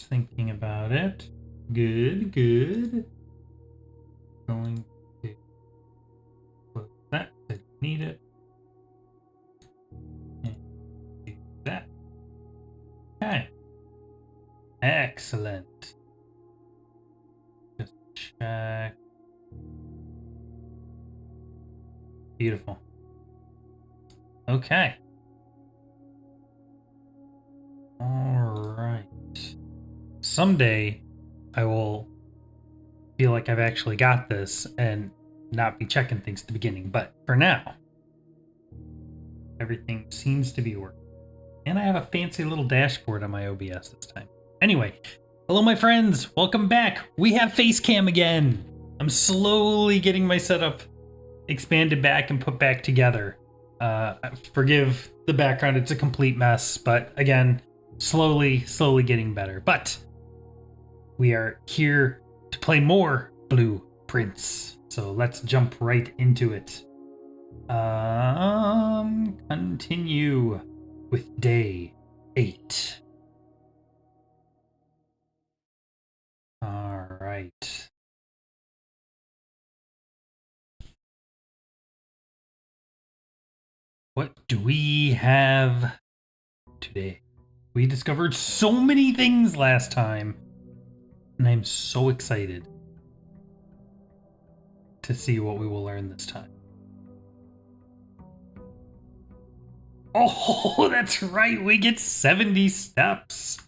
Just thinking about it. Good, good. Going to close that. I need it. And do that. Okay. Excellent. Just check. Beautiful. Okay. All right. Someday I will feel like I've actually got this and not be checking things at the beginning, but for now, everything seems to be working. And I have a fancy little dashboard on my OBS this time. Anyway, hello my friends, welcome back. We have Facecam again. I'm slowly getting my setup expanded back and put back together. Forgive the background, it's a complete mess, but again, slowly getting better. But we are here to play more Blueprints. So let's jump right into it. Continue with day 8. All right. What do we have today? We discovered so many things last time, and I'm so excited to see what we will learn this time. Oh, that's right. We get 70 steps.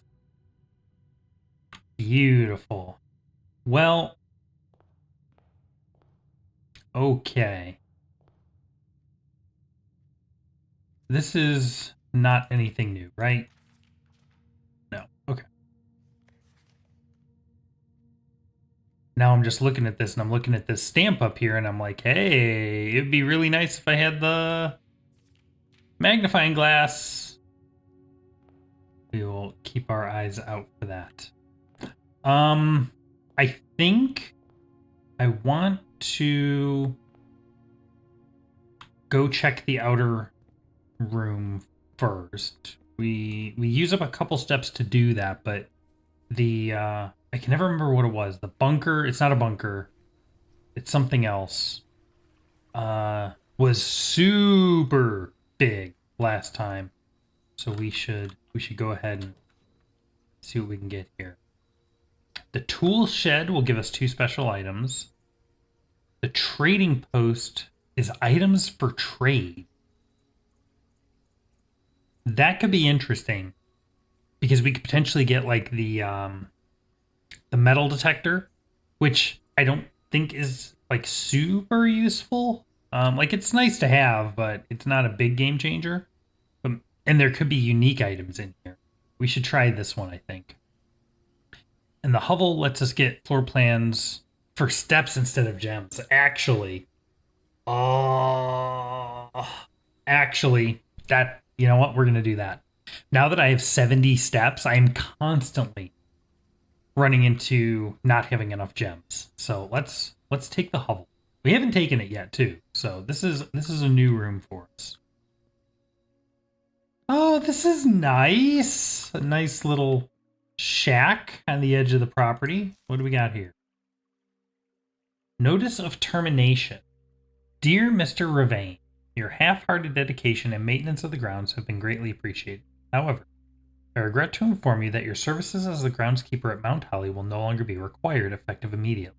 Beautiful. Well, okay. This is not anything new, right? No. Okay. Now I'm just looking at this and I'm looking at this stamp up here and I'm like, hey, it'd be really nice if I had the magnifying glass. We will keep our eyes out for that. I think I want to go check the outer room first. We use up a couple steps to do that, but the I can never remember what it was. The bunker, it's not a bunker. It's something else. Was super big last time. So we should go ahead and see what we can get here. The tool shed will give us 2 special items. The trading post is items for trade. That could be interesting because we could potentially get like the metal detector, which I don't think is like super useful. Like it's nice to have, but it's not a big game changer. And there could be unique items in here. We should try this one, I think. And the hovel lets us get floor plans for steps instead of gems. Actually, that, you know what? We're going to do that. Now that I have 70 steps, I'm constantly running into not having enough gems. So let's take the hovel. We haven't taken it yet, too. So this is a new room for us. Oh, this is nice. A nice little shack on the edge of the property. What do we got here? Notice of termination. Dear Mr. Ravain, your half-hearted dedication and maintenance of the grounds have been greatly appreciated. However, I regret to inform you that your services as the groundskeeper at Mount Holly will no longer be required effective immediately.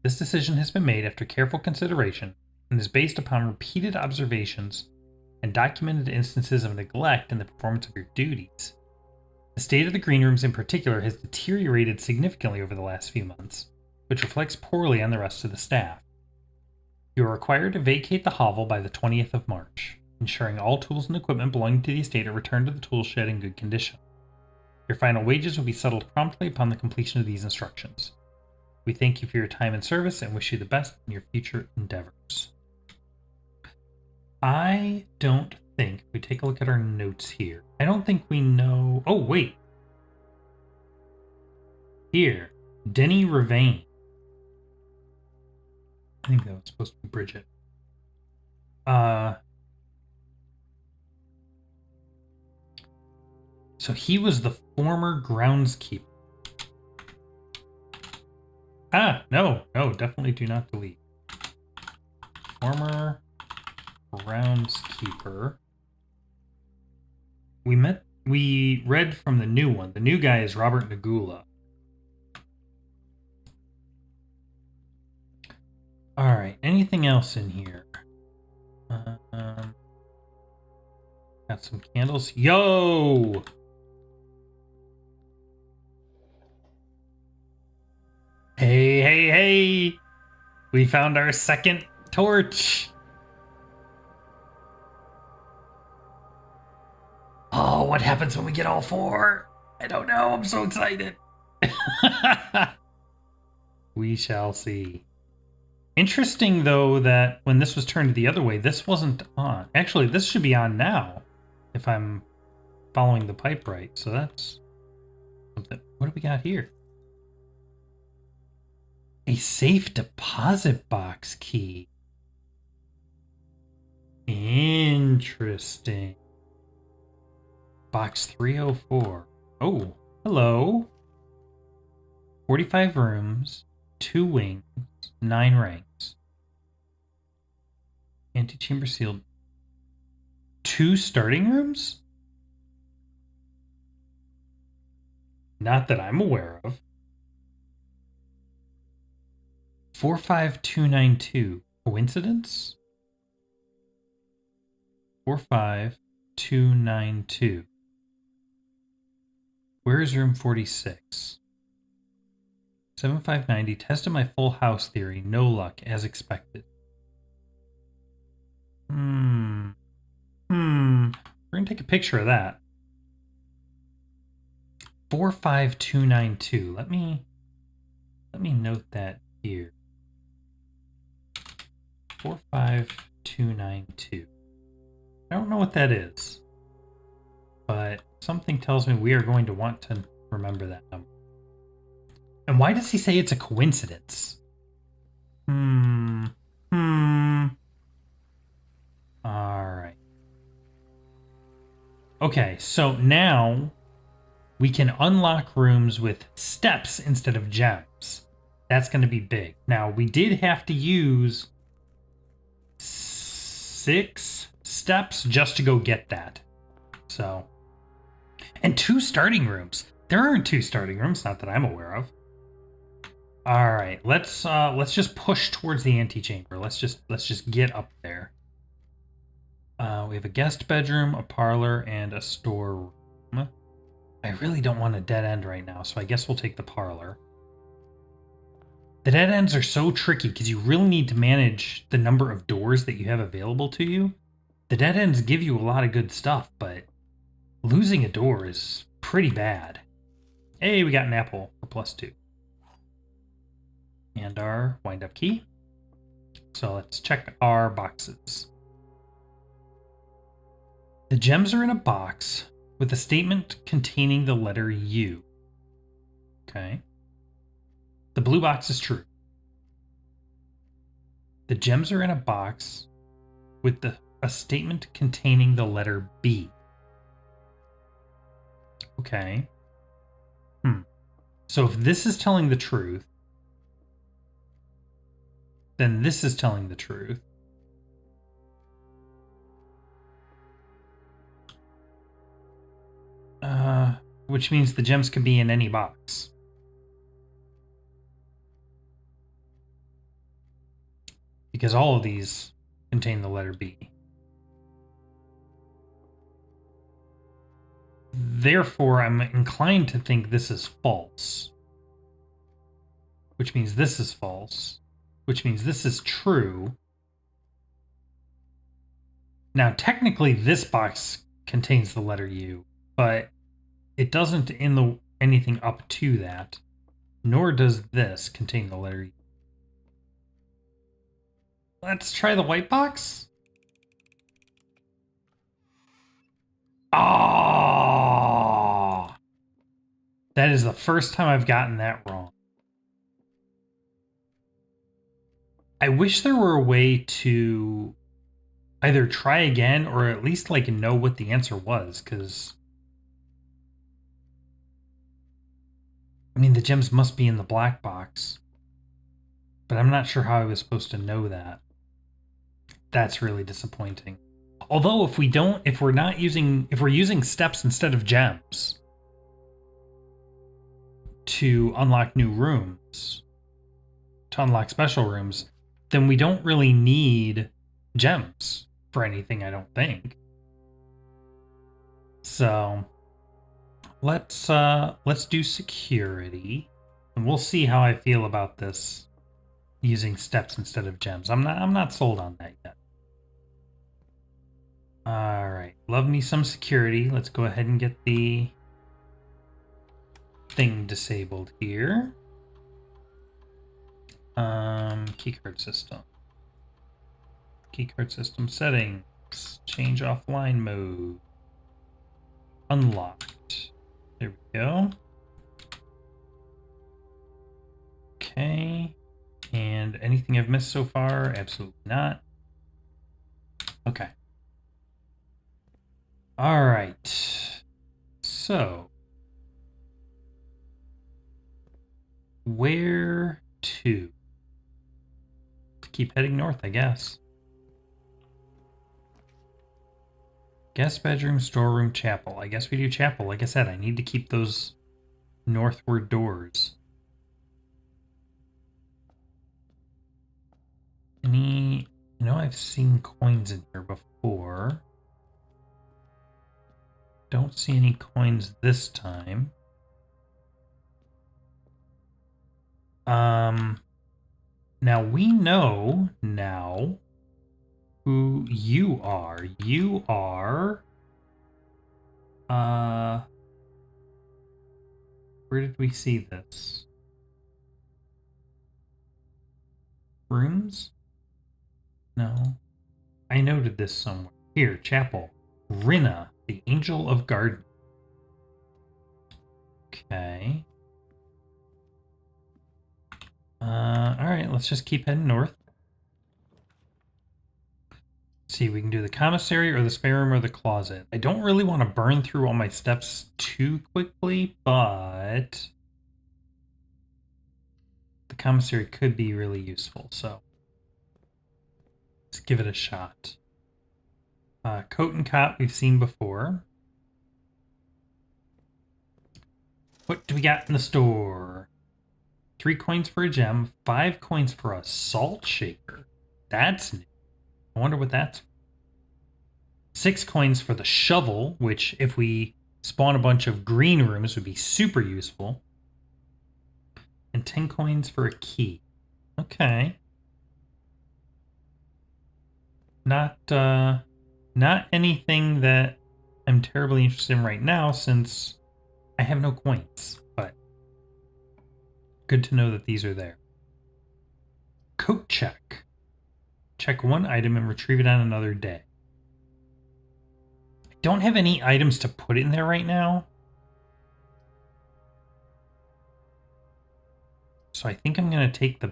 This decision has been made after careful consideration and is based upon repeated observations and documented instances of neglect in the performance of your duties. The state of the green rooms in particular has deteriorated significantly over the last few months, which reflects poorly on the rest of the staff. You are required to vacate the hovel by the 20th of March, ensuring all tools and equipment belonging to the estate are returned to the tool shed in good condition. Your final wages will be settled promptly upon the completion of these instructions. We thank you for your time and service and wish you the best in your future endeavors. I don't think, if we take a look at our notes here, I don't think we know. Oh, wait. Here, Denny Ravain. I think that was supposed to be Bridget. So he was the former groundskeeper. No, definitely do not delete. Former groundskeeper. We read from the new one. The new guy is Robert Nagula. All right, anything else in here? Got some candles. Yo! Hey! We found our second torch. Oh, what happens when we get all four? I don't know. I'm so excited. We shall see. Interesting, though, that when this was turned the other way, this wasn't on. Actually, this should be on now, if I'm following the pipe right. So that's something. What do we got here? A safe deposit box key. Interesting. Box 304. Oh, hello. 45 rooms, 2 wings, 9 ranks. Antechamber sealed. 2 starting rooms? Not that I'm aware of. 45292. Coincidence? 45292. Where is room 46? 7590. Tested my full house theory. No luck, as expected. We're gonna take a picture of that. 45292. Let me note that here. 45292. I don't know what that is, but something tells me we are going to want to remember that number. And why does he say it's a coincidence? Alright. Okay, so now we can unlock rooms with steps instead of gems. That's going to be big. Now, we did have to use 6 steps just to go get that. So, and 2 starting rooms. There aren't 2 starting rooms, not that I'm aware of. All right, let's just push towards the antechamber. Let's just get up there. We have a guest bedroom, a parlor, and a storeroom. I really don't want a dead end right now, so I guess we'll take the parlor. The dead ends are so tricky because you really need to manage the number of doors that you have available to you. The dead ends give you a lot of good stuff, but losing a door is pretty bad. Hey, we got an apple for +2. And our wind-up key. So let's check our boxes. The gems are in a box with a statement containing the letter U. Okay. The blue box is true. The gems are in a box with a statement containing the letter B. Okay. So if this is telling the truth, then this is telling the truth. Which means the gems can be in any box. Because all of these contain the letter B. Therefore, I'm inclined to think this is false. Which means this is false. Which means this is true. Now, technically, this box contains the letter U, but it doesn't in anything up to that, nor does this contain the letter U. Let's try the white box. Oh! That is the first time I've gotten that wrong. I wish there were a way to either try again or at least like know what the answer was, because I mean, the gems must be in the black box. But I'm not sure how I was supposed to know that. That's really disappointing. Although if we're using steps instead of gems to unlock new rooms, to unlock special rooms, then we don't really need gems for anything, I don't think. So let's do security, and we'll see how I feel about this using steps instead of gems. I'm not sold on that yet. All right, love me some security. Let's go ahead and get the thing disabled here. Keycard system. Keycard system settings. Change offline mode. Unlocked. There we go. Okay. And anything I've missed so far? Absolutely not. Okay. All right. So, where to? Keep heading north, I guess. Guest bedroom, storeroom, chapel. I guess we do chapel. Like I said, I need to keep those northward doors. Any... You know, I've seen coins in here before. Don't see any coins this time. Now we know now who you are. You are... Where did we see this? Rooms? No. I noted this somewhere. Here, chapel. Rinna, the Angel of Garden. Okay. Alright, let's just keep heading north. Let's see, we can do the commissary or the spare room or the closet. I don't really want to burn through all my steps too quickly, but the commissary could be really useful, so let's give it a shot. Coat and cot we've seen before. What do we got in the store? 3 coins for a gem, 5 coins for a salt shaker. That's new. I wonder what that's for. 6 coins for the shovel, which if we spawn a bunch of green rooms would be super useful. And 10 coins for a key. Okay. Not anything that I'm terribly interested in right now since I have no coins, but good to know that these are there. Coat check. Check 1 item and retrieve it on another day. I don't have any items to put in there right now. So I think I'm going to take the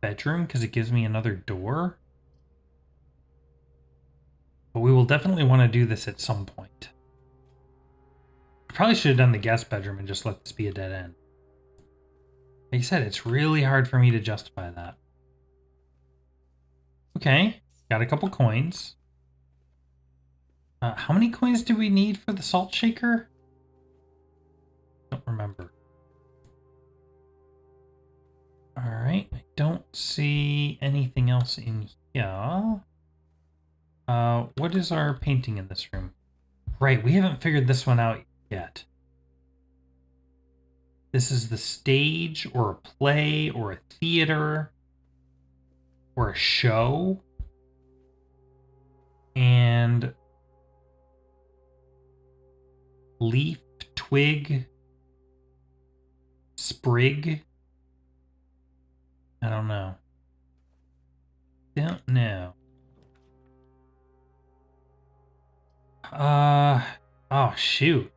bedroom because it gives me another door. But we will definitely want to do this at some point. I probably should have done the guest bedroom and just let this be a dead end. Like I said, it's really hard for me to justify that. Okay, got a couple coins. How many coins do we need for the salt shaker? Don't remember. Alright, I don't see anything else in here. What is our painting in this room? Right, we haven't figured this one out yet. This is the stage, or a play, or a theater, or a show. And leaf, twig, sprig. I don't know. Don't know. Oh, shoot.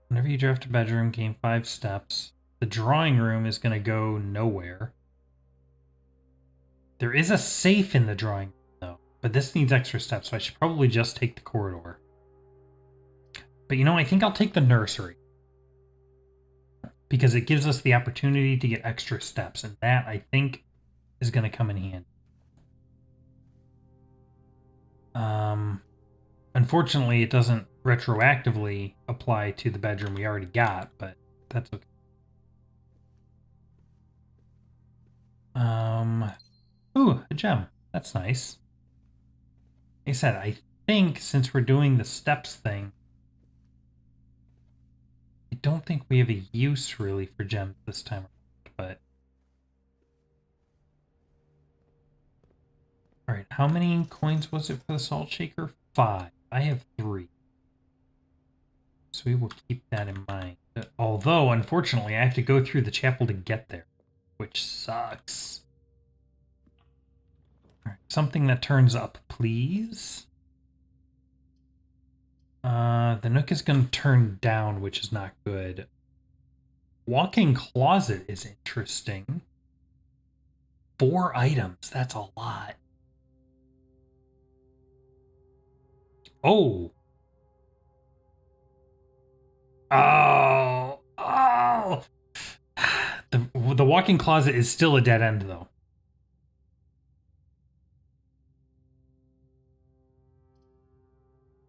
Whenever you draft a bedroom, gain 5 steps. The drawing room is going to go nowhere. There is a safe in the drawing room, though, but this needs extra steps, so I should probably just take the corridor. But you know, I think I'll take the nursery. because it gives us the opportunity to get extra steps, and that, I think, is going to come in handy. Unfortunately, it doesn't retroactively apply to the bedroom we already got, but that's okay. Ooh, a gem. That's nice. Like I said, I think since we're doing the steps thing, I don't think we have a use really for gems this time around, but... Alright, how many coins was it for the salt shaker? 5. I have 3. So we will keep that in mind. Although, unfortunately, I have to go through the chapel to get there, which sucks. Alright, something that turns up, please. The nook is going to turn down, which is not good. Walk-in closet is interesting. 4 items, that's a lot. Oh! Oh! Oh! The walk-in closet is still a dead end, though.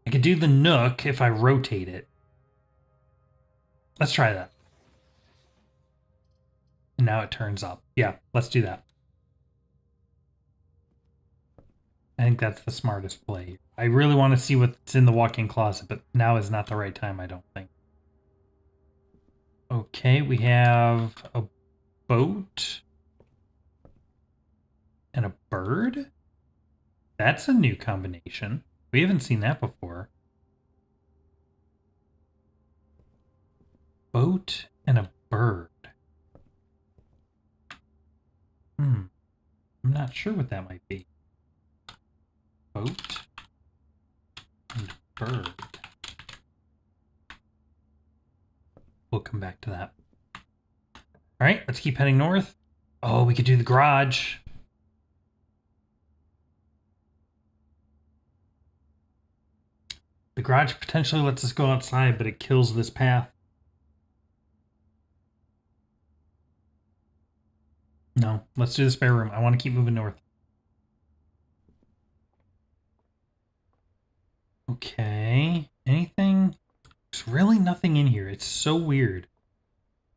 I could do the nook if I rotate it. Let's try that. And now it turns up. Yeah, let's do that. I think that's the smartest play. I really want to see what's in the walk-in closet, but now is not the right time, I don't think. Okay, we have a boat and a bird. That's a new combination. We haven't seen that before. Boat and a bird. I'm not sure what that might be. Boat and bird. We'll come back to that. All right, let's keep heading north. Oh, we could do the garage. The garage potentially lets us go outside, but it kills this path. No, let's do the spare room. I want to keep moving north. Okay. Anything? There's really nothing in here. It's so weird.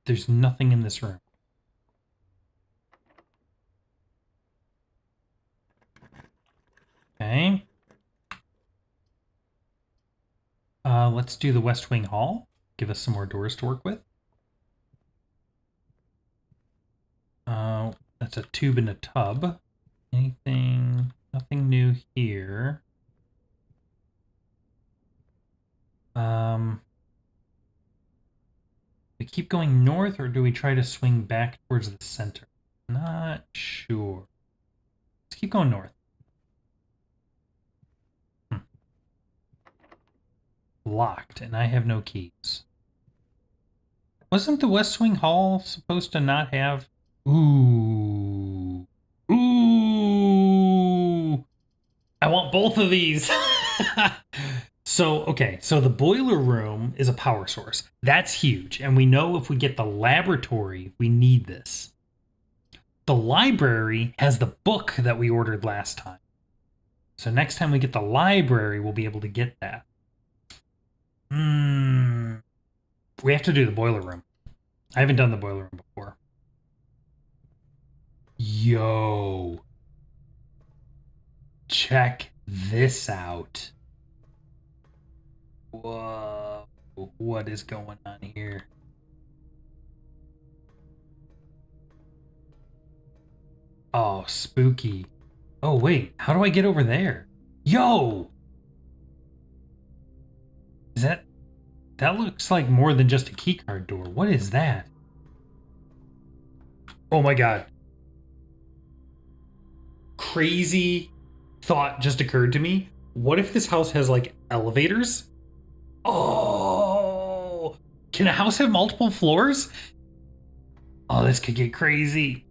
There's nothing in this room. Okay. Let's do the West Wing Hall. Give us some more doors to work with. That's a tube and a tub. Anything? Nothing new here. We keep going north, or do we try to swing back towards the center? Not sure. Let's keep going north. Locked, and I have no keys. Wasn't the West Wing Hall supposed to not have... Ooh. Ooh. I want both of these. So, okay, so the boiler room is a power source. That's huge, and we know if we get the laboratory, we need this. The library has the book that we ordered last time. So next time we get the library, we'll be able to get that. We have to do the boiler room. I haven't done the boiler room before. Yo. Check this out. Whoa. What is going on here? Oh, spooky. Oh, wait. How do I get over there? Yo! Is that... That looks like more than just a keycard door. What is that? Oh my god. Crazy thought just occurred to me. What if this house has, like, elevators? Oh! Can a house have multiple floors? Oh, this could get crazy.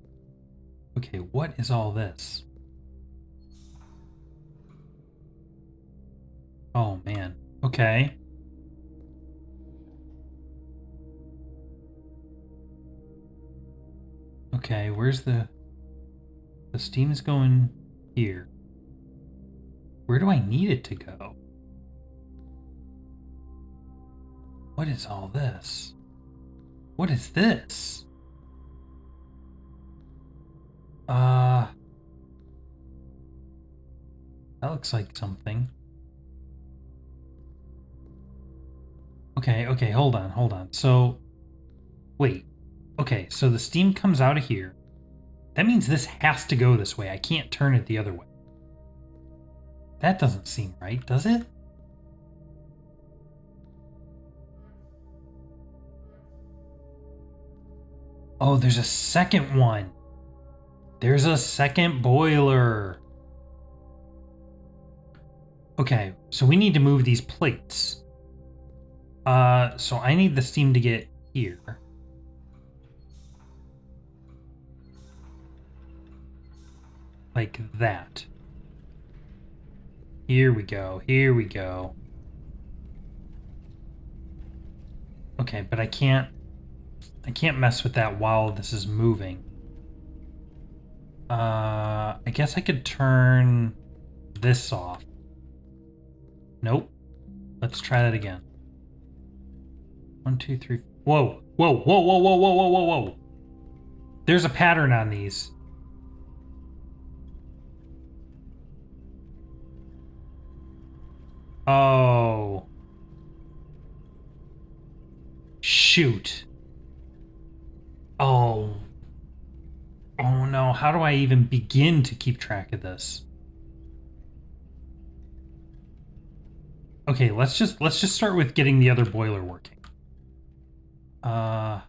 Okay, what is all this? Oh, man. Okay. Okay, where's the steam's going here. Where do I need it to go? What is all this? What is this? That looks like something. Okay, hold on. So, wait. Okay, so the steam comes out of here. That means this has to go this way. I can't turn it the other way. That doesn't seem right, does it? Oh, there's a second one. There's a second boiler. Okay, so we need to move these plates. So I need the steam to get here. Like that. Here we go. Okay, but I can't mess with that while this is moving. I guess I could turn this off. Nope. Let's try that again. 1, 2, 3. Whoa. There's a pattern on these. Oh. Shoot. Oh. Oh no, how do I even begin to keep track of this? Okay, let's just start with getting the other boiler working. 1,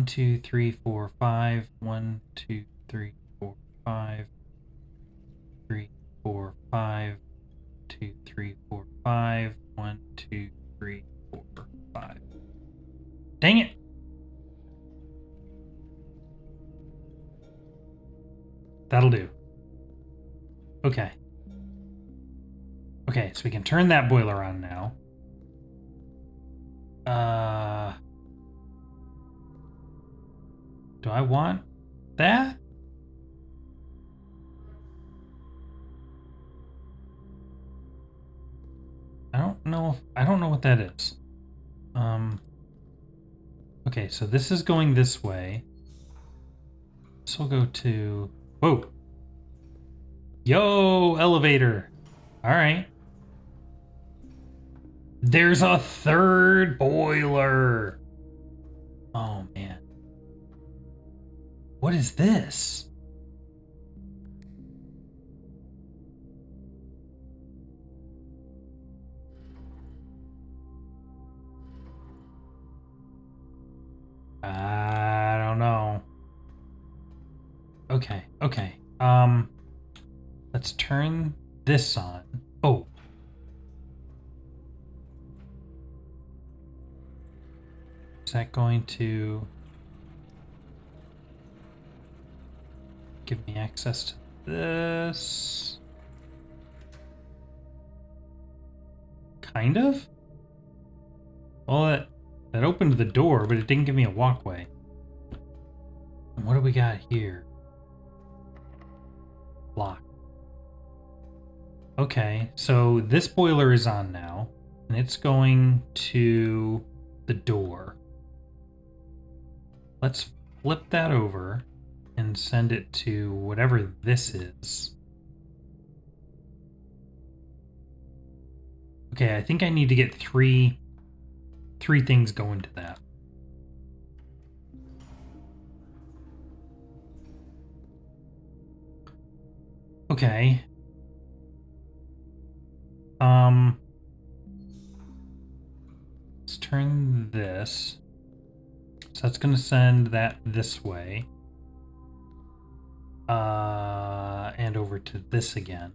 2, 3, 4, 5. 1, 2, 3, 4, 5. 3, 4, 5. 2, 3, 4, 5. 1, 2, 3, 4, 5. Dang it! That'll do. Okay. Okay, so we can turn that boiler on now. Do I want that? I don't know what that is. Okay, so this is going this way. This will go to... Whoa! Yo, elevator! Alright. There's a third boiler! Oh, man. What is this? I don't know. Okay. Let's turn this on. Oh. Is that going to give me access to this? Kind of? Well, that opened the door, but it didn't give me a walkway. And what do we got here? Lock. Okay, so this boiler is on now, and it's going to the door. Let's flip that over and send it to whatever this is. Okay, I think I need to get three things going to that. Okay. Let's turn this. So that's going to send that this way. And over to this again.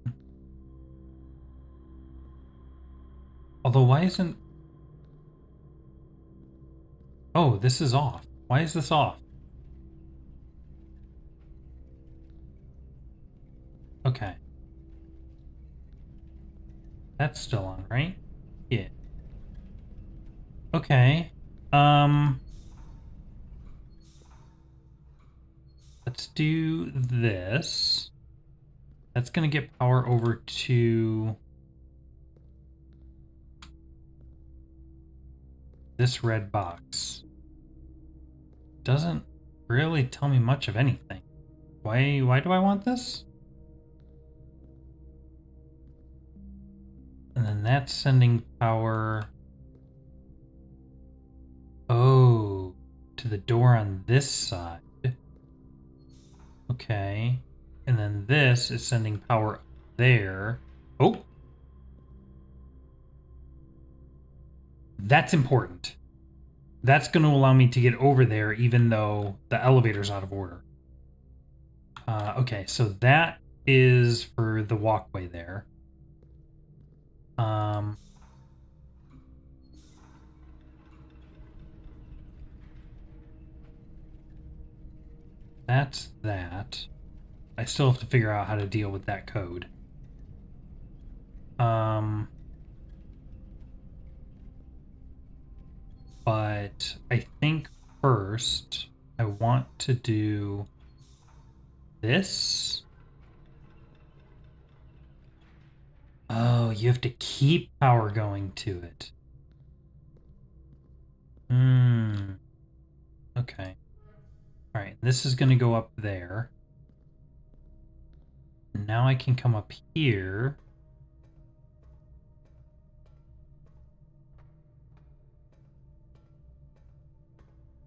Although, why isn't... Oh, this is off. Why is this off? Okay. That's still on, right? Yeah. Okay. let's do this. That's going to get power over to this red box. Doesn't really tell me much of anything. Why do I want this? And then that's sending power, oh, to the door on this side. Okay. And then this is sending power there. Oh. That's important. That's going to allow me to get over there even though the elevator's out of order. Okay, so that is for the walkway there. That's that. I still have to figure out how to deal with that code. But I think first I want to do this. Oh, you have to keep power going to it. Okay. Alright, this is going to go up there. Now I can come up here.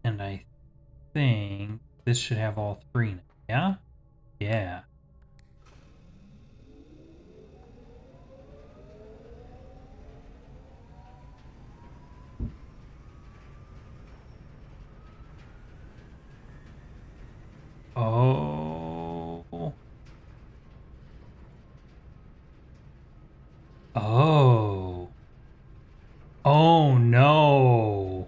And I think this should have all three now. Yeah? Yeah. Oh. Oh. Oh no.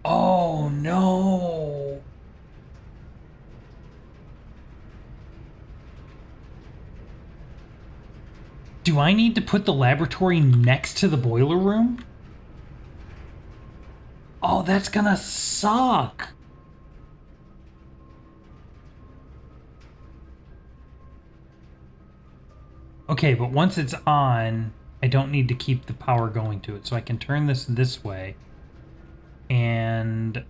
Oh no. Do I need to put the laboratory next to the boiler room? Oh, that's gonna suck. Okay, but once it's on, I don't need to keep the power going to it. So I can turn this way. And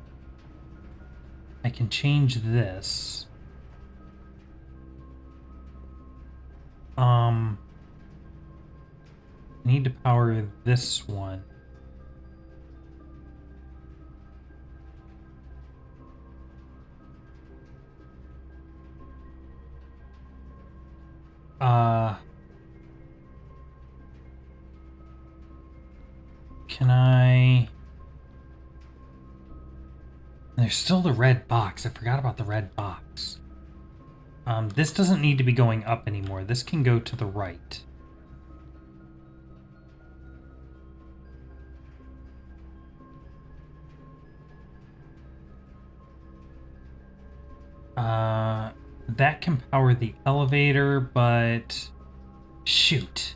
I can change this. I need to power this one. Can I... There's still the red box. I forgot about the red box. This doesn't need to be going up anymore. This can go to the right. That can power the elevator, but... Shoot.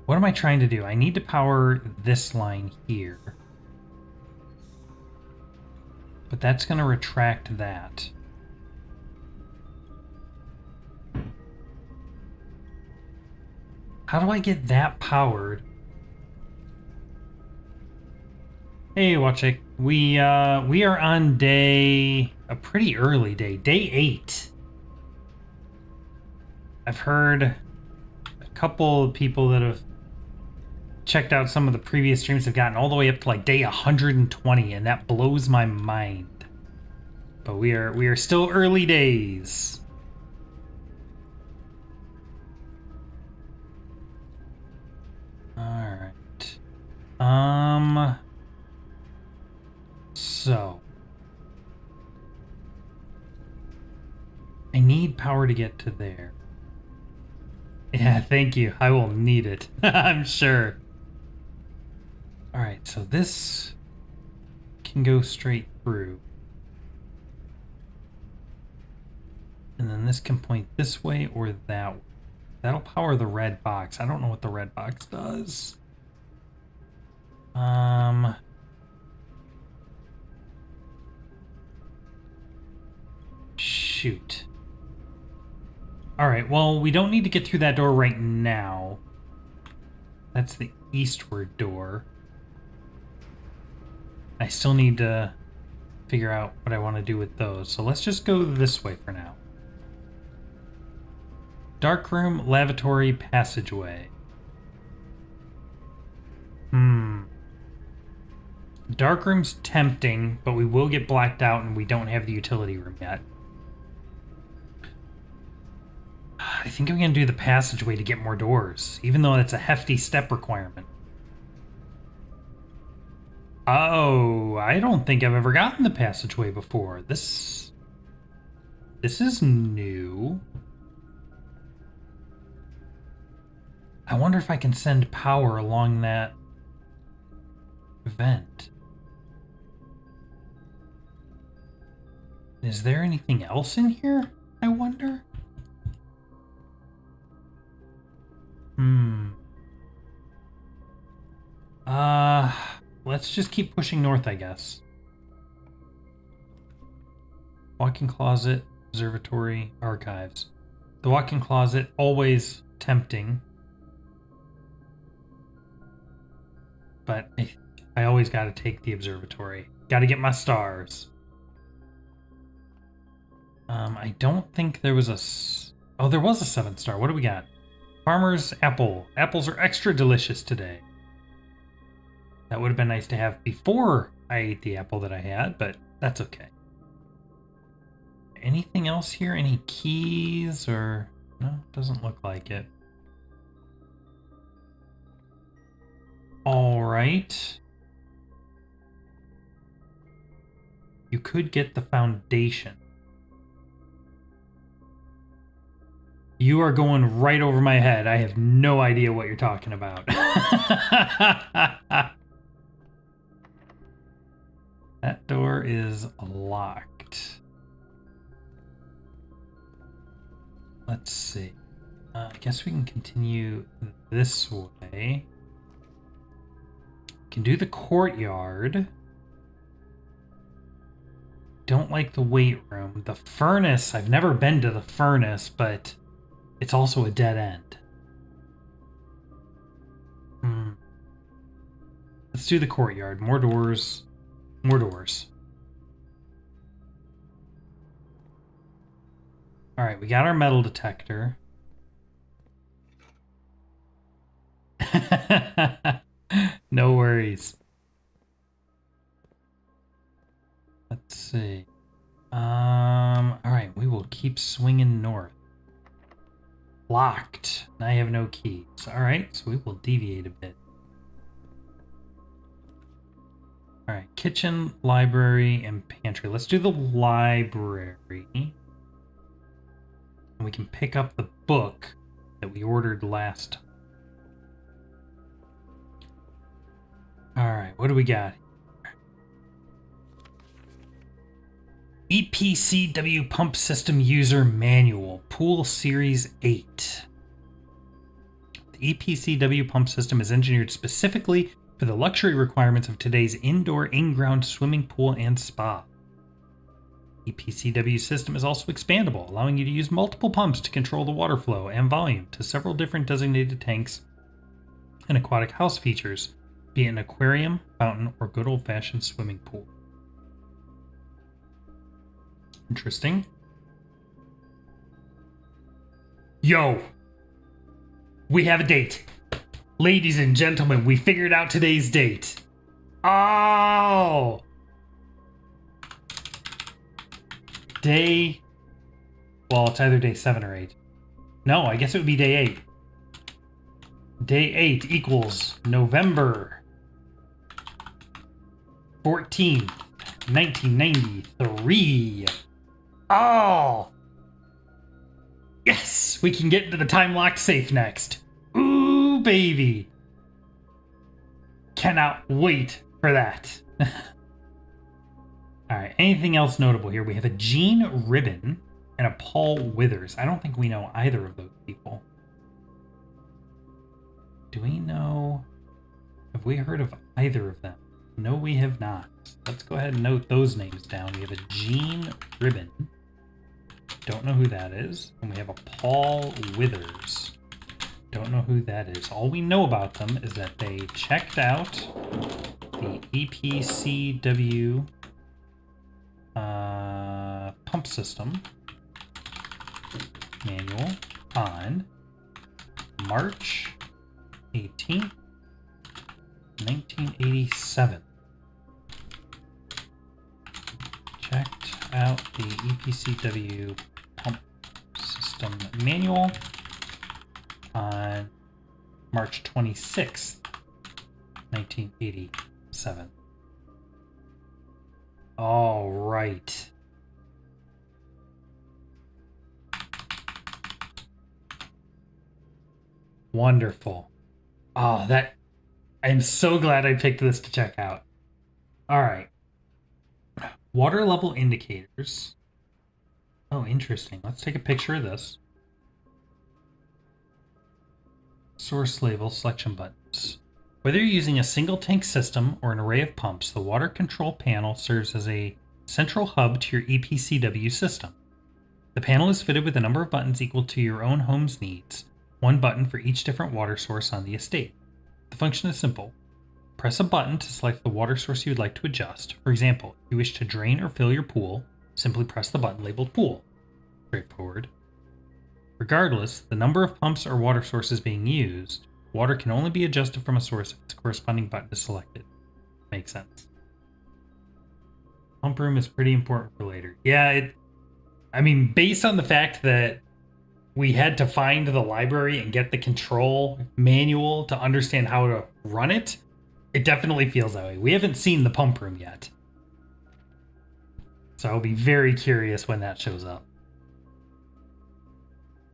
What am I trying to do? I need to power this line here. But that's going to retract that. How do I get that powered? Hey, Wachik. We are on a pretty early day, day 8. I've heard a couple of people that have checked out some of the previous streams have gotten all the way up to like day 120, and that blows my mind. But we are still early days. All right. So I need power to get to there. Yeah, thank you. I will need it. I'm sure. All right, so this can go straight through. And then this can point this way or that way. That'll power the red box. I don't know what the red box does. shoot. Alright, well, we don't need to get through that door right now. That's the eastward door. I still need to figure out what I want to do with those. So let's just go this way for now. Dark room, lavatory, passageway. Dark room's tempting, but we will get blacked out and we don't have the utility room yet. I think I'm going to do the passageway to get more doors, even though it's a hefty step requirement. Oh, I don't think I've ever gotten the passageway before. This is new. I wonder if I can send power along that vent. Is there anything else in here, I wonder? Let's just keep pushing north, I guess. Walk-in closet, observatory, archives. The walk-in closet, always tempting. But I always gotta take the observatory. Gotta get my stars. I don't think there was a... Oh, there was a 7-star. What do we got? Farmer's apple. Apples are extra delicious today. That would have been nice to have before I ate the apple that I had, but that's okay. Anything else here? Any keys or... No, doesn't look like it. All right. You could get the foundation. You are going right over my head. I have no idea what you're talking about. That door is locked. Let's see. I guess we can continue this way. Can do the courtyard. Don't like the weight room. The furnace, I've never been to the furnace, but it's also a dead end. Let's do the courtyard. More doors. More doors. Alright, we got our metal detector. No worries. Let's see. Alright, we will keep swinging north. Locked. I have no keys. Alright, so we will deviate a bit. Alright, kitchen, library, and pantry. Let's do the library. And we can pick up the book that we ordered last time. Alright, what do we got? EPCW Pump System User Manual, Pool Series 8. The EPCW pump system is engineered specifically for the luxury requirements of today's indoor in-ground swimming pool and spa. EPCW system is also expandable, allowing you to use multiple pumps to control the water flow and volume to several different designated tanks and aquatic house features, be it an aquarium, fountain, or good old-fashioned swimming pool. Interesting. Yo! We have a date. Ladies and gentlemen, we figured out today's date. Oh! Day... Well, it's either day 7 or 8. No, I guess it would be day 8. Day 8 equals November 14th, 1993. Oh! Yes! We can get into the time-locked safe next. Ooh, baby. Cannot wait for that. Alright, anything else notable here? We have a Gene Ribbon and a Paul Withers. I don't think we know either of those people. Do we know... Have we heard of either of them? No, we have not. Let's go ahead and note those names down. We have a Gene Ribbon Don't know who that is. And we have a Paul Withers. Don't know who that is. All we know about them is that they checked out the EPCW pump system manual on March 18th, 1987. Checked out the EPCW pump system manual on March 26th, 1987. All right. Wonderful. Oh, I'm so glad I picked this to check out. All right. Water level indicators. Oh, interesting. Let's take a picture of this. Source label selection buttons. Whether you're using a single tank system or an array of pumps, the water control panel serves as a central hub to your EPCW system. The panel is fitted with a number of buttons equal to your own home's needs, one button for each different water source on the estate. The function is simple. Press a button to select the water source you would like to adjust. For example, if you wish to drain or fill your pool, simply press the button labeled Pool. Straightforward. Regardless, the number of pumps or water sources being used, water can only be adjusted from a source if its corresponding button is selected. Makes sense. Pump room is pretty important for later. Yeah, based on the fact that we had to find the library and get the control manual to understand how to run it, it definitely feels that way. We haven't seen the pump room yet. So I'll be very curious when that shows up.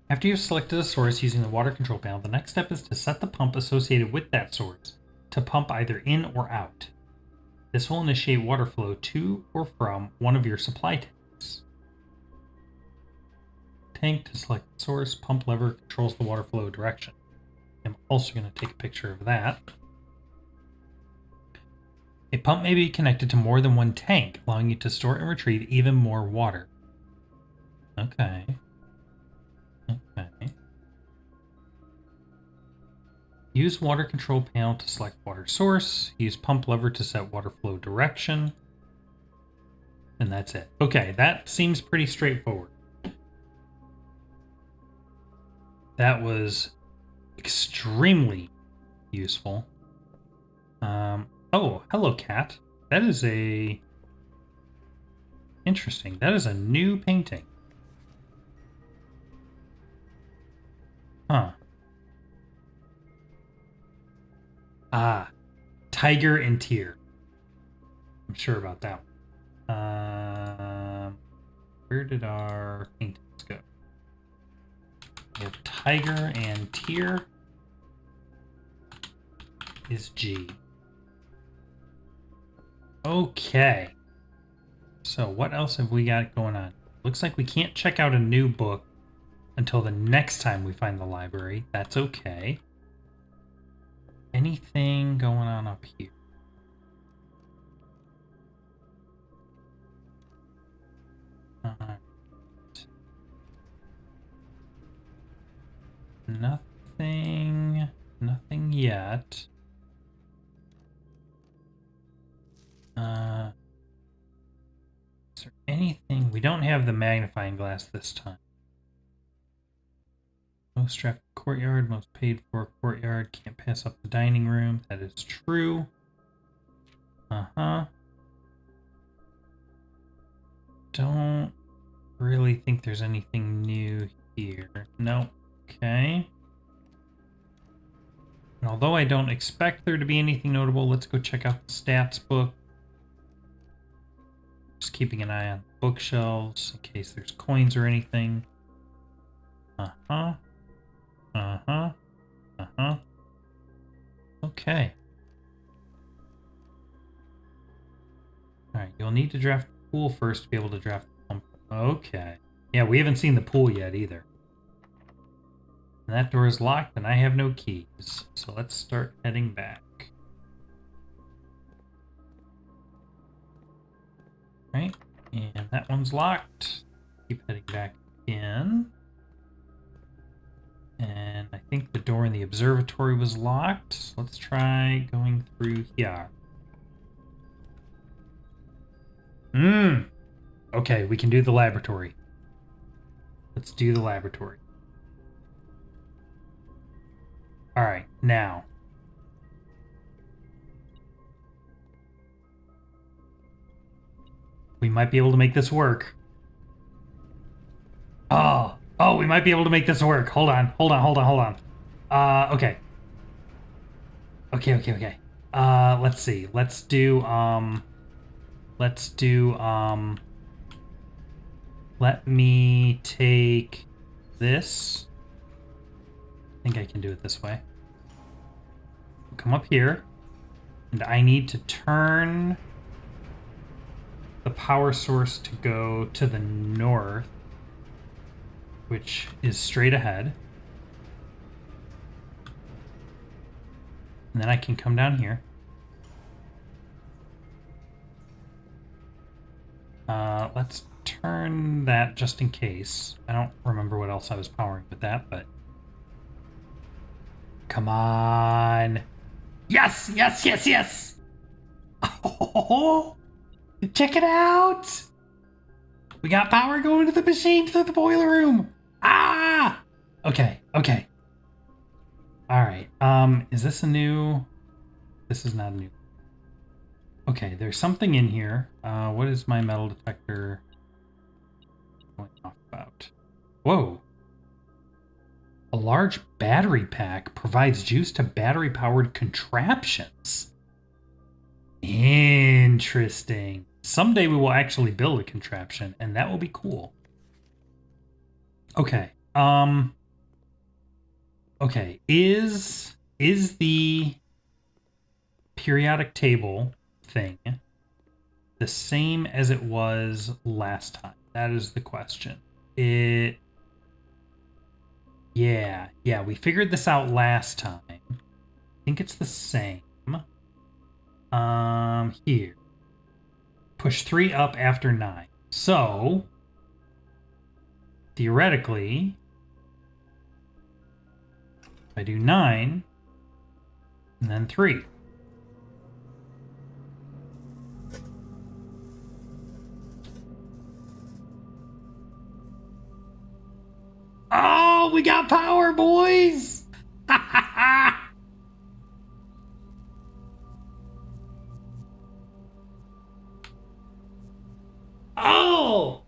After you've selected a source using the water control panel, the next step is to set the pump associated with that source to pump either in or out. This will initiate water flow to or from one of your supply tanks. Tank to select the source, pump lever controls the water flow direction. I'm also going to take a picture of that. A pump may be connected to more than one tank, allowing you to store and retrieve even more water. Okay. Use water control panel to select water source. Use pump lever to set water flow direction. And that's it. Okay, that seems pretty straightforward. That was extremely useful. Oh, hello, cat. That is interesting. That is a new painting. Huh. Ah, Tiger and Tear. I'm sure about that one. Where did our paintings go? We have Tiger and Tear is G. Okay. So what else have we got going on? Looks like we can't check out a new book until the next time we find the library. That's okay. Anything going on up here? Nothing yet. Is there anything? We don't have the magnifying glass this time. Most traffic courtyard, most paid for courtyard, can't pass up the dining room. That is true. Don't really think there's anything new here. No. Okay. And although I don't expect there to be anything notable, let's go check out the stats book. Just keeping an eye on bookshelves in case there's coins or anything. Okay. Alright, you'll need to draft the pool first to be able to draft the pump. Okay. Yeah, we haven't seen the pool yet either. And that door is locked and I have no keys. So let's start heading back. Right, and that one's locked. Keep heading back in. And I think the door in the observatory was locked. So let's try going through here. Okay, we can do the laboratory. Let's do the laboratory. Alright, now. We might be able to make this work. Oh, we might be able to make this work. Hold on. Okay. Okay. Let's see. Let me take this. I think I can do it this way. Come up here, and I need to turn the power source to go to the north, which is straight ahead. And then I can come down here. Let's turn that just in case. I don't remember what else I was powering with that, but... Come on! Yes! Oh, check it out! We got power going to the machine through the boiler room! Ah! Okay. Alright, is this a new... This is not a new... Okay, there's something in here. What is my metal detector going off about? Whoa! A large battery pack provides juice to battery-powered contraptions. Interesting. Someday we will actually build a contraption, and that will be cool. Okay. Okay. Is the periodic table thing the same as it was last time? That is the question. Yeah, we figured this out last time. I think it's the same. Here. Push 3 up after 9. So, theoretically, if I do 9, and then 3. Oh, we got power, boys! Oh!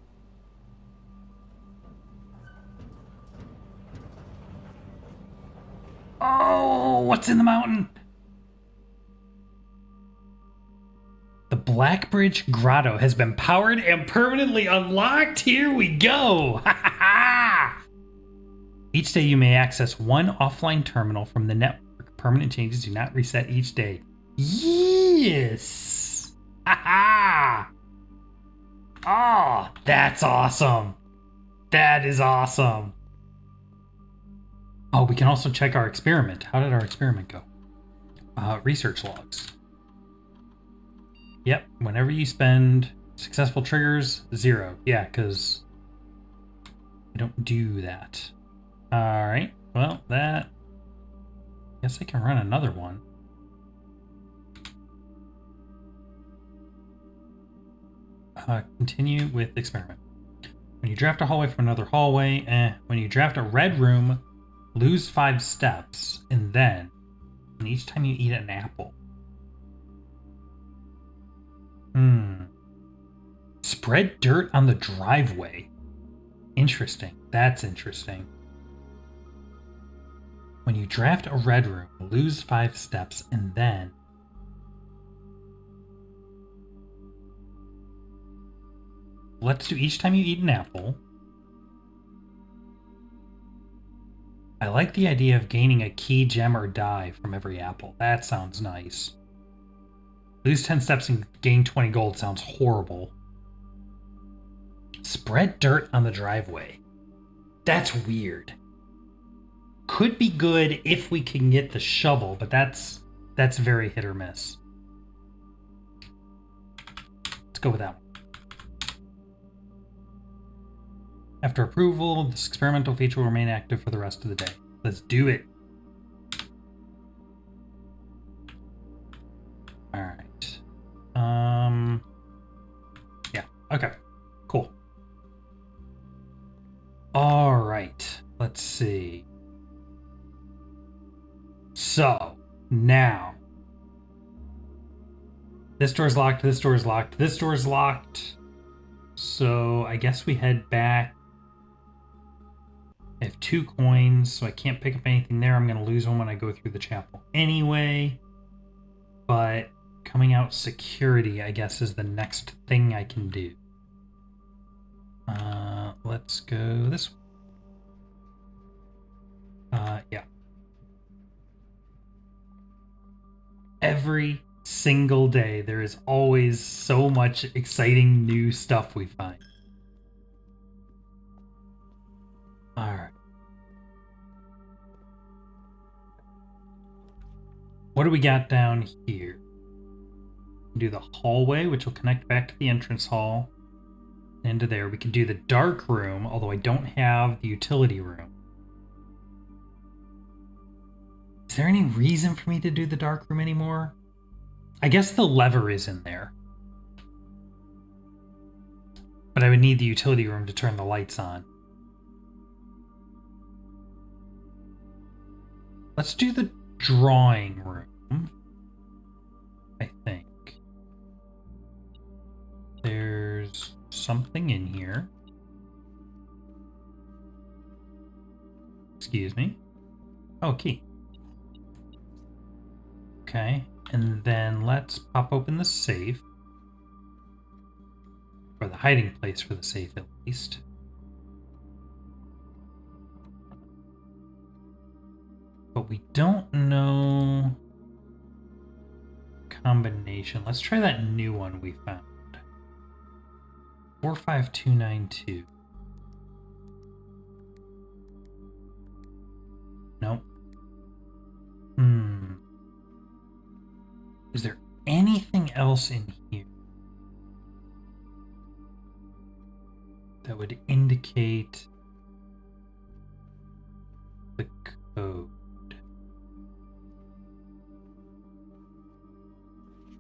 Oh, what's in the mountain? The Blackbridge Grotto has been powered and permanently unlocked. Here we go! Each day you may access one offline terminal from the network. Permanent changes do not reset each day. Yes! Oh, that's awesome. That is awesome. Oh, we can also check our experiment. How did our experiment go? Research logs. Yep, whenever you spend successful triggers, 0. Yeah, because I don't do that. Alright, well, that... I guess I can run another one. Continue with experiment. When you draft a hallway from another hallway, when you draft a red room, lose 5 steps, and each time you eat an apple. Spread dirt on the driveway. Interesting. That's interesting. When you draft a red room, lose 5 steps, and then... Let's do each time you eat an apple. I like the idea of gaining a key, gem, or die from every apple. That sounds nice. Lose 10 steps and gain 20 gold sounds horrible. Spread dirt on the driveway. That's weird. Could be good if we can get the shovel, but that's very hit or miss. Let's go with that one. After approval, this experimental feature will remain active for the rest of the day. Let's do it. All right. Yeah. Okay. Cool. All right. Let's see. So now this door's locked. This door's locked. This door's locked. So I guess we head back. I have 2 coins, so I can't pick up anything there. I'm going to lose one when I go through the chapel anyway. But coming out security, I guess, is the next thing I can do. Let's go this way. Yeah. Every single day, there is always so much exciting new stuff we find. Alright. What do we got down here? Do the hallway, which will connect back to the entrance hall. Into there. We can do the dark room, although I don't have the utility room. Is there any reason for me to do the dark room anymore? I guess the lever is in there. But I would need the utility room to turn the lights on. Let's do the drawing room. I think. There's something in here. Excuse me. Oh, key. Okay, and then let's pop open the safe. Or the hiding place for the safe, at least. But we don't know combination. Let's try that new one we found. 45292. Nope. Is there anything else in here that would indicate the code?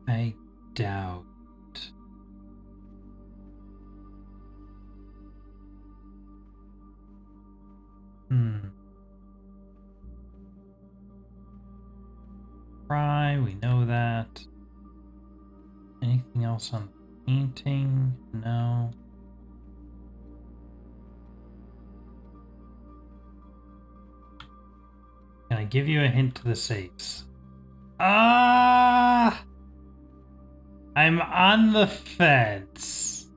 I doubt. Try, we know that. Anything else on the painting? No. Can I give you a hint to the safes? I'm on the fence.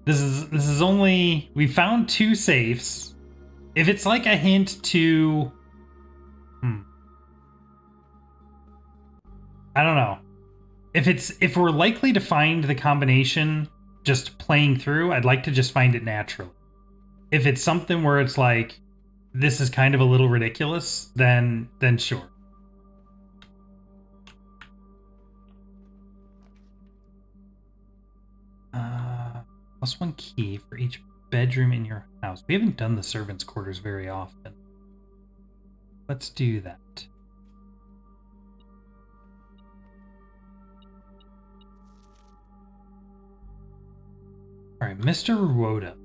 This is only, we found 2 safes. If it's like a hint to I don't know. If we're likely to find the combination just playing through, I'd like to just find it naturally. If it's something where it's like this is kind of a little ridiculous, then sure. +1 key for each bedroom in your house. We haven't done the servants' quarters very often. Let's do that. All right, Mr. Ruoda.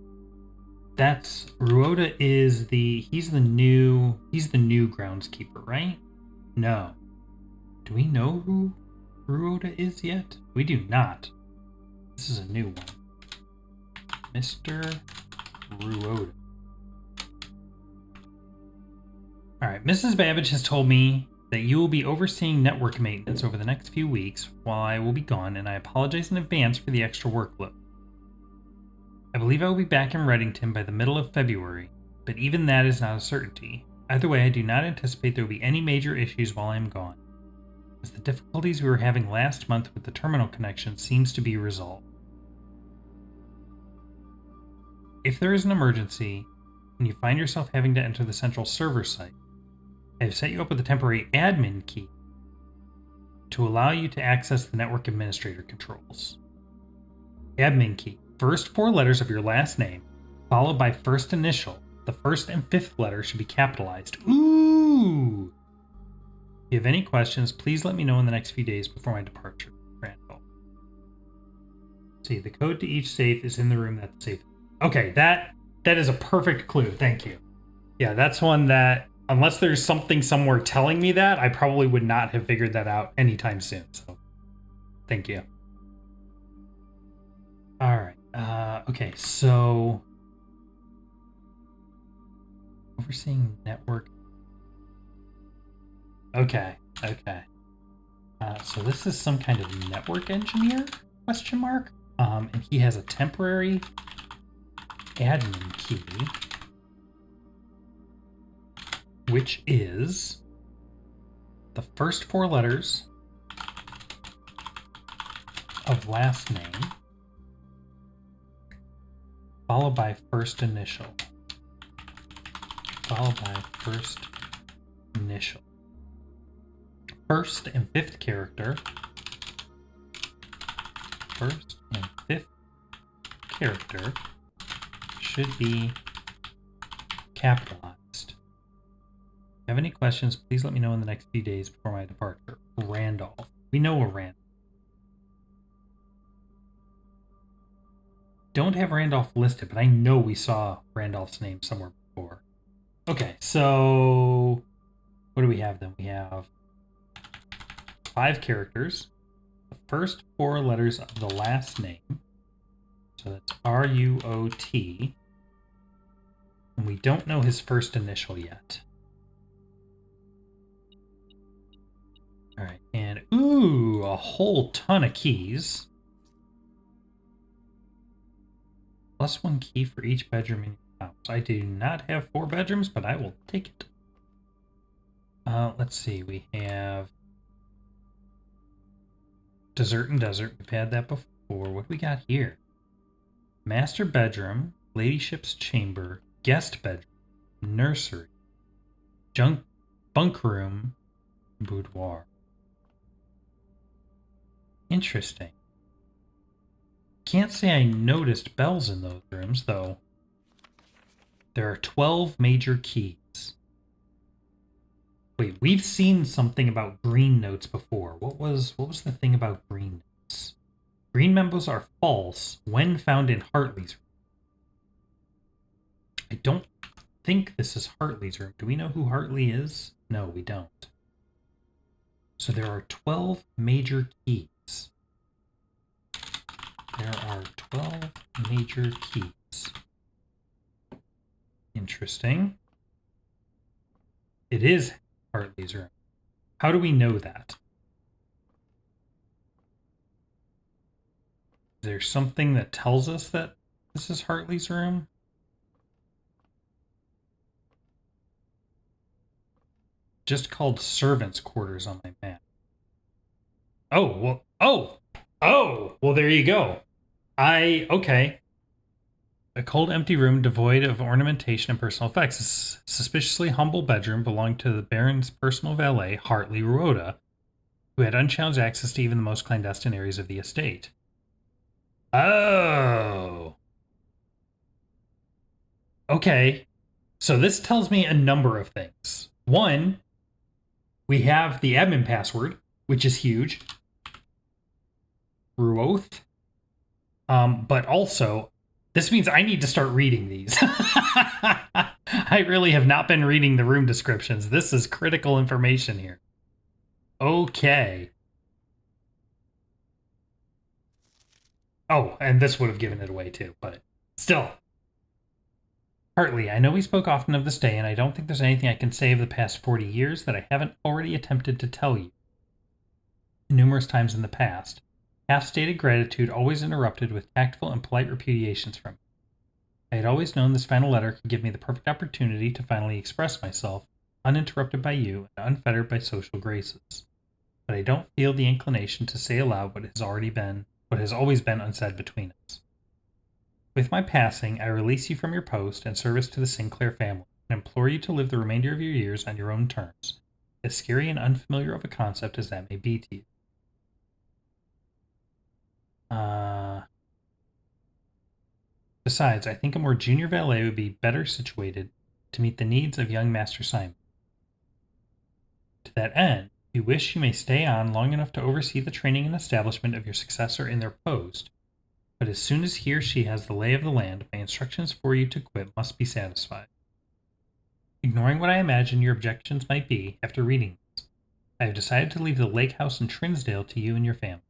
Ruoda is he's the new groundskeeper, right? No. Do we know who Ruoda is yet? We do not. This is a new one. Mr. Ruoda. All right, Mrs. Babbage has told me that you will be overseeing network maintenance over the next few weeks while I will be gone, and I apologize in advance for the extra workload. I believe I will be back in Reddington by the middle of February, but even that is not a certainty. Either way, I do not anticipate there will be any major issues while I am gone, as the difficulties we were having last month with the terminal connection seems to be resolved. If there is an emergency, and you find yourself having to enter the central server site, I have set you up with a temporary admin key to allow you to access the network administrator controls. Admin key. First 4 letters of your last name, followed by first initial. The first and fifth letter should be capitalized. Ooh! If you have any questions, please let me know in the next few days before my departure. Randall. See, the code to each safe is in the room that the safe. Okay, that is a perfect clue. Thank you. Yeah, that's one that, unless there's something somewhere telling me that, I probably would not have figured that out anytime soon. So, thank you. All right. Okay, so overseeing network. Okay. So this is some kind of network engineer? Question mark. And he has a temporary admin key, which is the first four letters of last name, followed by first initial. First and fifth character. First and fifth character should be capitalized. If you have any questions, please let me know in the next few days before my departure. Randolph. We know a Randolph. Don't have Randolph listed, but I know we saw Randolph's name somewhere before. Okay, so what do we have then? We have 5 characters. The first 4 letters of the last name. So that's R-U-O-T. And we don't know his first initial yet. All right, and ooh, a whole ton of keys. +1 key for each bedroom in your house. I do not have 4 bedrooms, but I will take it. Let's see, we have dessert and desert. We've had that before. What do we got here? Master bedroom, ladyship's chamber, guest bedroom, nursery, bunk room, boudoir. Interesting. Can't say I noticed bells in those rooms, though. There are 12 major keys. Wait, we've seen something about green notes before. What was the thing about green notes? Green memos are false when found in Hartley's room. I don't think this is Hartley's room. Do we know who Hartley is? No, we don't. So there are 12 major keys. There are 12 major keys. Interesting. It is Hartley's room. How do we know that? Is there something that tells us that this is Hartley's room? Just called servants' quarters on my map. Oh, well, there you go. Okay. A cold, empty room devoid of ornamentation and personal effects. This suspiciously humble bedroom belonged to the Baron's personal valet, Hartley Ruota, who had unchallenged access to even the most clandestine areas of the estate. Oh. Okay. So this tells me a number of things. One, we have the admin password, which is huge. Ruoth. But also, this means I need to start reading these. I really have not been reading the room descriptions. This is critical information here. Okay. Oh, and this would have given it away too, but still. Hartley, I know we spoke often of this day, and I don't think there's anything I can say of the past 40 years that I haven't already attempted to tell you. Numerous times in the past. Half-stated gratitude always interrupted with tactful and polite repudiations from me. I had always known this final letter could give me the perfect opportunity to finally express myself, uninterrupted by you and unfettered by social graces. But I don't feel the inclination to say aloud what has always been unsaid between us. With my passing, I release you from your post and service to the Sinclair family, and implore you to live the remainder of your years on your own terms, as scary and unfamiliar of a concept as that may be to you. Besides, I think a more junior valet would be better situated to meet the needs of young Master Simon. To that end, if you wish, you may stay on long enough to oversee the training and establishment of your successor in their post, but as soon as he or she has the lay of the land, my instructions for you to quit must be satisfied. Ignoring what I imagine your objections might be, after reading this, I have decided to leave the lake house in Trinsdale to you and your family.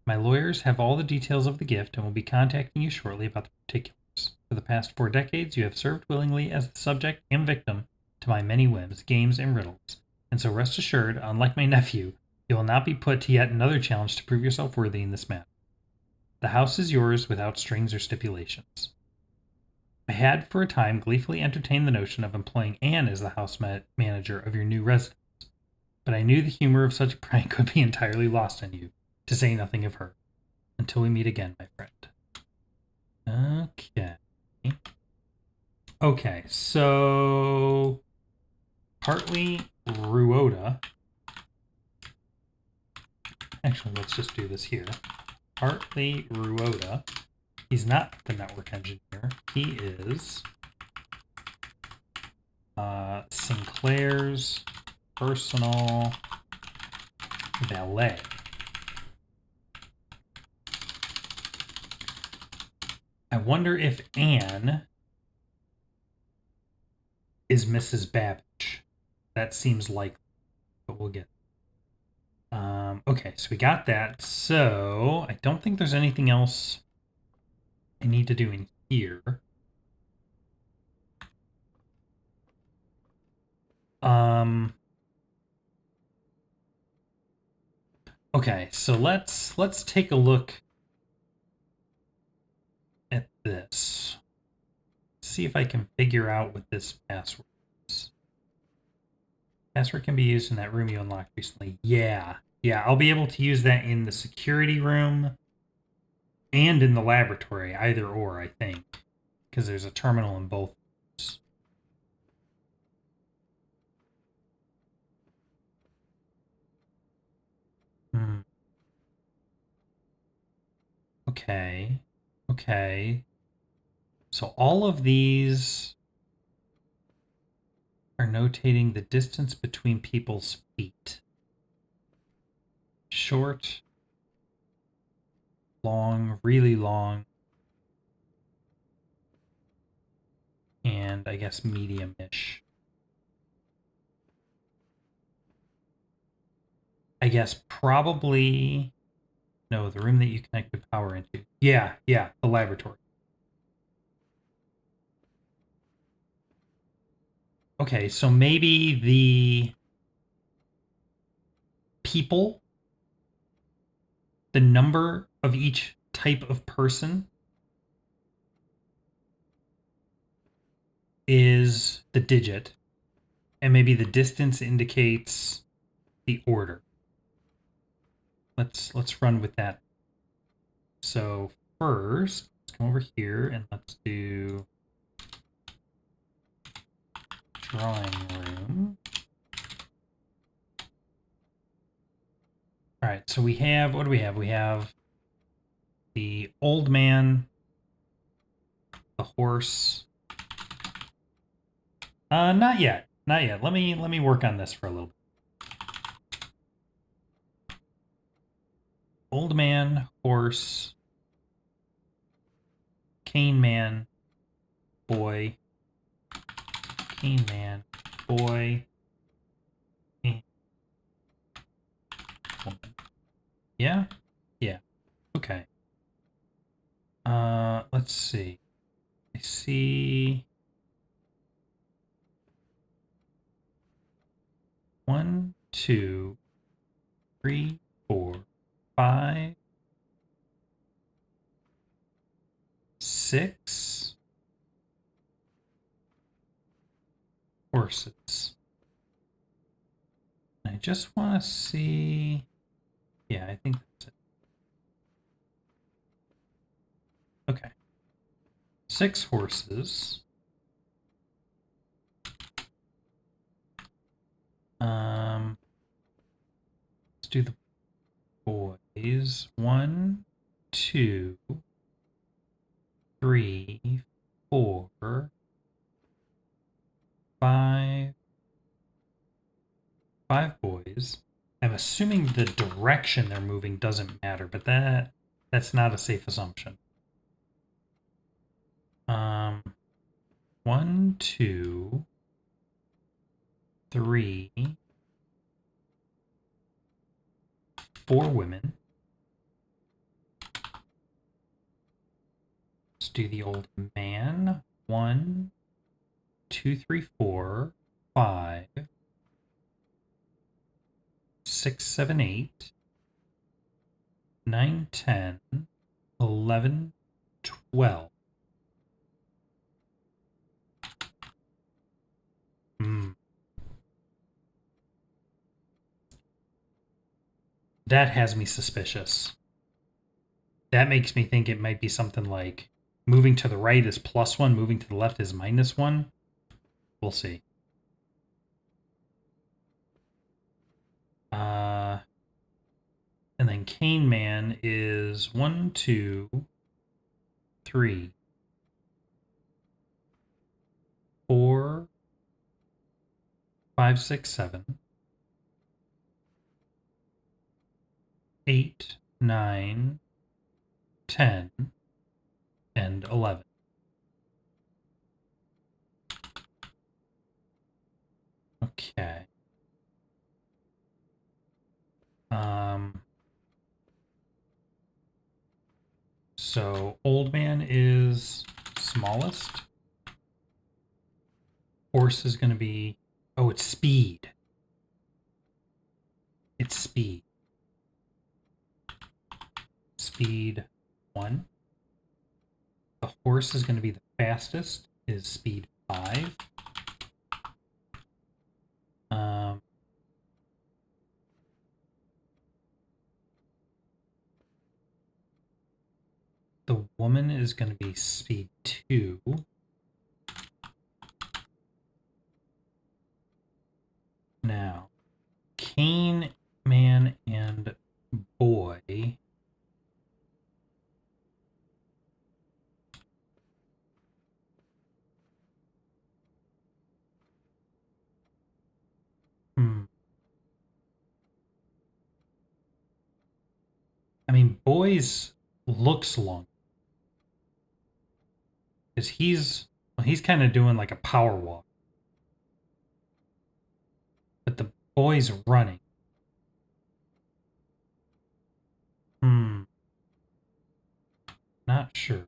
My lawyers have all the details of the gift and will be contacting you shortly about the particulars. For the past 4 decades, you have served willingly as the subject and victim to my many whims, games, and riddles, and so rest assured, unlike my nephew, you will not be put to yet another challenge to prove yourself worthy in this matter. The house is yours without strings or stipulations. I had for a time gleefully entertained the notion of employing Anne as the house manager of your new residence, but I knew the humor of such a prank would be entirely lost on you, to say nothing of her. Until we meet again, my friend. Okay, so Hartley Ruoda. Actually, let's just do this here. Hartley Ruoda. He's not the network engineer. He is Sinclair's personal valet. I wonder if Anne is Mrs. Babbage. That seems likely, but we'll get. Okay, so we got that. So I don't think there's anything else I need to do in here. Okay, so let's take a look at this. See if I can figure out what this password is. Password can be used in that room you unlocked recently. Yeah, I'll be able to use that in the security room and in the laboratory, either or, I think, because there's a terminal in both rooms. Okay. So all of these are notating the distance between people's feet. Short, long, really long, and I guess medium-ish. I guess probably... No, the room that you connect the power into. Yeah, the laboratory. Okay, so maybe the people, the number of each type of person is the digit, and maybe the distance indicates the order. Let's run with that. So first, let's come over here and let's do drawing room. All right, so we have, what do we have? We have the old man, the horse. Not yet. Let me work on this for a little bit. Old man, horse, cane man, boy, cane man, boy, and woman. Yeah? Okay. Let's see. I see 1, 2, 3, 4, 5, 6 horses. I just want to see. Yeah, I think that's it. Okay. 6 horses. Let's do the boys. 1, 2, 3, 4, 5. 5 boys. I'm assuming the direction they're moving doesn't matter, but that's not a safe assumption. 1, 2, 3, 4 women. Let's do the old man. 1, 2, 3, 4, 5, 6, 7, 8, 9, 10, 11, 12. That has me suspicious. That makes me think it might be something like moving to the right is +1, moving to the left is -1. We'll see. And then Cane Man is 1, 2, 3, 4, 5, 6, 7, 8, 9, 10, and 11. Okay. So Old Man is smallest. Horse is going to be... Oh, it's speed. It's speed. Speed 1. The horse is going to be the fastest, is speed 5. The woman is going to be speed 2. Now, Cane Man and Boy. I mean, Boy's looks long. Because he's kind of doing like a power walk. But the Boy's running. Not sure.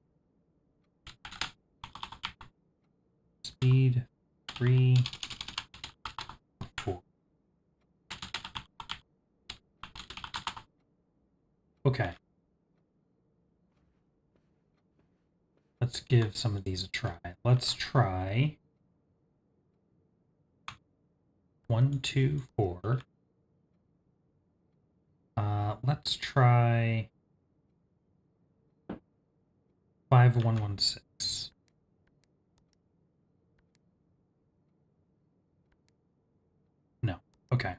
Speed 3, 4. Okay. Let's give some of these a try. Let's try 1, 2, 4. Let's try 5, 1, 1, 6. No. Okay.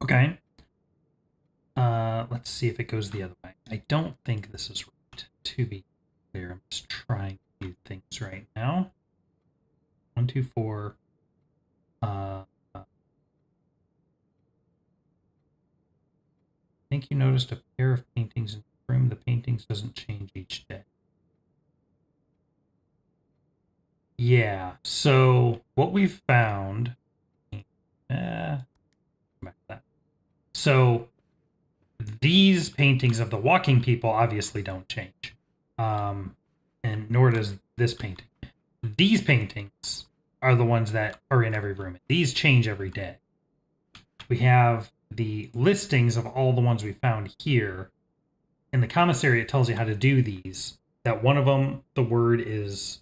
Okay. Let's see if it goes the other way. I don't think this is right, to be clear. I'm just trying to do things right now. 1, 2, 4. I think you noticed a pair of paintings in the room. The paintings doesn't change each day. Yeah, so what we've found... back to that. So these paintings of the walking people obviously don't change. And nor does this painting. These paintings are the ones that are in every room. These change every day. We have the listings of all the ones we found here. In the commissary, it tells you how to do these. That one of them, the word is,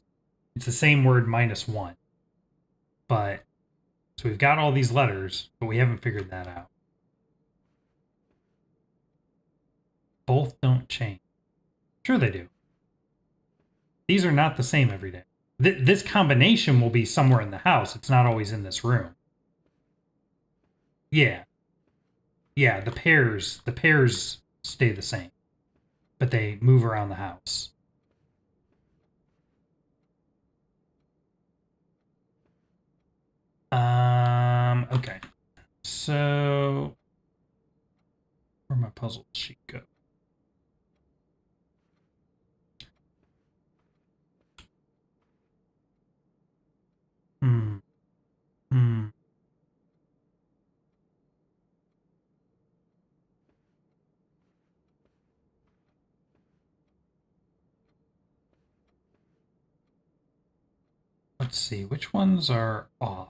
it's the same word -1. But, so we've got all these letters, but we haven't figured that out. Both don't change. Sure they do. These are not the same every day. This combination will be somewhere in the house. It's not always in this room. Yeah. Yeah, the pairs stay the same. but they move around the house. Okay. So, where'd my puzzle sheet go? Hmm. Hmm. Let's see, which ones are off?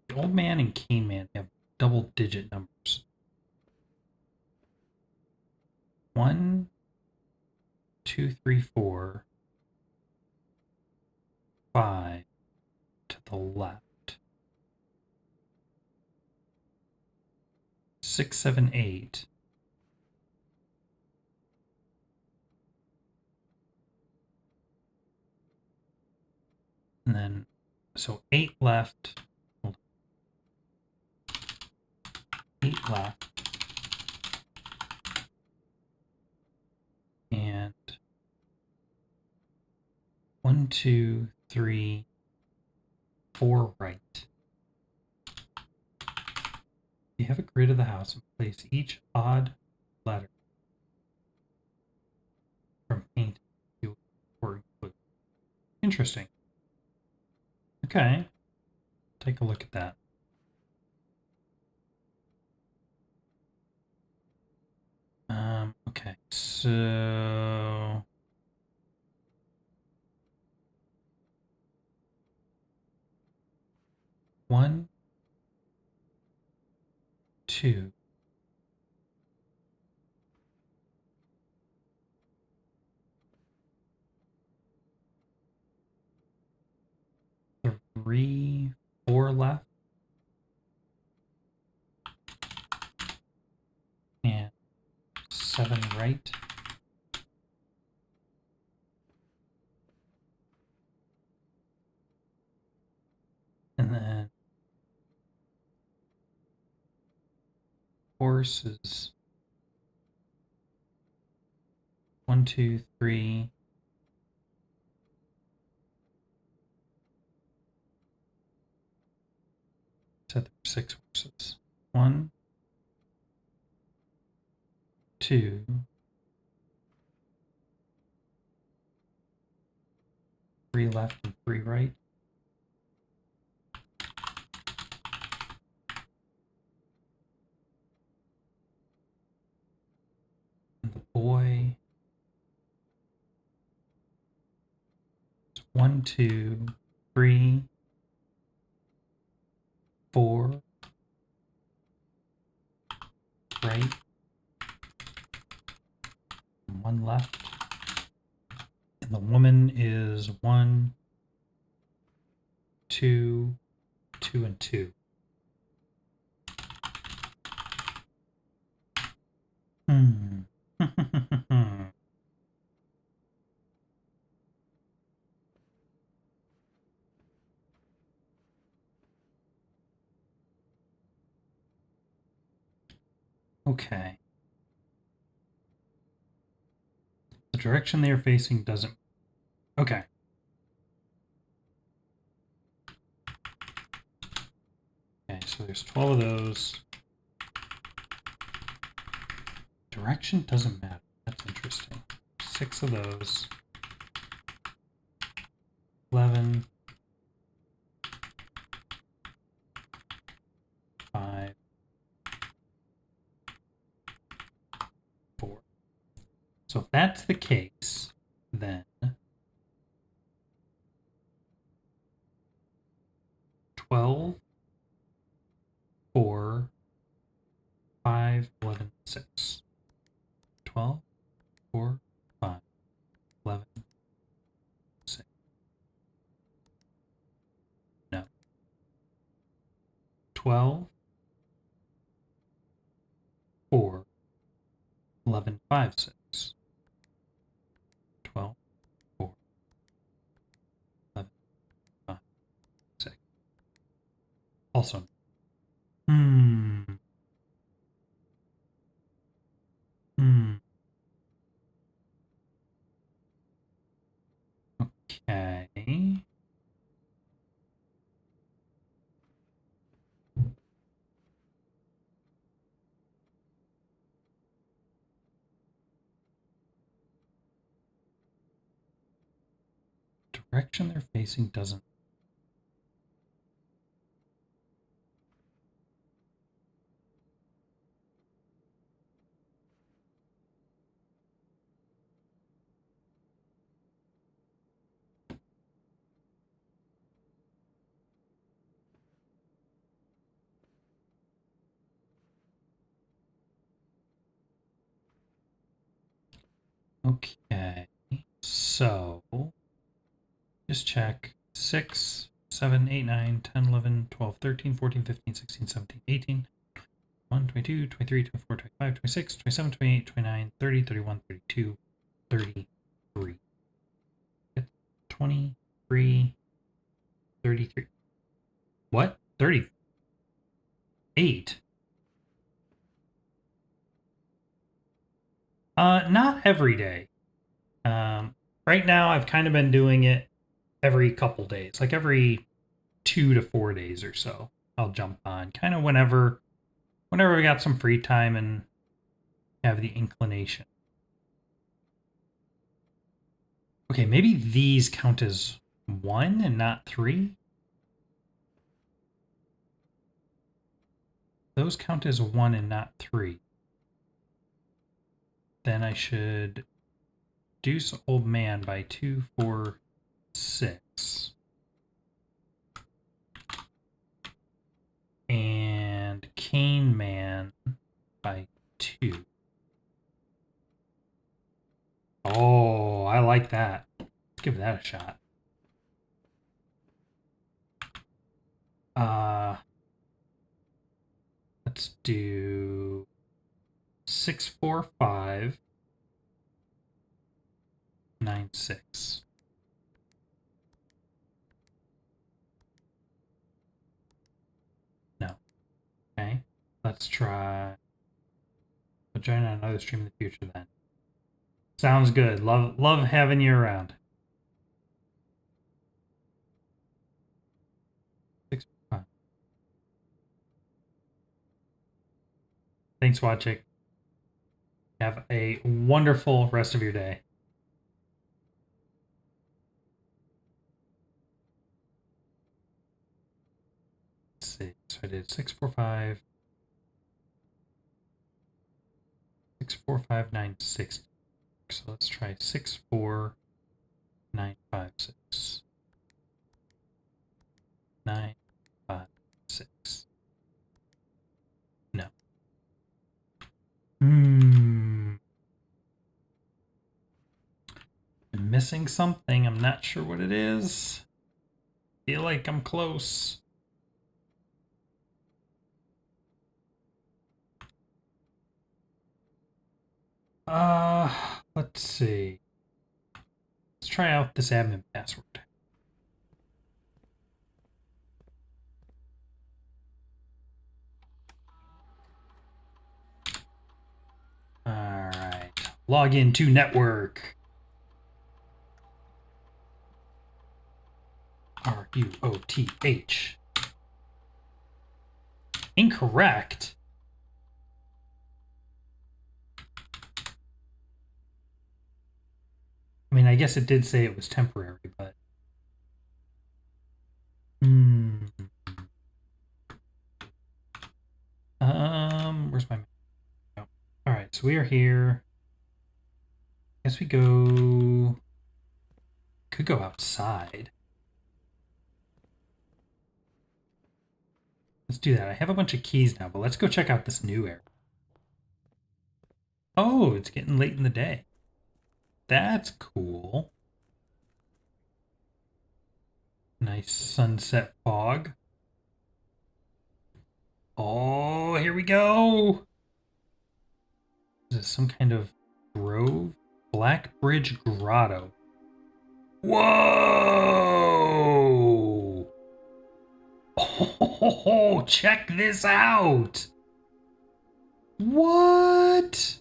The Old Man and Cane Man have double digit numbers. 1, 2, 3, 4, 5 to the left. 6, 7, 8. And then, so 8 left. 8 left. And 1, 2, 3, 4 right. You have a grid of the house and place each odd letter from paint to or include. Interesting. Okay. Take a look at that. Okay, so one, two, three, 4 left, and 7 right. And then horse is 1, 2, 3. So there are 6 horses. 1, 2, 3 left and 3 right. And the boy is 1, 2, 3, 4 right, and 1 left. And the woman is 1, 2, 2, and 2. Okay. The direction they are facing doesn't. Okay. Okay, so there's 12 of those. Direction doesn't matter. That's interesting. 6 of those. 11. 5. 4. So if that's the case, then 12, 4, 5, 11, 6. 12, 4, 5, 11, 6. No. 12, 4, 11, 5, 6. 12, 4, 11, 5, 6. Also. Hmm. Okay. Direction they're facing doesn't. Okay. So just check 6, 7, 8, 9, 10, 11, 12, 13, 14, 15, 16, 17, 18, 1, 22, 23, 24, 25, 26, 27, 28, 29, 30, 31, 32, 33. 23, 33. What? 38? Not every day. Right now I've kind of been doing it every couple days, like every 2 to 4 days or so. I'll jump on kind of whenever I got some free time and have the inclination. Okay, maybe these count as 1 and not 3. Those count as 1 and not 3. Then I should reduce old man by 2, 4, 6. And cane man by 2. Oh, I like that. Let's give that a shot. Let's do 6, 4, 5, 9, 6. No. Okay. Let's try. We'll join on another stream in the future then. Sounds good. Love having you around. 6, 5. Thanks, Wojcik. Have a wonderful rest of your day. Let's see. So I did 6, 4, 5. 6, 4, 5, 9, 6. So let's try 6, 4, 9, 5, 6. 9, 5, 6. No. I'm missing something. I'm not sure what it is. Feel like I'm close. Let's see. Let's try out this admin password. All right. Log into network. RUOTH. Incorrect. I mean, I guess it did say it was temporary, but. Where's my. Oh. All right, so we are here. I guess we go. Could go outside. Let's do that. I have a bunch of keys now, but let's go check out this new area. Oh, it's getting late in the day. That's cool. Nice sunset fog. Oh, here we go. Is this some kind of grove? Black Bridge Grotto. Whoa! Oh, check this out. What?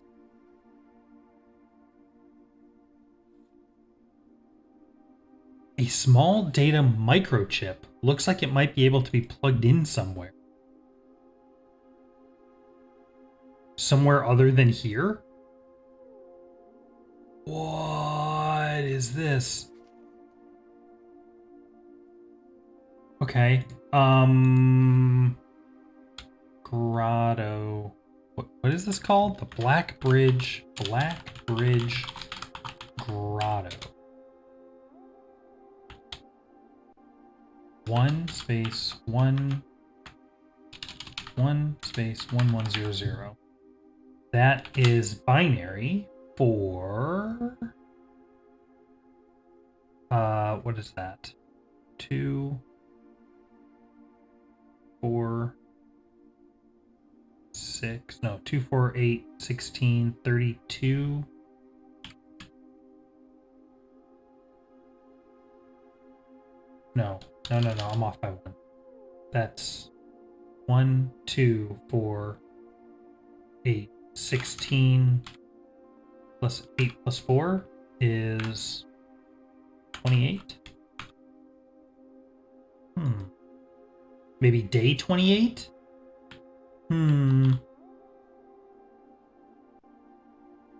A small data microchip looks like it might be able to be plugged in somewhere. Somewhere other than here? What is this? Okay. Grotto. What is this called? The Black Bridge Grotto. 1 space 1 space 1100. That is binary for what is that? 2 4 6 no 2 4 8 16 32. No, I'm off by 1. That's 1 2 4 8 16 plus 8 plus 4 is 28. Maybe day 28?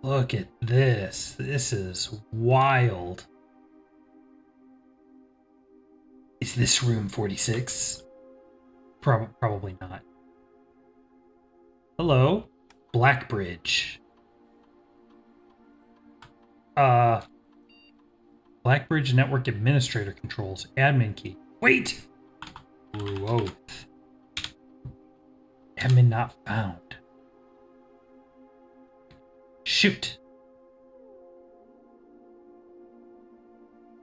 Look at this. This is wild. Is this room 46? Probably not. Hello? Blackbridge. Blackbridge Network Administrator controls. Admin key. Wait! Growth. Admin not found. Shoot.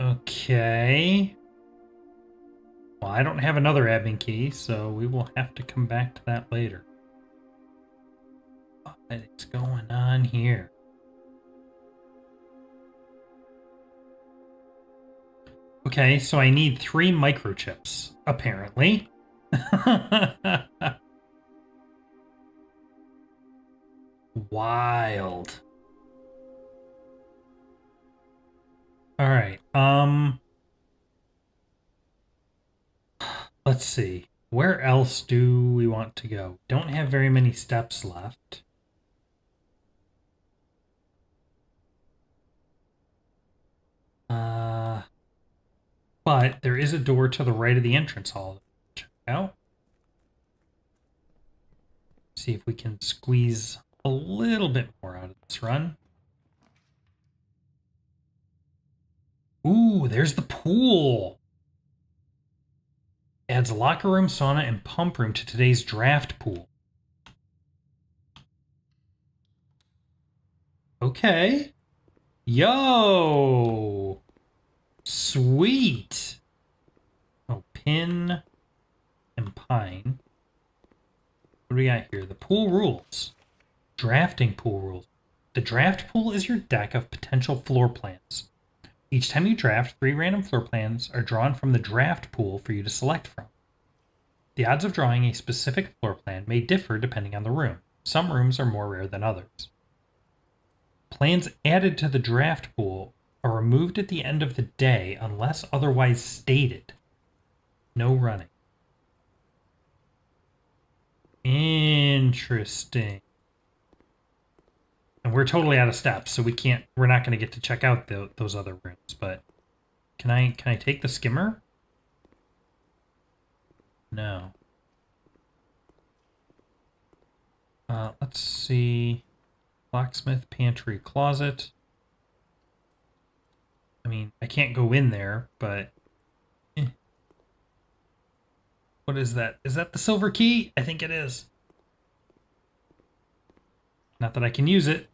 Okay. Well, I don't have another admin key, so we will have to come back to that later. What is going on here? Okay, so I need 3 microchips, apparently. Wild. All right. Let's see. Where else do we want to go? Don't have very many steps left. But there is a door to the right of the entrance hall. Check out. See if we can squeeze a little bit more out of this run. Ooh, there's the pool. Adds a locker room, sauna, and pump room to today's draft pool. Okay. Yo! Sweet! Oh, pin and pine. What do we got here? The pool rules. Drafting pool rules. The draft pool is your deck of potential floor plans. Each time you draft, 3 random floor plans are drawn from the draft pool for you to select from. The odds of drawing a specific floor plan may differ depending on the room. Some rooms are more rare than others. Plans added to the draft pool are removed at the end of the day unless otherwise stated. No running. Interesting. And we're totally out of steps, so we're not going to get to check out those other rooms, but can I take the skimmer? No. Let's see. Locksmith, pantry, closet. I mean, I can't go in there, but... What is that? Is that the silver key? I think it is. Not that I can use it.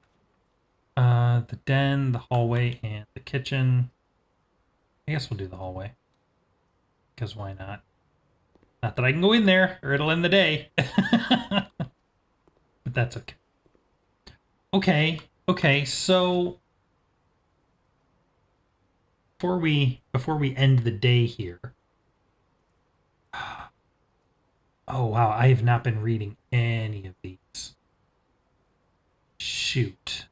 The den, the hallway, and the kitchen. I guess we'll do the hallway. Because why not? Not that I can go in there, or it'll end the day. But that's okay. Okay, so... Before we end the day here... Oh, wow, I have not been reading any of these. Shoot.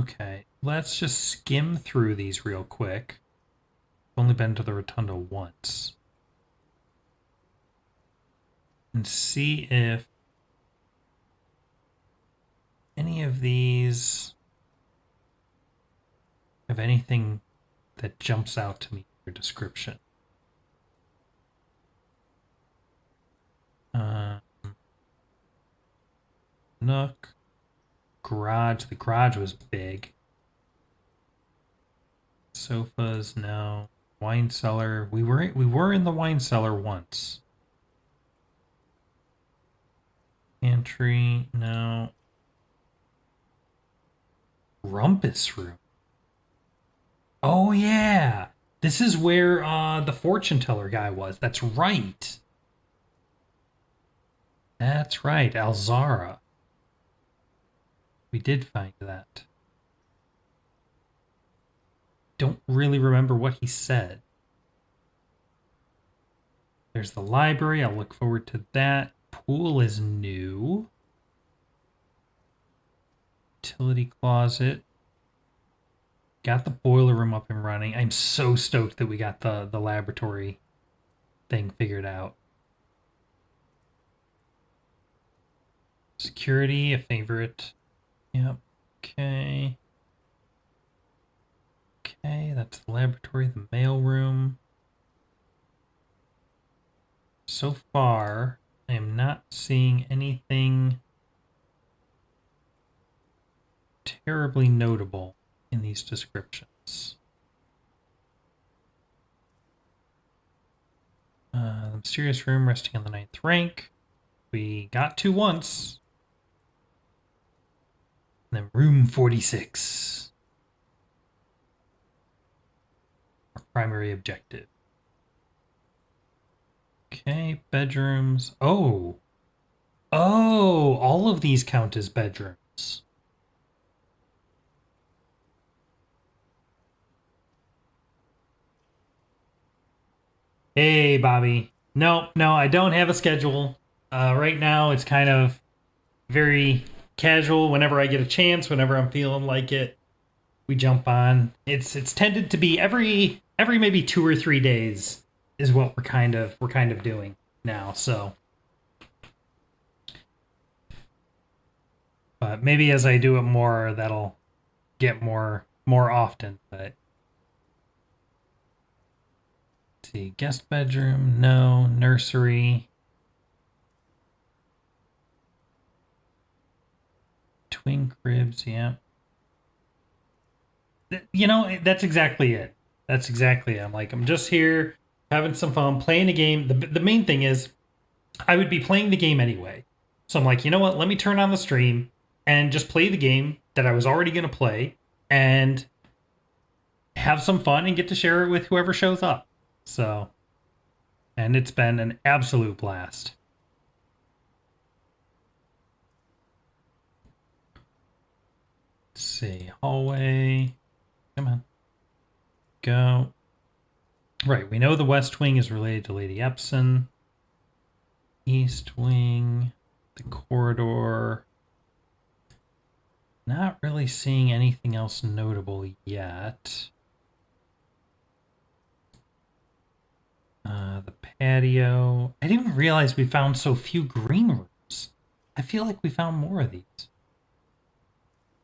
Okay, let's just skim through these real quick. I've only been to the rotunda once. And see if any of these have anything that jumps out to me in your description. Nook. Garage. The garage was big. Sofas, no. Wine cellar. We were in the wine cellar once. Pantry, no. Rumpus room. Oh yeah. This is where the fortune teller guy was. That's right. That's right, Alzara. We did find that. Don't really remember what he said. There's the library. I'll look forward to that. Pool is new. Utility closet. Got the boiler room up and running. I'm so stoked that we got the laboratory thing figured out. Security, a favorite. Yep. Okay. Okay, that's the laboratory, the mail room. So far, I am not seeing anything terribly notable in these descriptions. The mysterious room resting on the 9th rank. We got to once. And then room 46. Our primary objective. Okay, bedrooms. Oh, all of these count as bedrooms. Hey, Bobby. No, I don't have a schedule. Right now, it's kind of very casual. Whenever I get a chance, whenever I'm feeling like it, we jump on. It's tended to be every maybe 2 or 3 days is what we're kind of doing now. So, but maybe as I do it more, that'll get more often. But let's see, guest bedroom, no. Nursery, twin cribs, yeah. You know, that's exactly it. That's exactly it. I'm just here having some fun, playing a game. The main thing is I would be playing the game anyway. So I'm like, you know what? Let me turn on the stream and just play the game that I was already going to play and have some fun and get to share it with whoever shows up. So, and it's been an absolute blast. Let's see, hallway. Come on. Go. Right, we know the West Wing is related to Lady Epson. East Wing, the corridor. Not really seeing anything else notable yet. The patio. I didn't realize we found so few green rooms. I feel like we found more of these.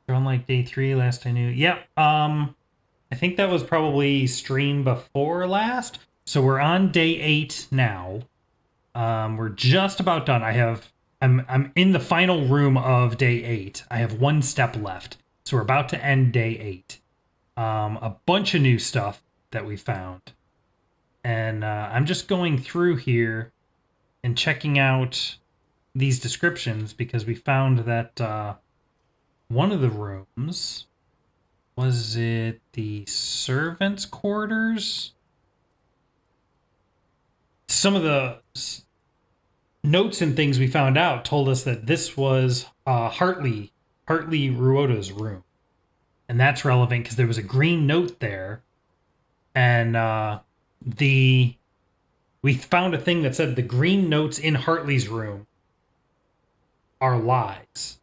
They're on like day 3, last I knew. Yep. I think that was probably stream before last. So we're on day 8 now. We're just about done. I'm in the final room of day 8. I have 1 step left. So we're about to end day 8. A bunch of new stuff that we found. And I'm just going through here and checking out these descriptions because we found that one of the rooms, was it the servants' quarters? Some of the notes and things we found out told us that this was Hartley Ruota's room. And that's relevant because there was a green note there. And we found a thing that said the green notes in Hartley's room are lies.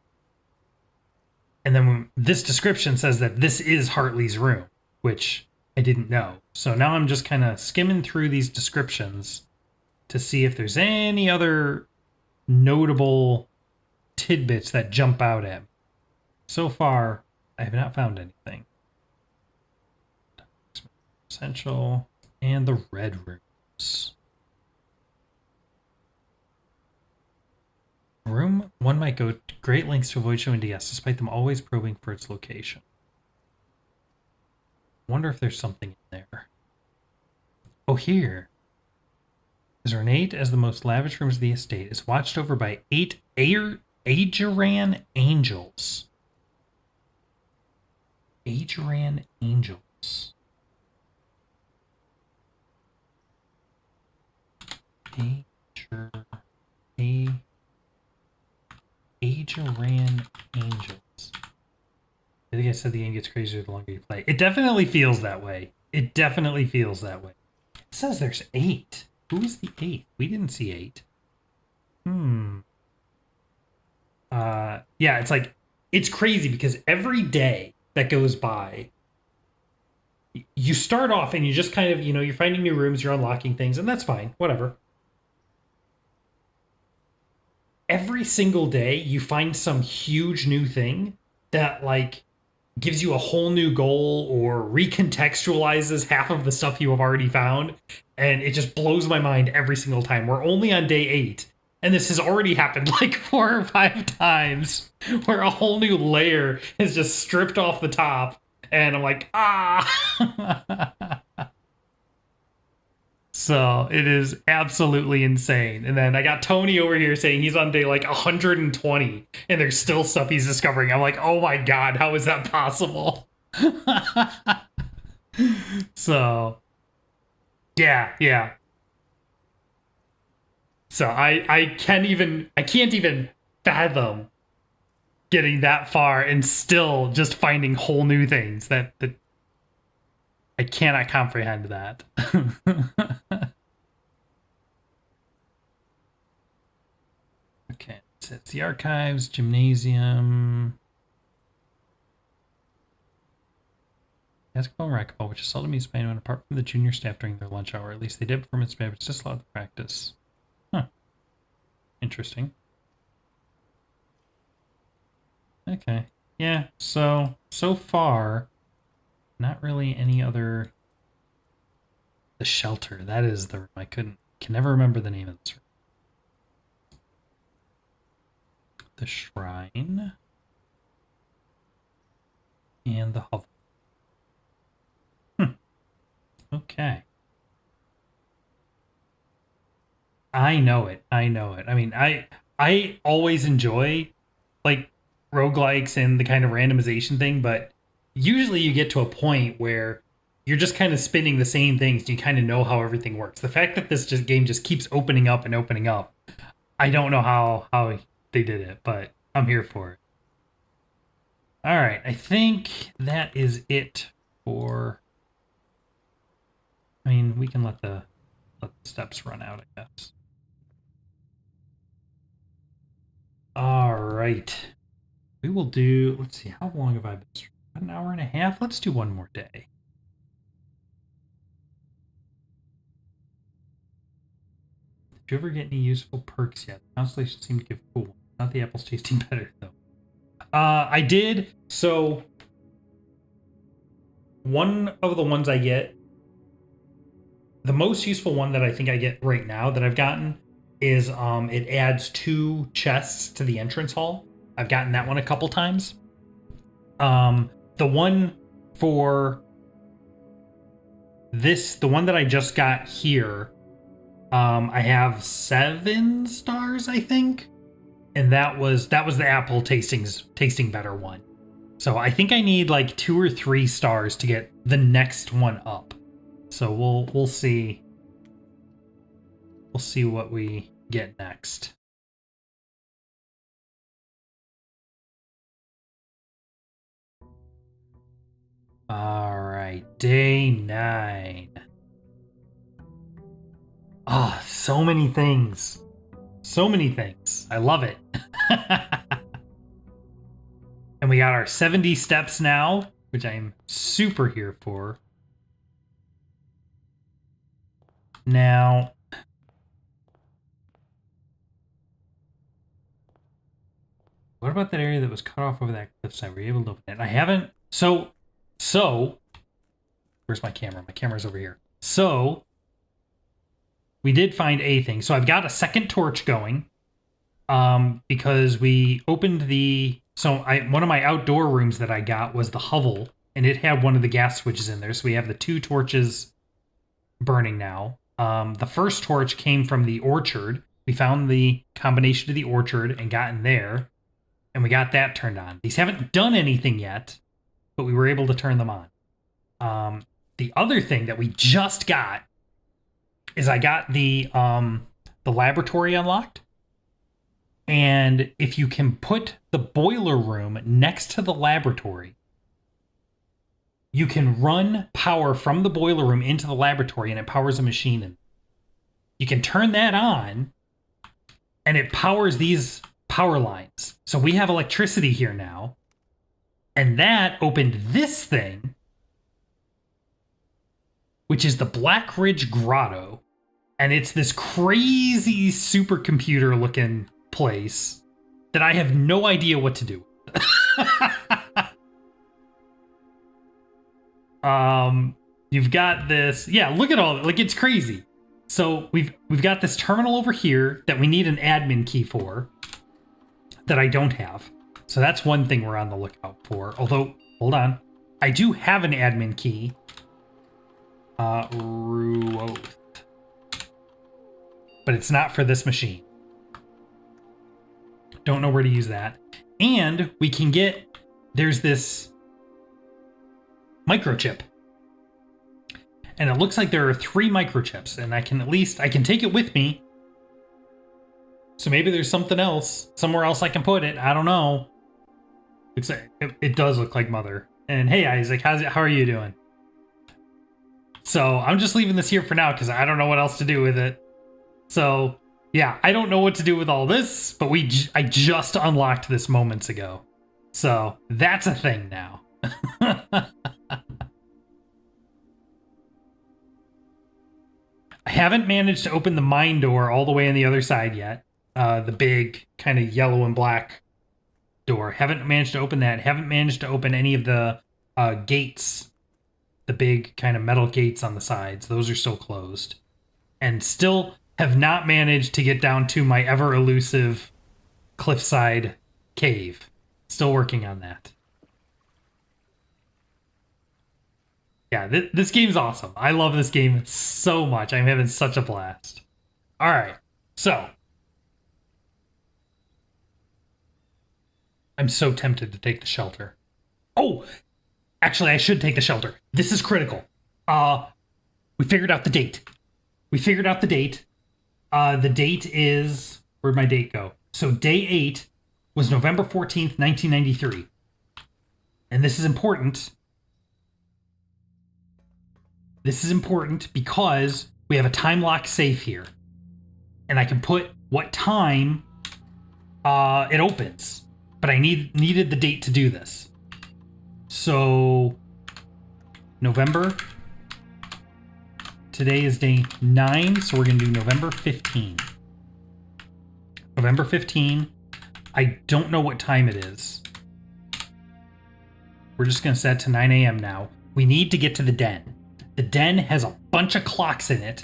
And then this description says that this is Hartley's room, which I didn't know. So now I'm just kind of skimming through these descriptions to see if there's any other notable tidbits that jump out at me. So far, I have not found anything. Essential and the red rooms. Room one might go to great lengths to avoid showing to guests, despite them always probing for its location. Wonder if there's something in there. Oh, here. As ornate as the most lavish rooms of the estate, is watched over by 8 Aegeran angels. Aegeran angels. Aegeran angels. I think I said the game gets crazier the longer you play. It definitely feels that way. It definitely feels that way. It says there's 8. Who is the 8th? We didn't see 8. Yeah, it's like, it's crazy because every day that goes by, you start off and you just kind of, you're finding new rooms, you're unlocking things, and that's fine, whatever. Every single day, you find some huge new thing that, like, gives you a whole new goal or recontextualizes half of the stuff you have already found. And it just blows my mind every single time. We're only on day 8. And this has already happened like 4 or 5 times where a whole new layer is just stripped off the top. And I'm like, ah. So it is absolutely insane. And then I got Tony over here saying he's on day like 120 and there's still stuff he's discovering. I'm like, oh my God, how is that possible? So yeah. So I can't even fathom getting that far and still just finding whole new things that I cannot comprehend that. Okay, so it's the archives, gymnasium, basketball and racquetball, which is seldom used by anyone apart from the junior staff during their lunch hour. At least they did performance band, but it's just allowed to practice. Huh. Interesting. Okay. Yeah, so far, not really any other. The shelter, that is the room. I can never remember the name of this room. The shrine and the hovel. Okay. I know it. I mean, I always enjoy like roguelikes and the kind of randomization thing, but usually you get to a point where you're just kind of spinning the same things and you kind of know how everything works. The fact that this game just keeps opening up and opening up, I don't know how they did it, but I'm here for it. All right, I think that is it for. I mean, we can let the steps run out, I guess. All right, we will do. Let's see, how long have I been? An hour and a half. Let's do one more day. Did you ever get any useful perks yet? The Constellation seemed to give cool ones. Not the apples tasting better, though. I did. So, one of the ones I get, the most useful one that I think I get right now that I've gotten is it adds 2 chests to the entrance hall. I've gotten that one a couple times. The one for this, the one that I just got here, I have 7 stars, I think, and that was the apple tasting better one. So I think I need like 2 or 3 stars to get the next one up. So we'll see. We'll see what we get next. All right, day 9. Oh, so many things. So many things. I love it. And we got our 70 steps now, which I'm super here for. Now, what about that area that was cut off over that cliffside? Were you able to open it? I haven't. So, where's my camera? My camera's over here. So, we did find a thing. So I've got a second torch going, because we opened the. So one of my outdoor rooms that I got was the hovel, and it had one of the gas switches in there. So we have the 2 torches burning now. The first torch came from the orchard. We found the combination of the orchard and got in there, and we got that turned on. These haven't done anything yet, but we were able to turn them on. The other thing that we just got is I got the laboratory unlocked. And if you can put the boiler room next to the laboratory, you can run power from the boiler room into the laboratory, and it powers a machine. And you can turn that on, and it powers these power lines. So we have electricity here now. And that opened this thing, which is the Black Ridge Grotto. And it's this crazy supercomputer looking place that I have no idea what to do. You've got this. Yeah, look at all that. Like, it's crazy. So we've got this terminal over here that we need an admin key for that I don't have. So that's one thing we're on the lookout for. Although, hold on. I do have an admin key. Ruoth. But it's not for this machine. Don't know where to use that. And we can get, there's this microchip. And it looks like there are 3 microchips, and I can take it with me. So maybe there's something else, somewhere else I can put it. I don't know. It does look like Mother. And hey, Isaac, how are you doing? So I'm just leaving this here for now because I don't know what else to do with it. So yeah, I don't know what to do with all this, but I just unlocked this moments ago. So that's a thing now. I haven't managed to open the mine door all the way on the other side yet. The big kind of yellow and black door. Haven't managed to open that. Haven't managed to open any of the gates. The big kind of metal gates on the sides. Those are still closed. And still have not managed to get down to my ever elusive cliffside cave. Still working on that. Yeah, this game's awesome. I love this game so much. I'm having such a blast. All right, so I'm so tempted to take the shelter. Oh, actually, I should take the shelter. This is critical. We figured out the date. The date is, where'd my date go? So day 8 was November 14th, 1993. And this is important. This is important because we have a time lock safe here. And I can put what time it opens. But I needed the date to do this. So November. Today is day 9, so we're going to do November 15. November 15. I don't know what time it is. We're just going to set it to 9 a.m. now. We need to get to the den. The den has a bunch of clocks in it,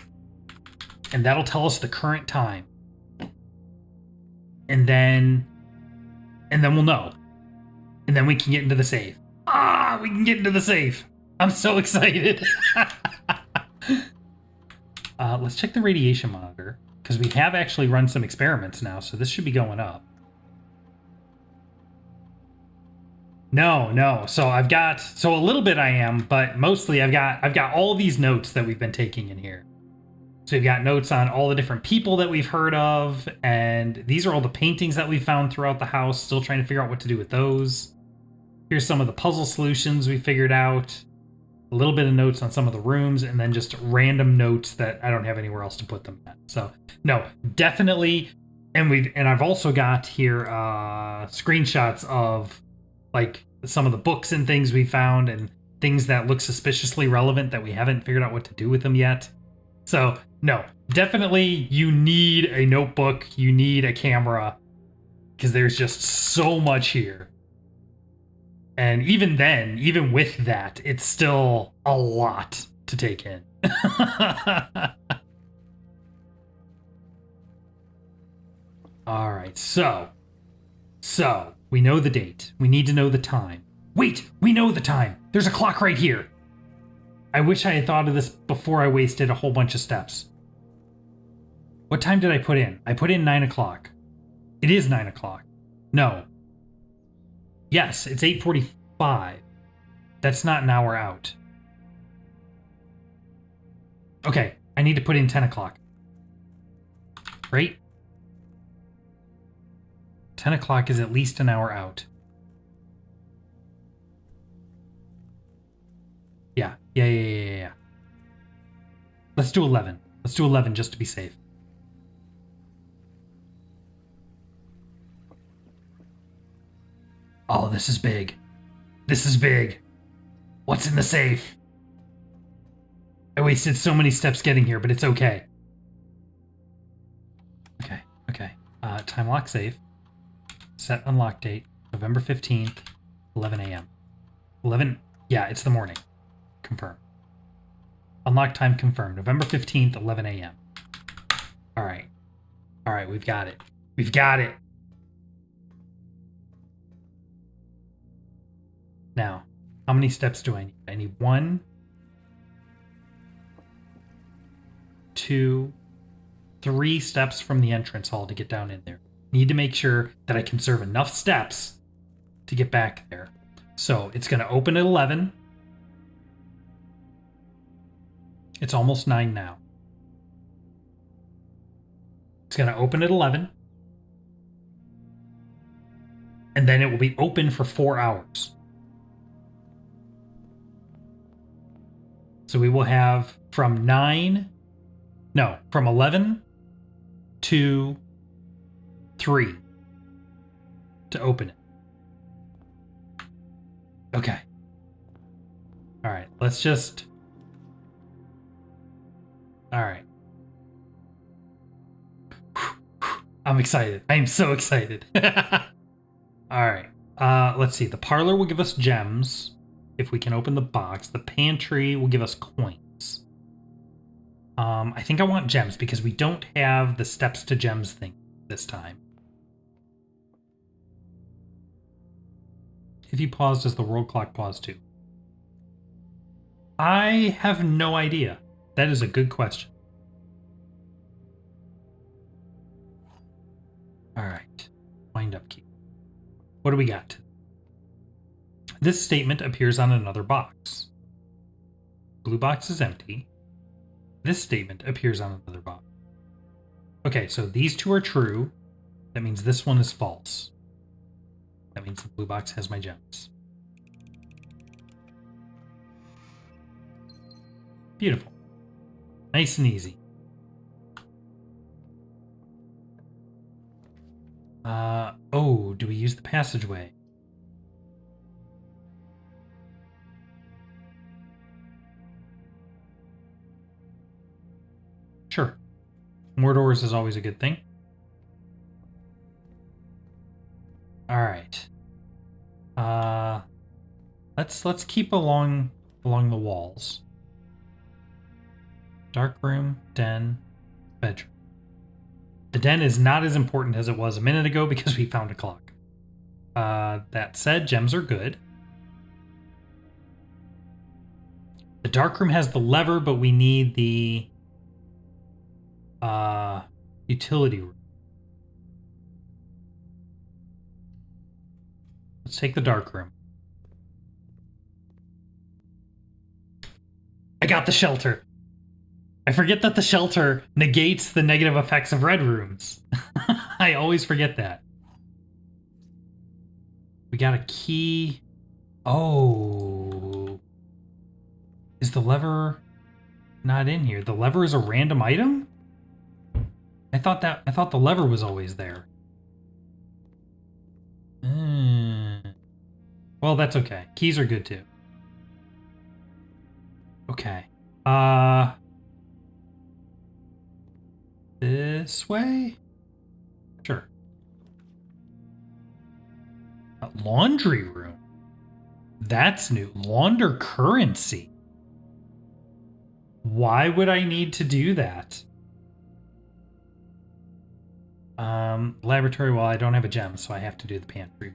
and that'll tell us the current time. And then we'll know. And then we can get into the safe. We can get into the safe. I'm so excited. Let's check the radiation monitor, because we have actually run some experiments now, so this should be going up. No. So a little bit I am, but mostly I've got all these notes that we've been taking in here. So we've got notes on all the different people that we've heard of, and these are all the paintings that we found throughout the house, still trying to figure out what to do with those. Here's some of the puzzle solutions we figured out. A little bit of notes on some of the rooms, and then just random notes that I don't have anywhere else to put them at. So no, definitely. And I've also got here screenshots of like some of the books and things we found and things that look suspiciously relevant that we haven't figured out what to do with them yet. So, no, definitely you need a notebook, you need a camera, because there's just so much here. And even then, even with that, it's still a lot to take in. All right, so we know the date. We need to know the time. Wait, we know the time. There's a clock right here. I wish I had thought of this before I wasted a whole bunch of steps. What time did I put in? I put in 9 o'clock. It is 9 o'clock. No. Yes, it's 8:45. That's not an hour out. Okay, I need to put in 10 o'clock. Right? 10 o'clock is at least an hour out. Yeah. Let's do 11. Let's do 11 just to be safe. Oh, this is big. This is big. What's in the safe? I wasted so many steps getting here, but it's okay. Okay. Time lock safe. Set unlock date, November 15th, 11 a.m. 11, yeah, it's the morning. Confirm. Unlock time confirmed, November 15th, 11 a.m. All right, we've got it. We've got it. Now, how many steps do I need? I need 1, 2, 3 steps from the entrance hall to get down in there. Need to make sure that I conserve enough steps to get back there. So it's going to open at 11. It's almost 9 now. It's going to open at 11. And then it will be open for 4 hours. So we will have from 11 to 3 to open it. Okay. All right, let's just... All right. I'm excited. I am so excited. All right. Let's see. The parlor will give us gems if we can open the box. The pantry will give us coins. I think I want gems because we don't have the steps to gems thing this time. If you pause, does the world clock pause too? I have no idea. That is a good question. All right. Wind up key. What do we got? This statement appears on another box. Blue box is empty. This statement appears on another box. Okay, so these two are true. That means this one is false. That means the blue box has my gems. Beautiful. Nice and easy. Oh, do we use the passageway? Sure. More doors is always a good thing. All right. Let's keep along the walls. Dark room, den, bedroom. The den is not as important as it was a minute ago because we found a clock. That said, gems are good. The dark room has the lever, but we need the utility room. Let's take the dark room. I got the shelter. I forget that the shelter negates the negative effects of red rooms. I always forget that. We got a key. Oh. Is the lever not in here? The lever is a random item? I thought the lever was always there. Well, that's okay. Keys are good too. Okay. This way? Sure. A laundry room. That's new. Launder currency. Why would I need to do that? Laboratory, well, I don't have a gem, so I have to do the pantry.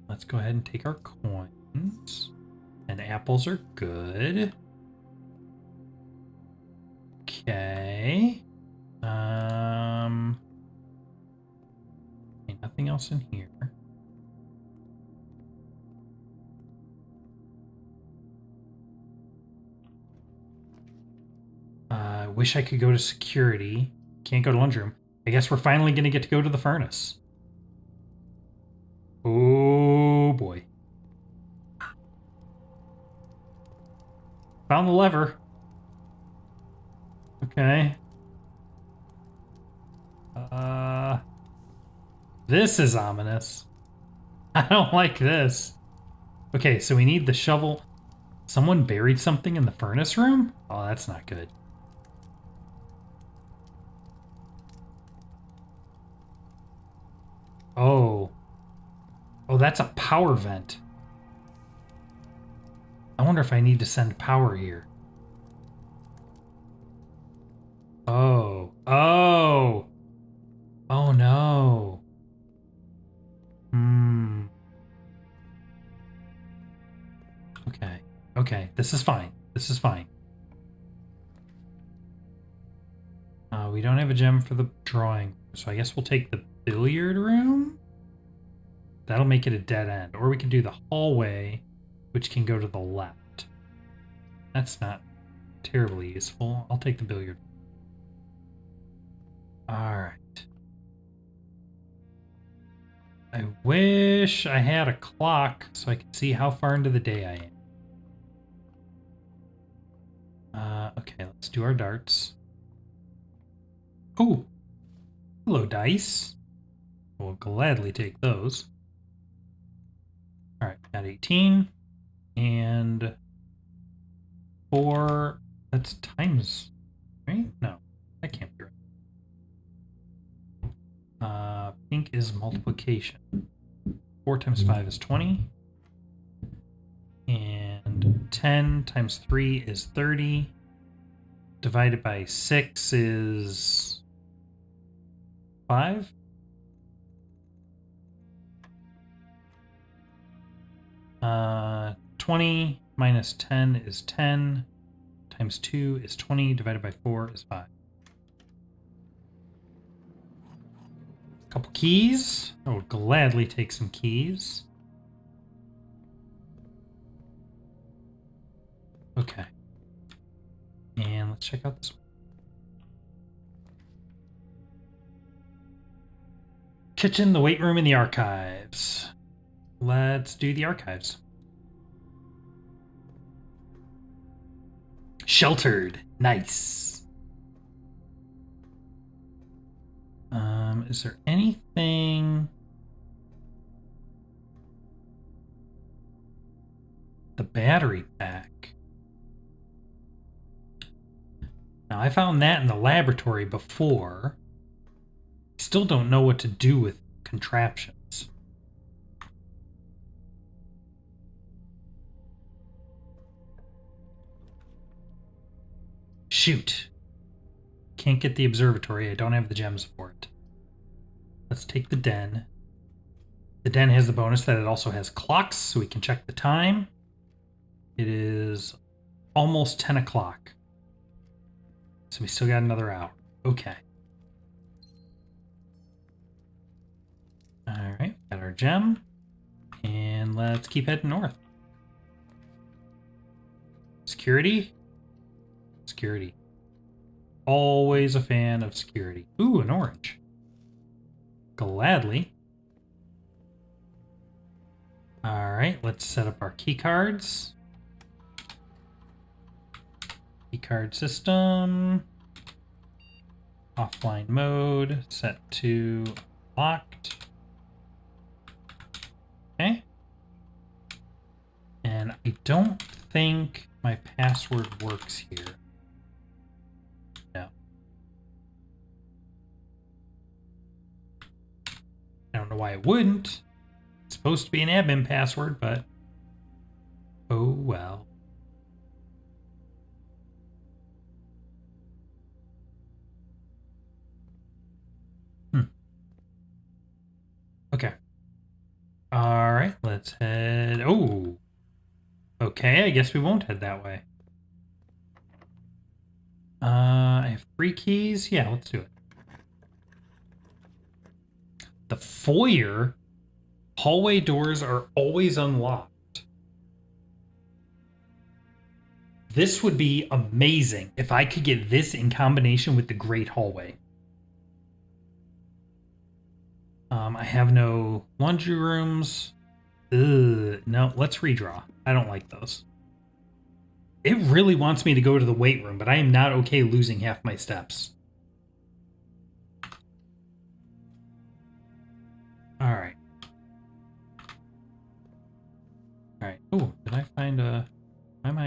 Let's go ahead and take our coins. And apples are good. Okay. Okay, nothing else in here. Wish I could go to security. Can't go to lunchroom. I guess we're finally going to get to go to the furnace. Oh, boy. Found the lever. Okay. This is ominous. I don't like this. Okay, so we need the shovel. Someone buried something in the furnace room? Oh, that's not good. Oh. Oh, that's a power vent. I wonder if I need to send power here. Oh. Oh. Oh, no. Hmm. Okay. Okay. This is fine. This is fine. We don't have a gem for the drawing, so I guess we'll take the billiard room? That'll make it a dead end. Or we can do the hallway, which can go to the left. That's not terribly useful. I'll take the billiard. Alright. I wish I had a clock so I could see how far into the day I am. Okay, let's do our darts. Oh! Hello, dice. We'll gladly take those. Alright, got 18. And 4. That's times, right? No, that can't be right. Pink is multiplication. 4 times 5 is 20. And 10 times 3 is 30. Divided by 6 is 5. Uh, 20 minus 10 is 10. Times 2 is 20. Divided by 4 is 5. Couple keys. I would gladly take some keys. Okay. And let's check out this one. Kitchen, the weight room, and the archives. Let's do the archives. Sheltered. Nice. Is there anything... The battery pack. Now, I found that in the laboratory before. Still don't know what to do with contraptions. Shoot. Can't get the observatory. I don't have the gems for it. Let's take the den. The den has the bonus that it also has clocks, so we can check the time. It is almost 10 o'clock. So we still got another hour. Okay. Alright, got our gem. And let's keep heading north. Security? Security. Always a fan of security. Ooh, an orange. Gladly. Alright, let's set up our key cards. Key card system. Offline mode. Set to locked. Okay. And I don't think my password works here. No. I don't know why it wouldn't. It's supposed to be an admin password, but oh well. Okay. All right, let's head. Oh. Okay, I guess we won't head that way. I have 3 keys. Yeah, let's do it. The foyer hallway doors are always unlocked. This would be amazing if I could get this in combination with the great hallway. I have no laundry rooms. Ugh, no, let's redraw. I don't like those. It really wants me to go to the weight room, but I am not okay losing half my steps. All right. All right. Oh, did I find a? Why am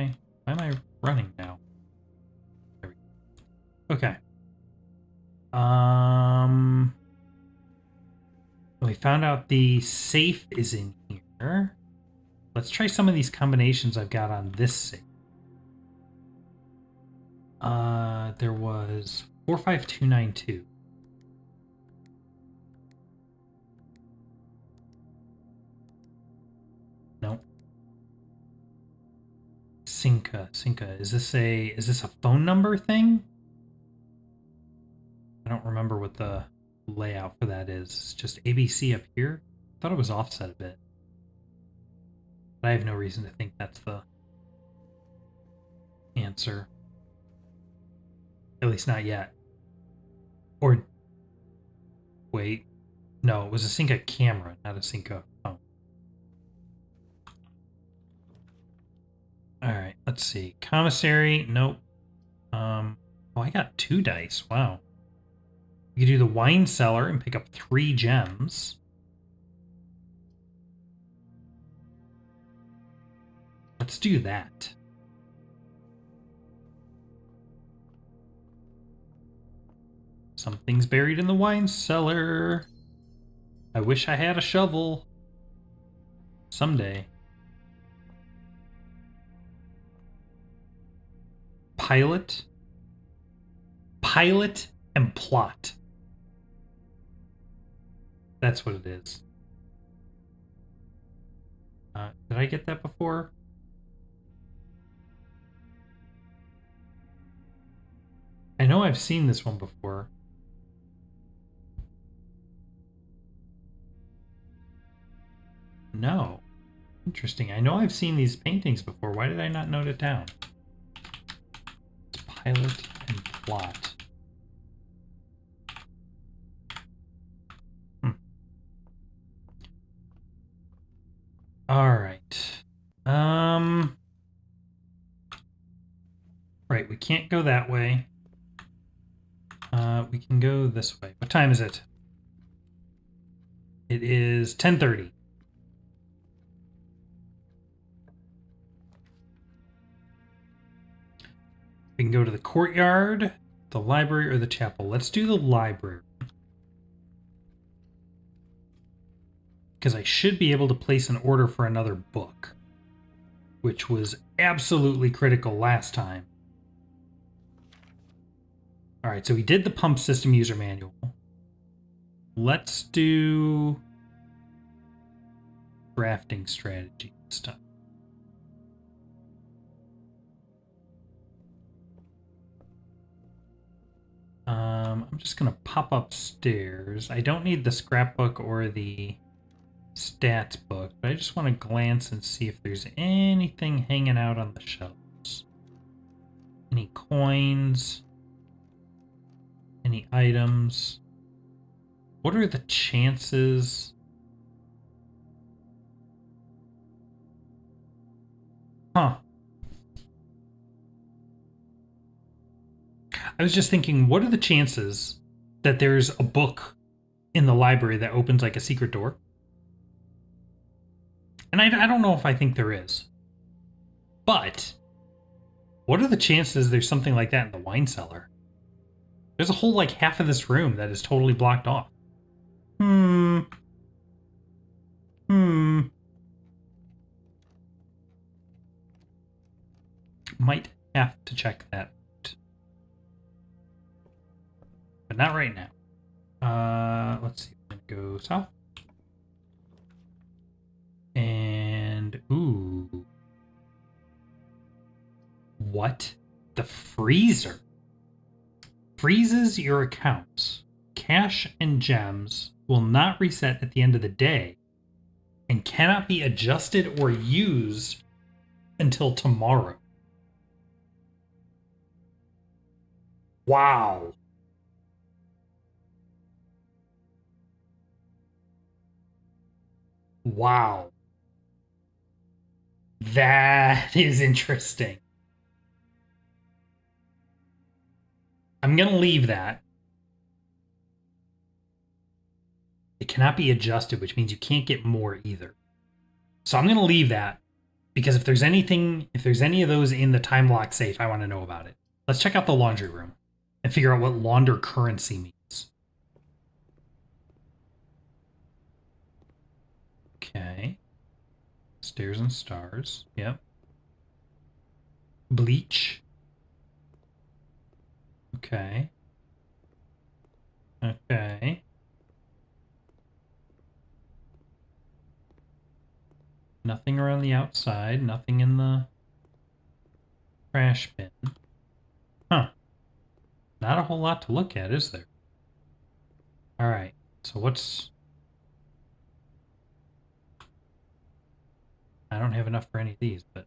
I running now? There we go. Okay. We found out the safe is in here. Let's try some of these combinations I've got on this safe. There was 45292. Nope. Cinca. Is this a phone number thing? I don't remember what the layout for that is. It's just ABC up here. I thought it was offset a bit. But I have no reason to think that's the answer. At least not yet. Or wait. No, it was a Cinca camera, not a Cinca phone. Alright, let's see. Commissary, nope. Oh, I got 2 dice. Wow. You could do the wine cellar and pick up 3 gems. Let's do that. Something's buried in the wine cellar. I wish I had a shovel. Someday. Pilot and plot. That's what it is. Did I get that before? I know I've seen this one before. No. Interesting. I know I've seen these paintings before. Why did I not note it down? Pilot and plot. All right. Right, we can't go that way. We can go this way. What time is it? It is 10:30. We can go to the courtyard, the library, or the chapel. Let's do the library. Because I should be able to place an order for another book, which was absolutely critical last time. All right, so we did the pump system user manual. Let's do drafting strategy stuff. I'm just gonna pop upstairs. I don't need the scrapbook or the stats book, but I just want to glance and see if there's anything hanging out on the shelves. Any coins? Any items? What are the chances? Huh. I was just thinking, what are the chances that there's a book in the library that opens like a secret door? And I don't know if I think there is. But what are the chances there's something like that in the wine cellar? There's a whole, like, half of this room that is totally blocked off. Might have to check that out. But not right now. Let's see. I'm gonna go south. And, ooh. What? The freezer freezes your accounts. Cash and gems will not reset at the end of the day and cannot be adjusted or used until tomorrow. Wow. Wow. That is interesting. I'm going to leave that. It cannot be adjusted, which means you can't get more either. So I'm going to leave that because if there's any of those in the time lock safe, I want to know about it. Let's check out the laundry room and figure out what launder currency means. Okay. Stairs and stars. Yep. Bleach. Okay. Okay. Nothing around the outside. Nothing in the trash bin. Huh. Not a whole lot to look at, is there? Alright. So what's... I don't have enough for any of these, but...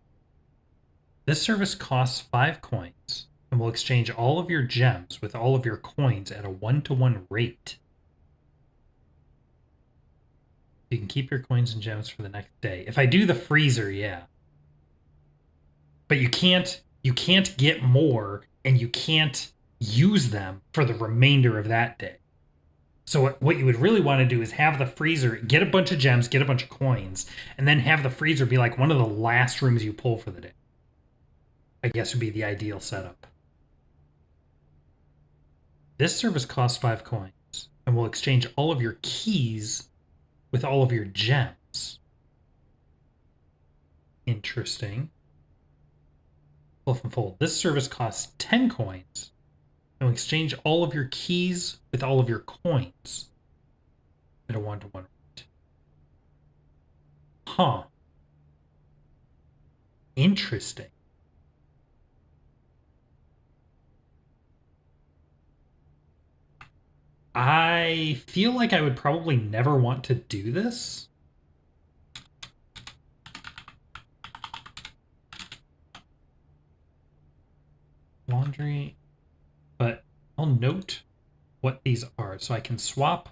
This service costs 5 coins and will exchange all of your gems with all of your coins at a 1-to-1 rate. You can keep your coins and gems for the next day. If I do the freezer, yeah. But you can't get more and you can't use them for the remainder of that day. So what you would really want to do is have the freezer, get a bunch of gems, get a bunch of coins, and then have the freezer be like one of the last rooms you pull for the day. I guess would be the ideal setup. This service costs 5 coins and will exchange all of your keys with all of your gems. Interesting. Fluff and fold. This service costs 10 coins and will exchange all of your keys with all of your coins at a 1-to-1 rate. Huh. Interesting. I feel like I would probably never want to do this. Laundry, but I'll note what these are so I can swap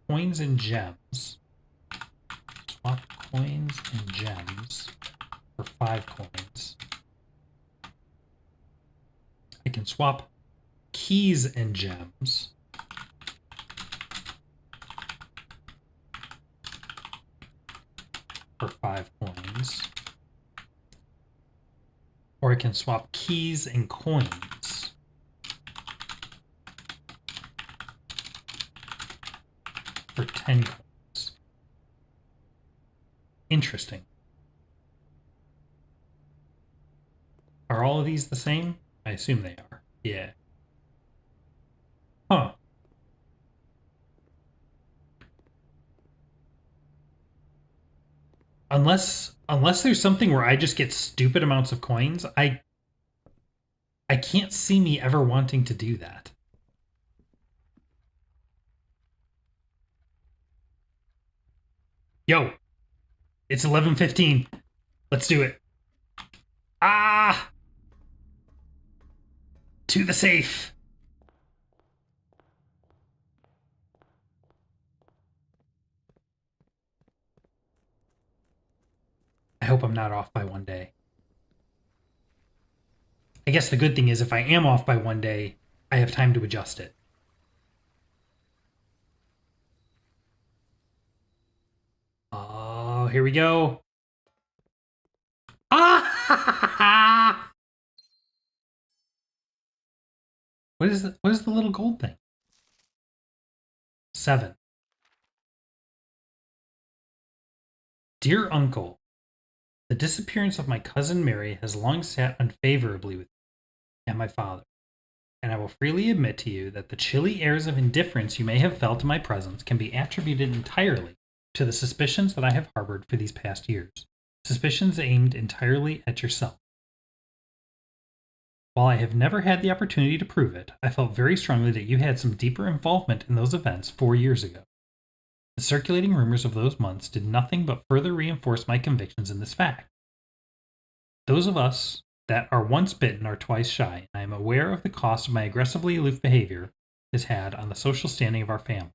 coins and gems. Swap coins and gems for 5 coins. I can swap keys and gems for 5 coins. Or I can swap keys and coins for 10 coins. Interesting. Are all of these the same? I assume they are. Yeah. Huh. Unless there's something where I just get stupid amounts of coins, I can't see me ever wanting to do that. Yo, it's 11:15. Let's do it. Ah! To the safe. I hope I'm not off by 1 day. I guess the good thing is if I am off by 1 day, I have time to adjust it. Oh, here we go. Ah! What is the little gold thing? 7. Dear Uncle, the disappearance of my cousin Mary has long sat unfavorably with me and my father, and I will freely admit to you that the chilly airs of indifference you may have felt in my presence can be attributed entirely to the suspicions that I have harbored for these past years, suspicions aimed entirely at yourself. While I have never had the opportunity to prove it, I felt very strongly that you had some deeper involvement in those events 4 years ago. The circulating rumors of those months did nothing but further reinforce my convictions in this fact. Those of us that are once bitten are twice shy, and I am aware of the cost of my aggressively aloof behavior has had on the social standing of our family.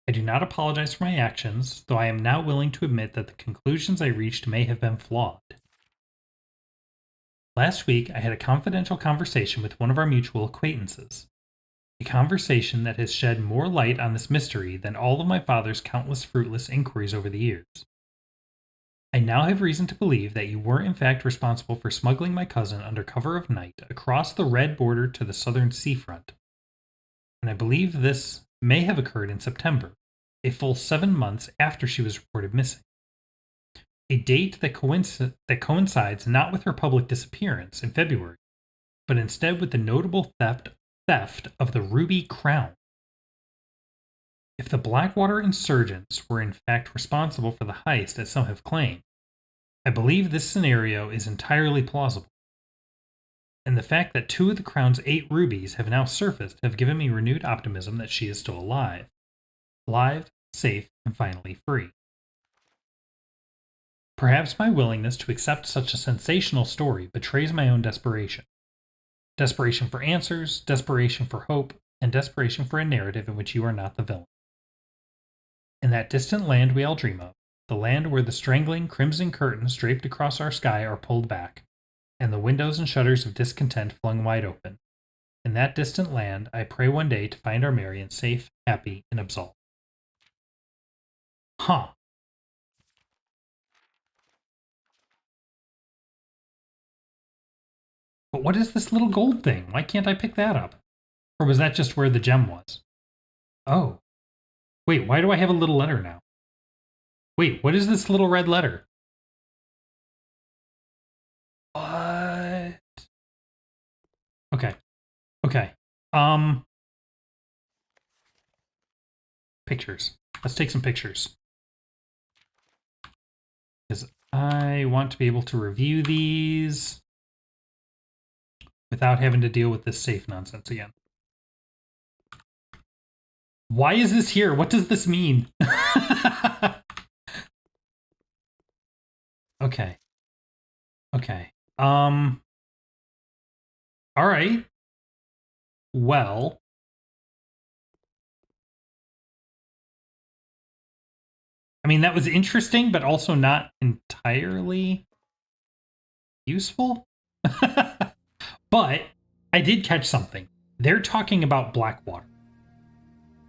I do not apologize for my actions, though I am now willing to admit that the conclusions I reached may have been flawed. Last week, I had a confidential conversation with one of our mutual acquaintances. A conversation that has shed more light on this mystery than all of my father's countless fruitless inquiries over the years. I now have reason to believe that you were in fact responsible for smuggling my cousin under cover of night across the red border to the southern seafront. And I believe this may have occurred in September, a full 7 months after she was reported missing. A date that coincides not with her public disappearance in February, but instead with the notable theft of the Ruby Crown. If the Blackwater insurgents were in fact responsible for the heist as some have claimed, I believe this scenario is entirely plausible. And the fact that 2 of the Crown's 8 rubies have now surfaced have given me renewed optimism that she is still alive. Alive, safe, and finally free. Perhaps my willingness to accept such a sensational story betrays my own desperation. Desperation for answers, desperation for hope, and desperation for a narrative in which you are not the villain. In that distant land we all dream of, the land where the strangling crimson curtains draped across our sky are pulled back, and the windows and shutters of discontent flung wide open. In that distant land, I pray one day to find our Marion safe, happy, and absolved. Huh. But what is this little gold thing? Why can't I pick that up? Or was that just where the gem was? Oh. Wait, why do I have a little letter now? Wait, what is this little red letter? What? Okay. Okay. Pictures. Let's take some pictures. Because I want to be able to review these without having to deal with this safe nonsense again. Why is this here? What does this mean? Okay. Okay. All right. Well. I mean, that was interesting, but also not entirely useful. But I did catch something. They're talking about Blackwater.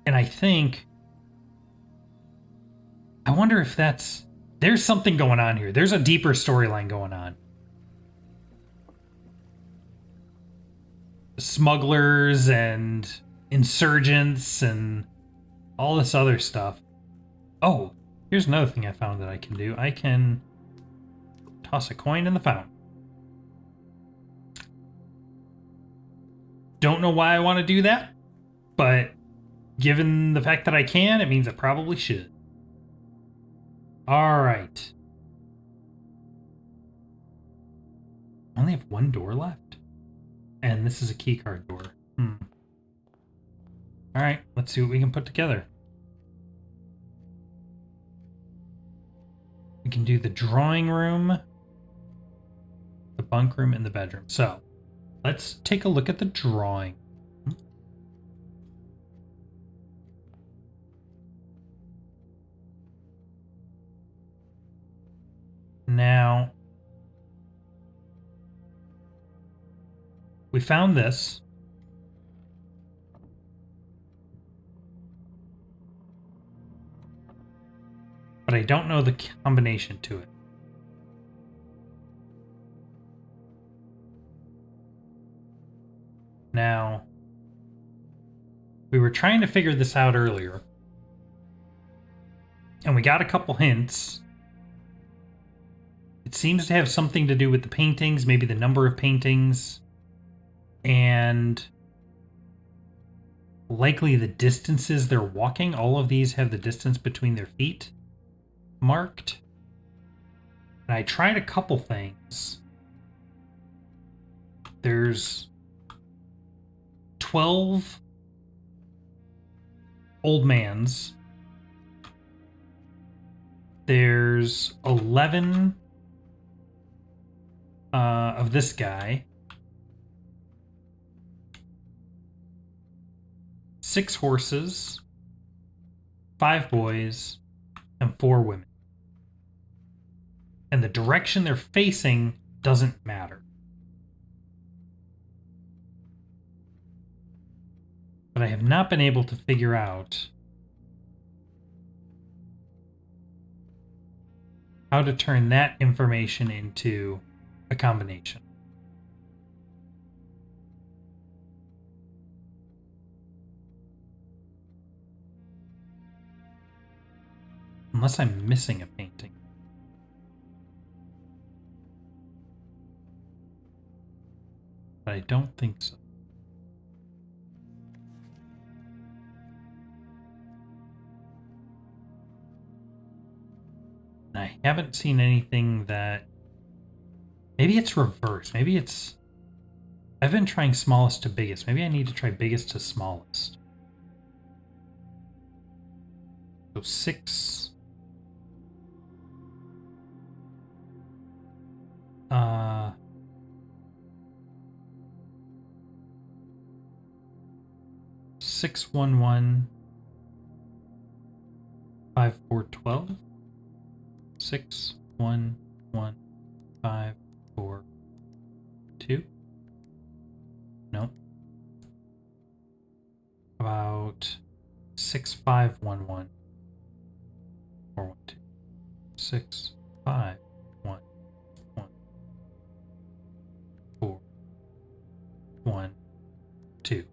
And I wonder if there's something going on here. There's a deeper storyline going on. Smugglers and insurgents and all this other stuff. Oh, here's another thing I found that I can do. I can toss a coin in the fountain. Don't know why I want to do that, but given the fact that I can, it means I probably should. All right. I only have one door left. And this is a keycard door. All right, let's see what we can put together. We can do the drawing room, the bunk room, and the bedroom. So, let's take a look at the drawing. Now, we found this. but I don't know the combination to it. Now, we were trying to figure this out earlier, and we got a couple hints. It seems to have something to do with the paintings, maybe the number of paintings, and likely the distances they're walking. All of these have the distance between their feet marked. And I tried a couple things. There's 12 old mans. There's 11 of this guy. 6 horses, 5 boys, and 4 women. And the direction they're facing doesn't matter. But I have not been able to figure out how to turn that information into a combination. Unless I'm missing a painting. But I don't think so. And I haven't seen anything that... Maybe it's reversed. Maybe it's... I've been trying smallest to biggest. Maybe I need to try biggest to smallest. So 6... 611 5412 611 542. No. About 6511 412 6511 412.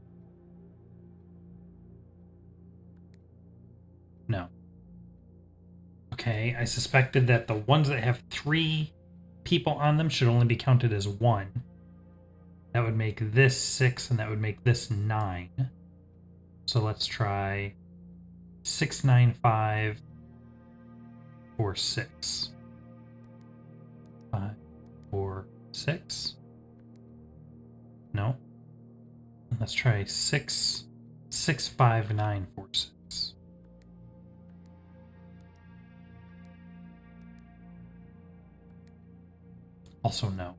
No. Okay, I suspected that the ones that have 3 people on them should only be counted as 1. That would make this 6, and that would make this 9. So let's try 695 4 6. 5 4 6. No. Let's try 6 6 5 9 4 6. Also no.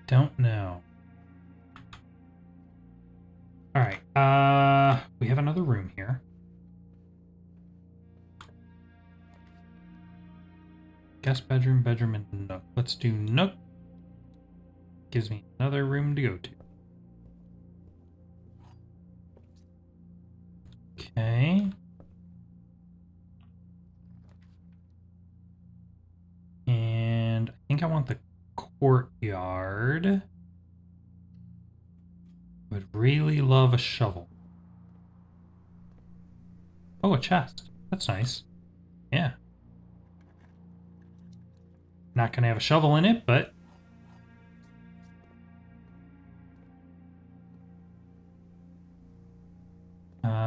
Don't know. All right. We have another room here. Guest bedroom, bedroom, and nook. Let's do nook. Gives me another room to go to. Okay. And I think I want the courtyard. Would really love a shovel. Oh, a chest. That's nice. Yeah. Not gonna have a shovel in it, but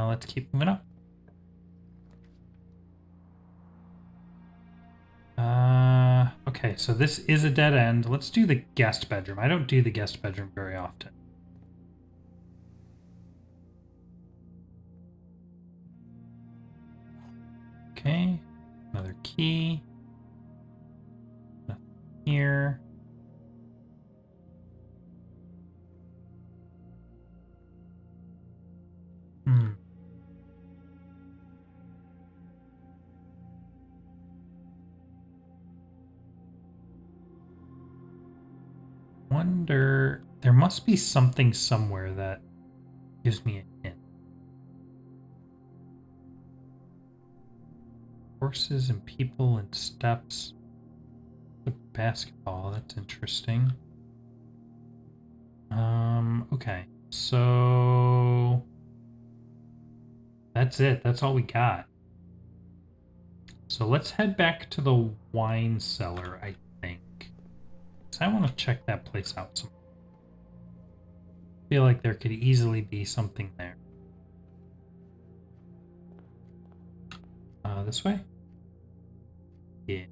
let's keep moving up. Okay, so this is a dead end. Let's do the guest bedroom. I don't do the guest bedroom very often. Okay, another key. Nothing here. wonder, there must be something somewhere that gives me a hint. Horses and people and steps. The basketball, that's interesting. Okay. So that's it. That's all we got. So let's head back to the wine cellar, I think. Because I want to check that place out some. I feel like there could easily be something there. This way? Yeah.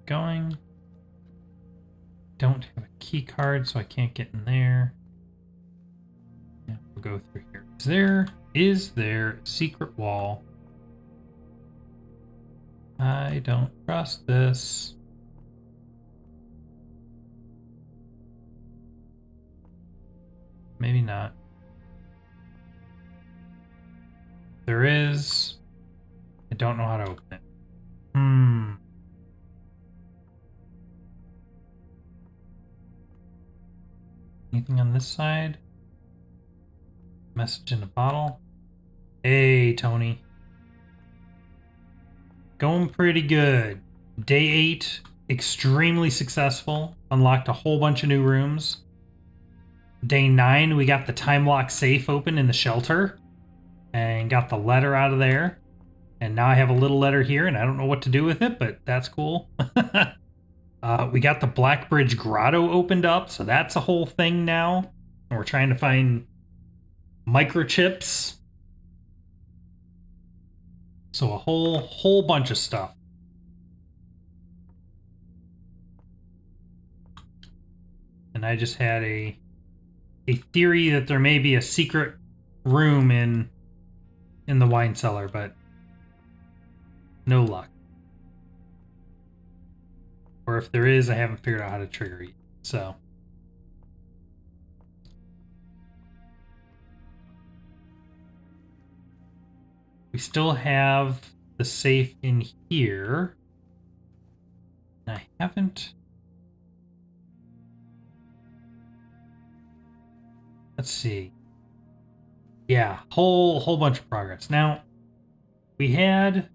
Going. Don't have a key card, so I can't get in there. Yeah, we'll go through here. Is there a secret wall? I don't trust this. Maybe not. There is. I don't know how to open it. Anything on this side? Message in a bottle. Hey, Tony. Going pretty good. Day 8, extremely successful. Unlocked a whole bunch of new rooms. Day 9, we got the time lock safe open in the shelter. And got the letter out of there. And now I have a little letter here, and I don't know what to do with it, but that's cool. We got the Blackbridge Grotto opened up, so that's a whole thing now. And we're trying to find microchips. So a whole bunch of stuff. And I just had a theory that there may be a secret room in the wine cellar, but no luck. Or if there is, I haven't figured out how to trigger it. So we still have the safe in here. And I haven't. Let's see. Yeah, whole bunch of progress. Now, we had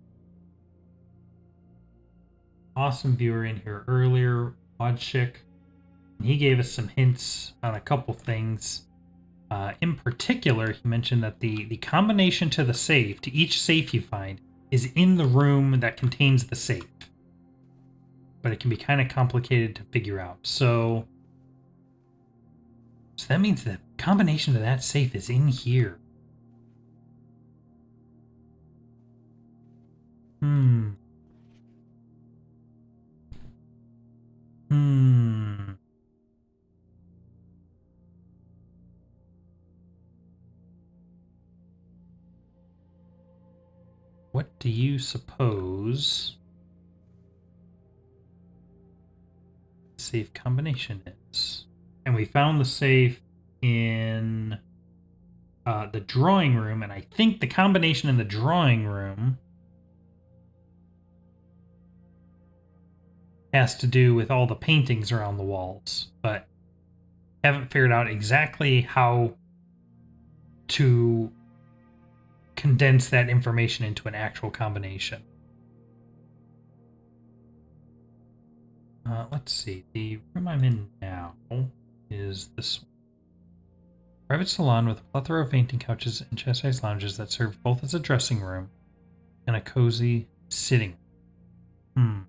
awesome viewer in here earlier, Oddchick, and he gave us some hints on a couple things. In particular, he mentioned that the combination to the safe, to each safe you find, is in the room that contains the safe. But it can be kind of complicated to figure out. So that means the combination to that safe is in here. What do you suppose the safe combination is? And we found the safe in the drawing room, and I think the combination in the drawing room has to do with all the paintings around the walls, but haven't figured out exactly how to condense that information into an actual combination. Let's see. The room I'm in now is this one. Private salon with a plethora of fainting couches and chest-sized lounges that serve both as a dressing room and a cozy sitting room.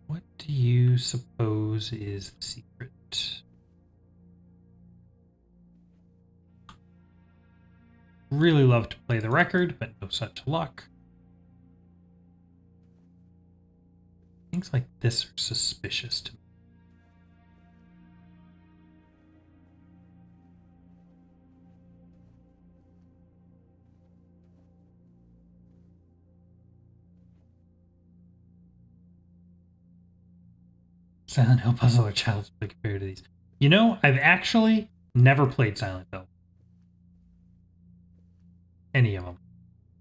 What do you suppose is the secret? Really love to play the record, but no such luck. Things like this are suspicious to me. Silent Hill puzzle or Child's Play compared to these. You know, I've actually never played Silent Hill. any of them.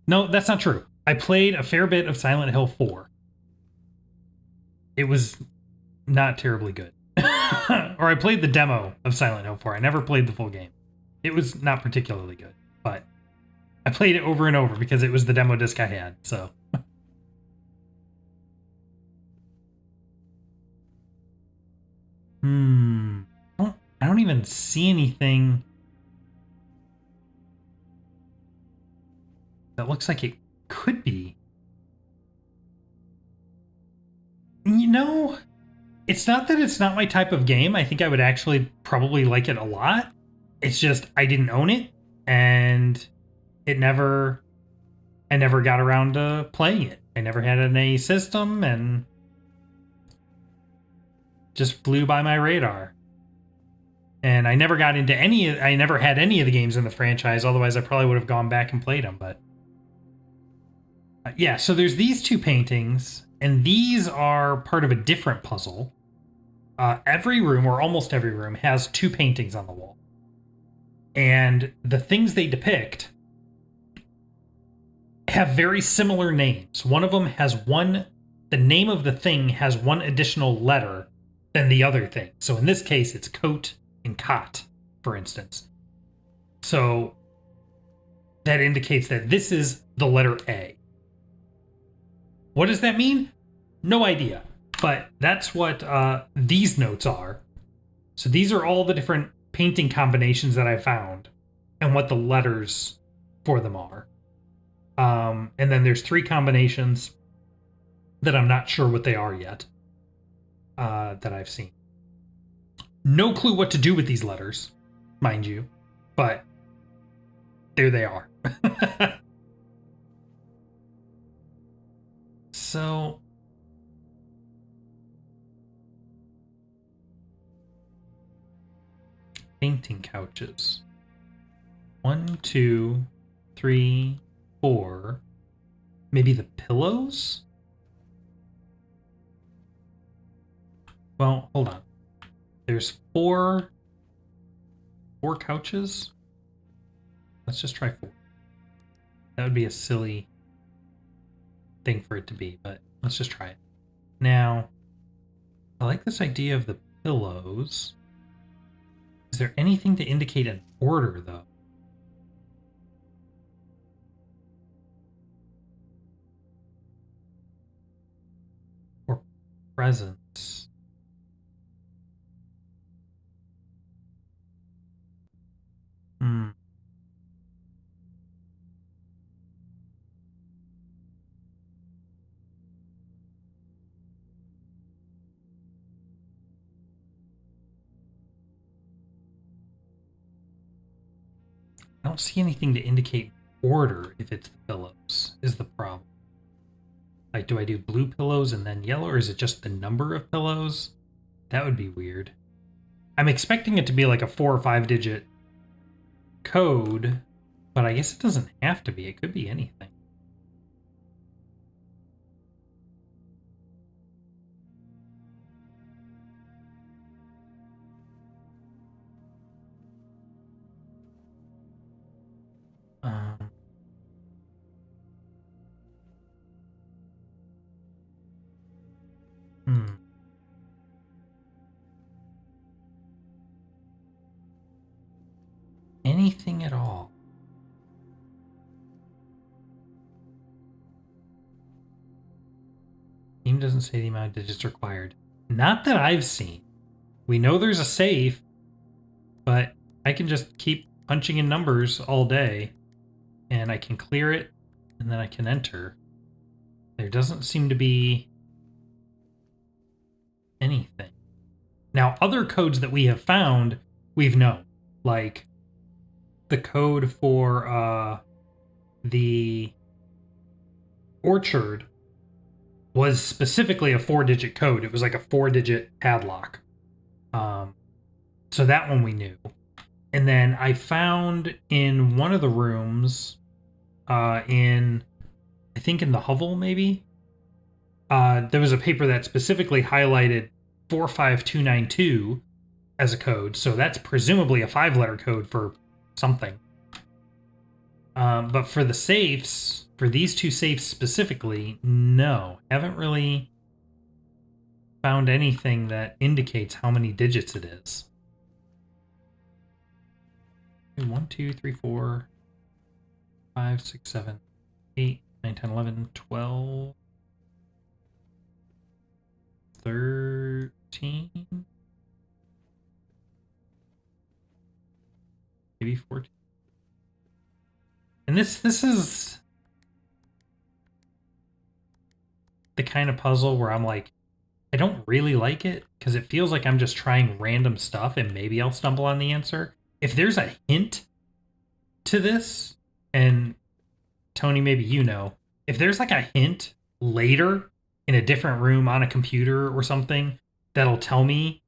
No, that's not true. I played a fair bit of Silent Hill 4. It was not terribly good. Or I played the demo of Silent Hill 4. I never played the full game. It was not particularly good, but I played it over and over because it was the demo disc I had, so. I don't even see anything that looks like it could be. You know, it's not that it's not my type of game. I think I would actually probably like it a lot. It's just I didn't own it, and I never got around to playing it. I never had it in a system, and just flew by my radar. And I never got into I never had any of the games in the franchise, otherwise I probably would have gone back and played them, but yeah, so there's these two paintings, and these are part of a different puzzle. Every room, or almost every room, has two paintings on the wall. And the things they depict have very similar names. One of them has the name of the thing has one additional letter than the other thing. So in this case, it's coat and cot, for instance. So that indicates that this is the letter A. What does that mean? No idea. But that's what these notes are. So these are all the different painting combinations that I found and what the letters for them are. And then there's 3 combinations that I'm not sure what they are yet that I've seen. No clue what to do with these letters, mind you, but there they are. So painting couches. 1, 2, 3, 4. Maybe the pillows? Well, hold on. There's 4 couches? Let's just try 4. That would be a silly thing for it to be, but let's just try it. Now, I like this idea of the pillows. Is there anything to indicate an order, though? Or presence? I don't see anything to indicate order if it's the pillows, is the problem. Like, do I do blue pillows and then yellow, or is it just the number of pillows? That would be weird. I'm expecting it to be like a 4 or 5 digit code, but I guess it doesn't have to be. It could be anything. Anything at all. Game doesn't say the amount of digits required. Not that I've seen. We know there's a safe, but I can just keep punching in numbers all day, and I can clear it, and then I can enter. There doesn't seem to be anything. Now, other codes that we have found, we've known. Like, the code for the orchard was specifically a 4-digit code. It was like a 4-digit padlock. So that one we knew. And then I found in one of the rooms, I think in the hovel maybe, there was a paper that specifically highlighted 45292 as a code. So that's presumably a 5-letter code for something. But for the safes, for these two safes specifically, no. Haven't really found anything that indicates how many digits it is. 1, 2, 3, 4, 5, 6, 7, 8, 9, 10, 11, 12, 13, maybe 14. And this is the kind of puzzle where I'm like, I don't really like it because it feels like I'm just trying random stuff and maybe I'll stumble on the answer. If there's a hint to this, and Tony, maybe you know, if there's like a hint later in a different room on a computer or something that'll tell me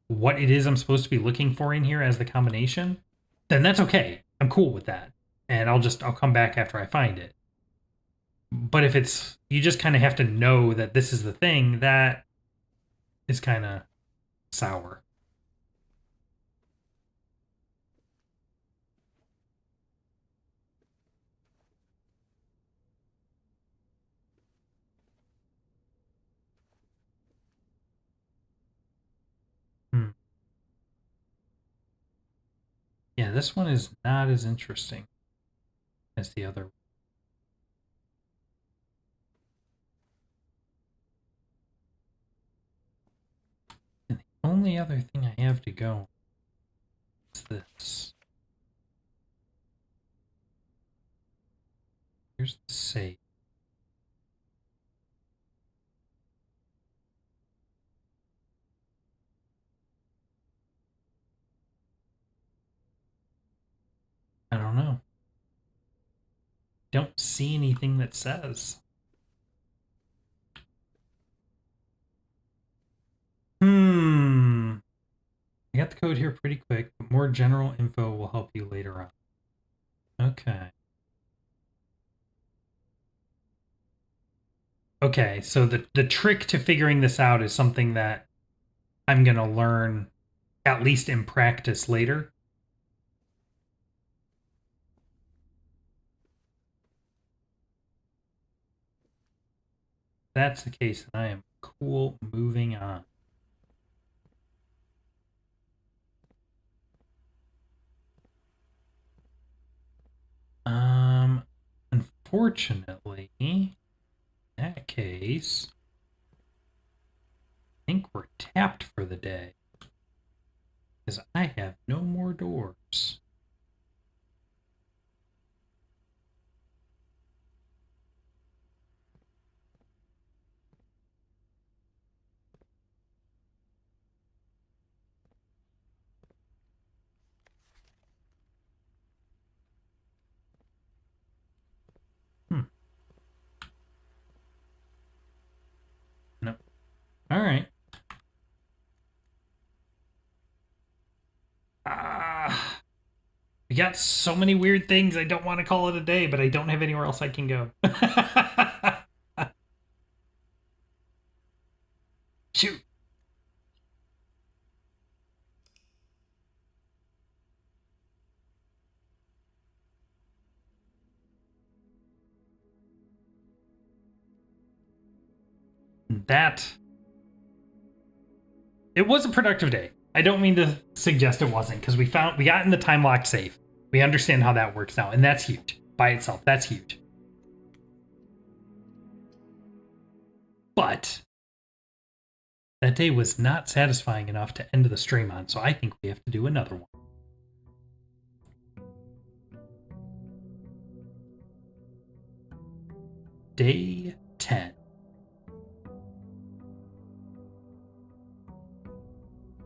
what it is I'm supposed to be looking for in here as the combination, then that's okay. I'm cool with that. And I'll come back after I find it. But if it's, you just kind of have to know that this is the thing, that is kind of sour. Hmm. Yeah, this one is not as interesting as the other. And the only other thing I have to go is this. Here's the save. I don't know. Don't see anything that says. I got the code here pretty quick, but more general info will help you later on. Okay. Okay, so the trick to figuring this out is something that I'm going to learn at least in practice later. If that's the case, then I am cool moving on. Unfortunately, in that case, I think we're tapped for the day. Because I have no more doors. No. All right. We got so many weird things. I don't want to call it a day, but I don't have anywhere else I can go. Shoot. That. It was a productive day. I don't mean to suggest it wasn't, because we got in the time locked safe. We understand how that works now, and that's huge by itself. That's huge. But that day was not satisfying enough to end the stream on, so I think we have to do another one. Day 10.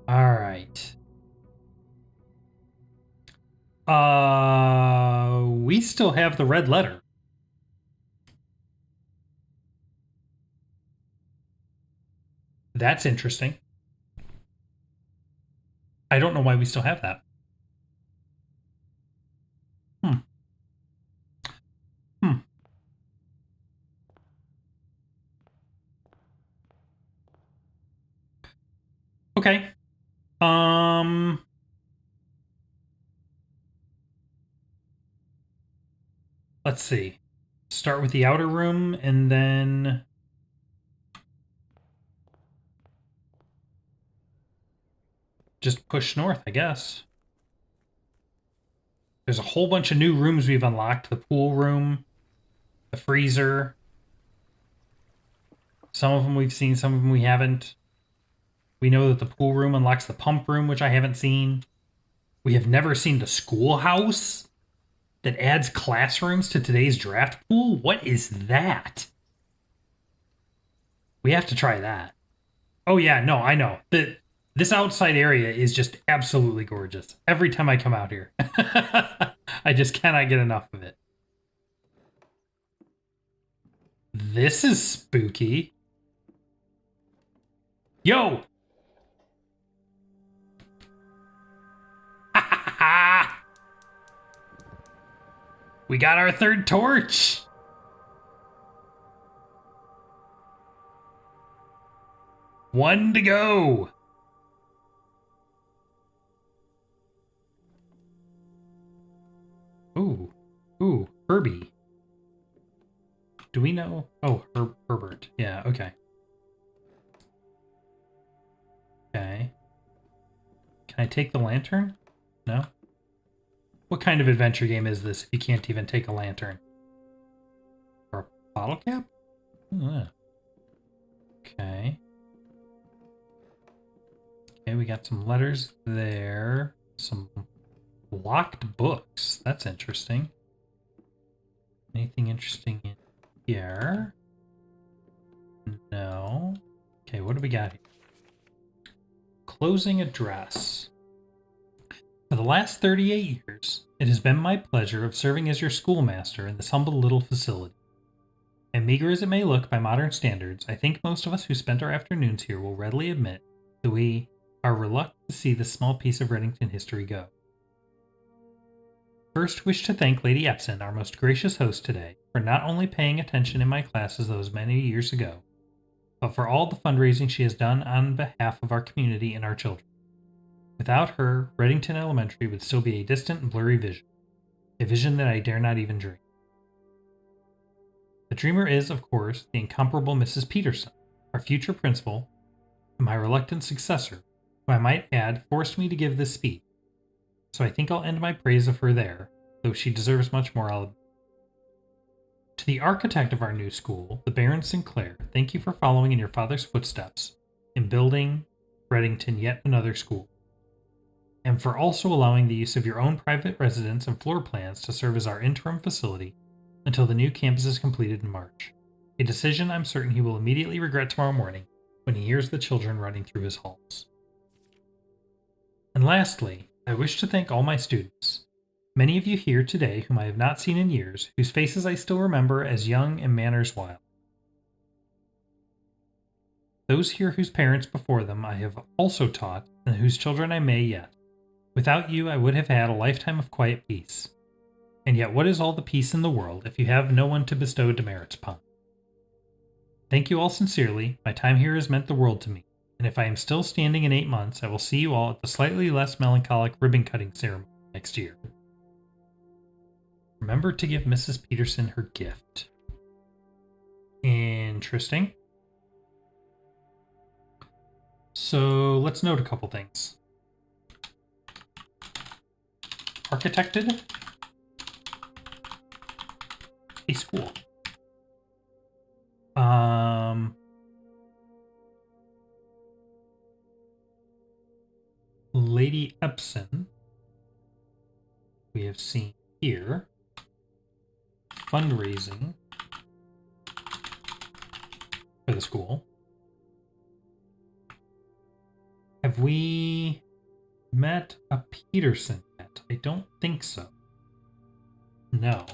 All right. We still have the red letter. That's interesting. I don't know why we still have that. Hmm. Okay. Um let's see. Start with the outer room and then just push north, I guess. There's a whole bunch of new rooms we've unlocked. The pool room, the freezer. Some of them we've seen, some of them we haven't. We know that the pool room unlocks the pump room, which I haven't seen. We have never seen the schoolhouse that adds classrooms to today's draft pool. What is that? We have to try that. Oh yeah, no, I know. This outside area is just absolutely gorgeous. Every time I come out here. I just cannot get enough of it. This is spooky. Yo! We got our third torch! One to go! Ooh, Herbie. Do we know? Oh, Herbert. Yeah, okay. Okay. Can I take the lantern? No? What kind of adventure game is this if you can't even take a lantern? Or a bottle cap? Okay. Okay, we got some letters there. Some locked books. That's interesting. Anything interesting in here? No. Okay, what do we got here? Closing address. For the last 38 years, it has been my pleasure of serving as your schoolmaster in this humble little facility. And meager as it may look by modern standards, I think most of us who spent our afternoons here will readily admit that we are reluctant to see this small piece of Reddington history go. First, wish to thank Lady Epson, our most gracious host today, for not only paying attention in my classes those many years ago, but for all the fundraising she has done on behalf of our community and our children. Without her, Reddington Elementary would still be a distant and blurry vision, a vision that I dare not even dream. The dreamer is, of course, the incomparable Mrs. Peterson, our future principal, and my reluctant successor, who I might add forced me to give this speech. So I think I'll end my praise of her there, though she deserves much more. To the architect of our new school, the Baron Sinclair, thank you for following in your father's footsteps in building Reddington yet another school, and for also allowing the use of your own private residence and floor plans to serve as our interim facility until the new campus is completed in March, a decision I'm certain he will immediately regret tomorrow morning when he hears the children running through his halls. And lastly, I wish to thank all my students, many of you here today whom I have not seen in years, whose faces I still remember as young and manners wild. Those here whose parents before them I have also taught, and whose children I may yet. Without you, I would have had a lifetime of quiet peace. And yet what is all the peace in the world if you have no one to bestow demerits upon? Thank you all sincerely, my time here has meant the world to me. And if I am still standing in 8 months, I will see you all at the slightly less melancholic ribbon-cutting ceremony next year. Remember to give Mrs. Peterson her gift. Interesting. So let's note a couple things. Architected a school. Lady Epson, we have seen here, fundraising for the school. Have we met a Peterson yet? I don't think so. No.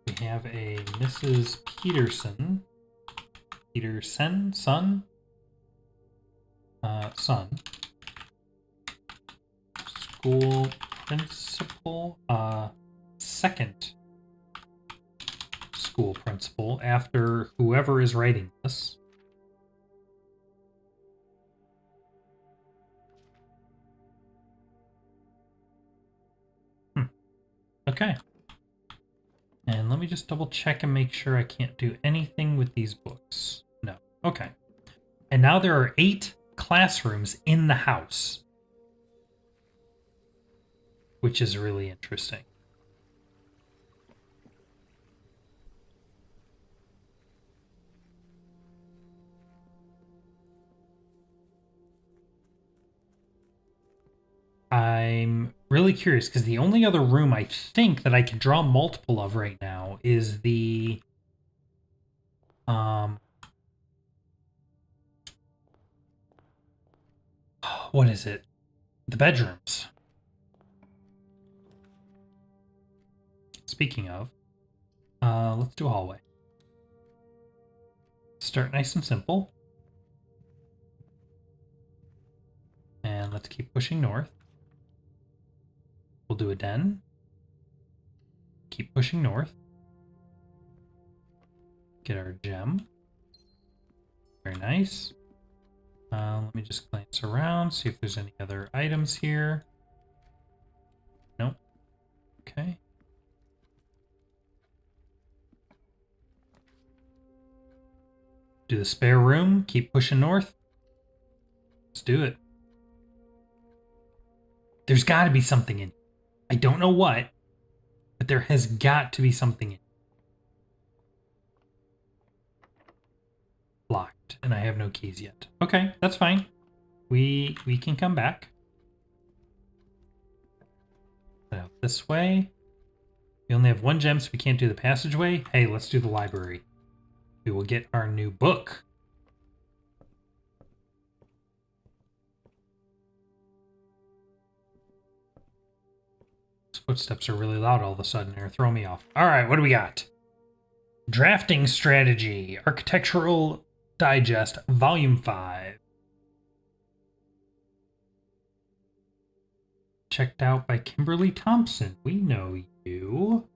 We have a Mrs. Peterson. Peterson? Son? Son. School principal. Second school principal after whoever is writing this. Okay. And let me just double check and make sure I can't do anything with these books. No. Okay. And now there are 8 classrooms in the house, which is really interesting. I'm really curious because the only other room I think that I can draw multiple of right now is the what is it? The bedrooms. Speaking of, let's do a hallway. Start nice and simple. And let's keep pushing north. We'll do a den. Keep pushing north. Get our gem. Very nice. Let me just glance around, see if there's any other items here. Nope. Okay. Do the spare room. Keep pushing north. Let's do it. There's got to be something in it. I don't know what, but there has got to be something in it. Locked, and I have no keys yet. Okay, that's fine. We can come back. Out this way. We only have 1 gem, so we can't do the passageway. Hey, let's do the library. We will get our new book. These footsteps are really loud all of a sudden. They're throwing me off. All right, what do we got? Drafting Strategy, Architectural Digest, Volume 5. Checked out by Kimberly Thompson. We know you.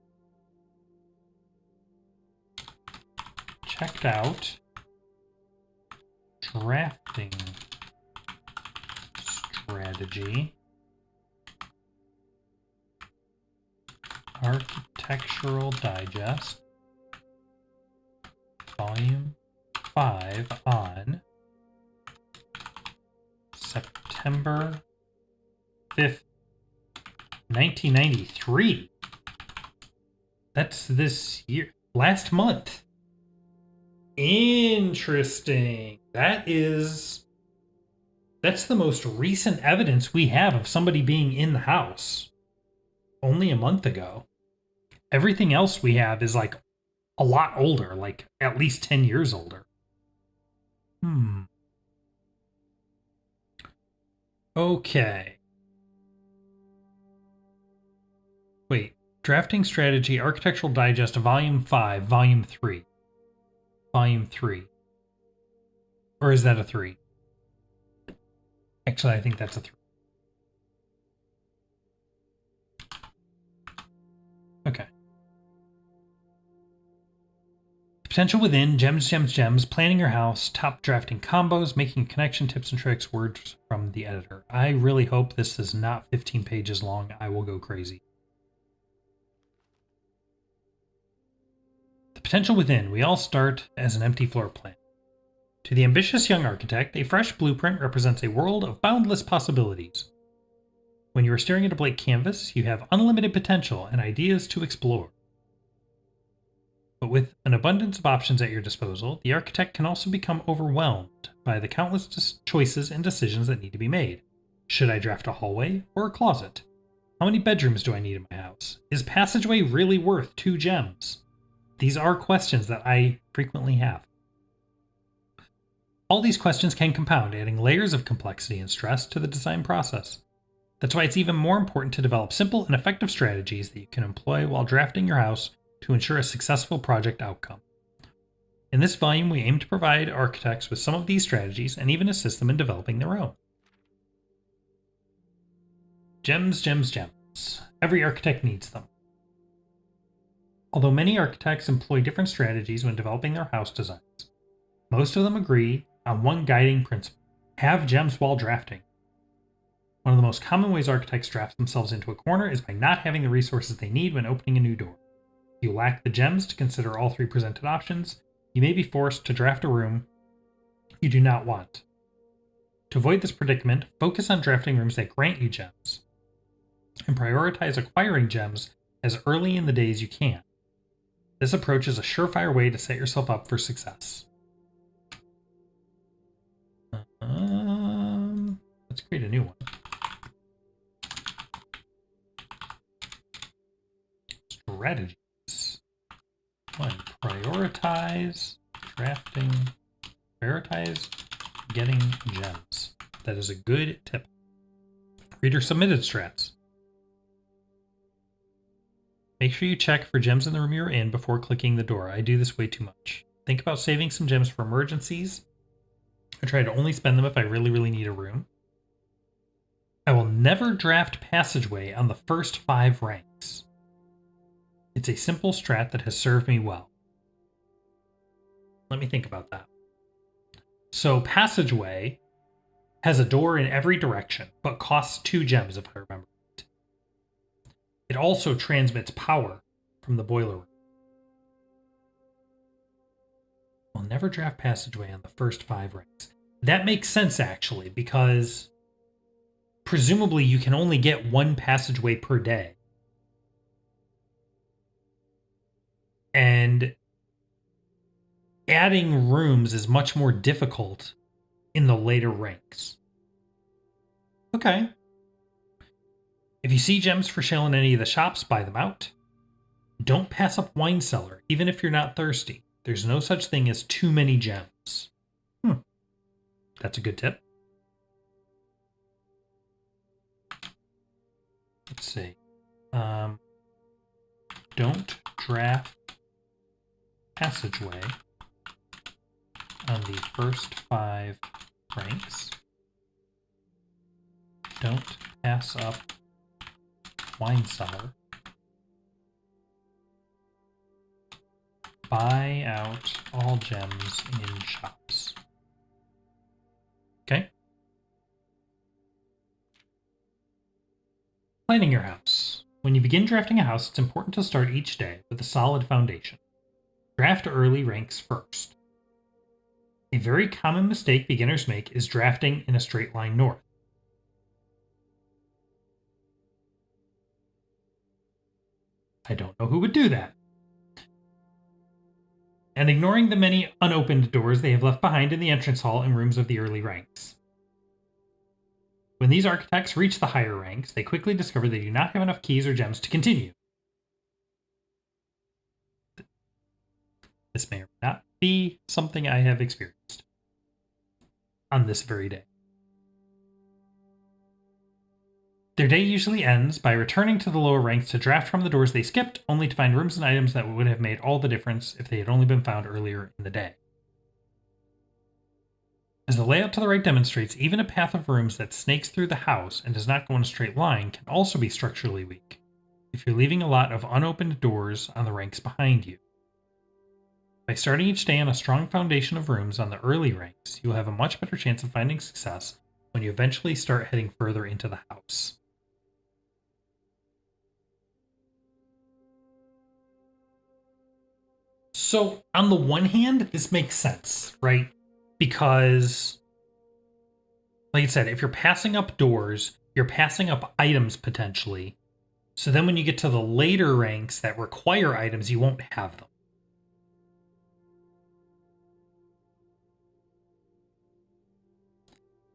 Checked out. Drafting Strategy. Architectural Digest. Volume 5 on September 5th, 1993. That's this year. Last month. Interesting. That's the most recent evidence we have of somebody being in the house. Only a month ago. Everything else we have is like a lot older, like at least 10 years older. Okay. Wait. Drafting Strategy, Architectural Digest, Volume 5, Volume 3. Volume 3. Or is that a 3? Actually, I think that's a 3. Okay. Potential within, gems, gems, gems, planning your house, top drafting combos, making connection tips and tricks, words from the editor. I really hope this is not 15 pages long. I will go crazy. The potential within, we all start as an empty floor plan. To the ambitious young architect, a fresh blueprint represents a world of boundless possibilities. When you are staring at a blank canvas, you have unlimited potential and ideas to explore. But with an abundance of options at your disposal, the architect can also become overwhelmed by the countless choices and decisions that need to be made. Should I draft a hallway or a closet? How many bedrooms do I need in my house? Is passageway really worth 2 gems? These are questions that I frequently have. All these questions can compound, adding layers of complexity and stress to the design process. That's why it's even more important to develop simple and effective strategies that you can employ while drafting your house to ensure a successful project outcome. In this volume, we aim to provide architects with some of these strategies and even assist them in developing their own. Gems, gems, gems. Every architect needs them. Although many architects employ different strategies when developing their house designs, most of them agree on one guiding principle: have gems while drafting. One of the most common ways architects draft themselves into a corner is by not having the resources they need when opening a new door. If you lack the gems to consider all three presented options, you may be forced to draft a room you do not want. To avoid this predicament, focus on drafting rooms that grant you gems, and prioritize acquiring gems as early in the day as you can. This approach is a surefire way to set yourself up for success. Let's create a new one. Strategies. 1. Prioritize drafting. Prioritize getting gems. That is a good tip. Reader submitted strats. Make sure you check for gems in the room you're in before clicking the door. I do this way too much. Think about saving some gems for emergencies. I try to only spend them if I really need a room. I will never draft passageway on the first 5 ranks. It's a simple strat that has served me well. Let me think about that. So passageway has a door in every direction, but costs 2 gems if I remember right. It also transmits power from the boiler room. I'll never draft passageway on the first 5 ranks. That makes sense, actually, because presumably you can only get 1 passageway per day. And adding rooms is much more difficult in the later ranks. Okay. If you see gems for sale in any of the shops, buy them out. Don't pass up wine cellar, even if you're not thirsty. There's no such thing as too many gems. That's a good tip. Let's see. Don't draft passageway on the first 5 ranks. Don't pass up wine cellar. Buy out all gems in shops. Okay. Planning your house. When you begin drafting a house, it's important to start each day with a solid foundation. Draft early ranks first. A very common mistake beginners make is drafting in a straight line north. I don't know who would do that. And ignoring the many unopened doors they have left behind in the entrance hall and rooms of the early ranks. When these architects reach the higher ranks, they quickly discover they do not have enough keys or gems to continue. This may or may not be something I have experienced on this very day. Their day usually ends by returning to the lower ranks to draft from the doors they skipped, only to find rooms and items that would have made all the difference if they had only been found earlier in the day. As the layout to the right demonstrates, even a path of rooms that snakes through the house and does not go in a straight line can also be structurally weak, if you're leaving a lot of unopened doors on the ranks behind you. By starting each day on a strong foundation of rooms on the early ranks, you will have a much better chance of finding success when you eventually start heading further into the house. So, on the one hand, this makes sense, right? Because, like I said, if you're passing up doors, you're passing up items potentially. So then when you get to the later ranks that require items, you won't have them.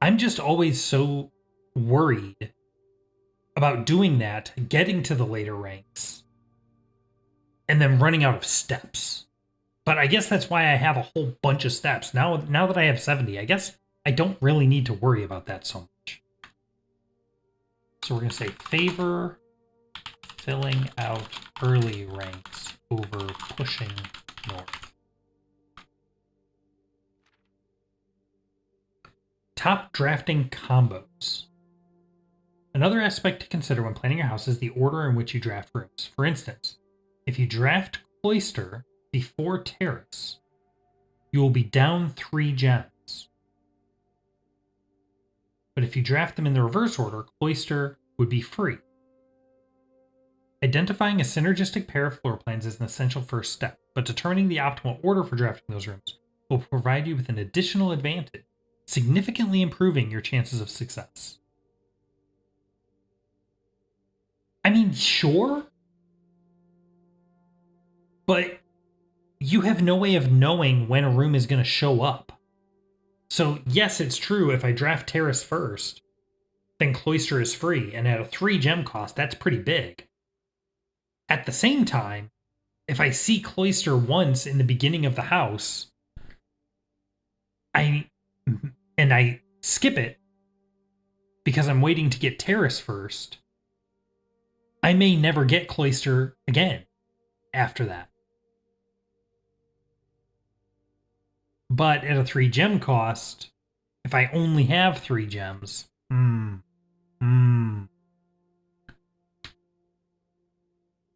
I'm just always so worried about doing that, getting to the later ranks, and then running out of steps. But I guess that's why I have a whole bunch of steps. Now that I have 70, I guess I don't really need to worry about that so much. So we're going to say favor filling out early ranks over pushing north. Top drafting combos. Another aspect to consider when planning your house is the order in which you draft rooms. For instance, if you draft cloister before terrace, you will be down 3 gems. But if you draft them in the reverse order, Cloister would be free. Identifying a synergistic pair of floor plans is an essential first step, but determining the optimal order for drafting those rooms will provide you with an additional advantage, significantly improving your chances of success. I mean, sure, but you have no way of knowing when a room is going to show up. So, yes, it's true, if I draft Terrace first, then Cloister is free, and at a 3 gem cost, that's pretty big. At the same time, if I see Cloister once in the beginning of the house, I skip it because I'm waiting to get Terrace first, I may never get Cloister again after that. But at a 3 gem cost, if I only have 3 gems,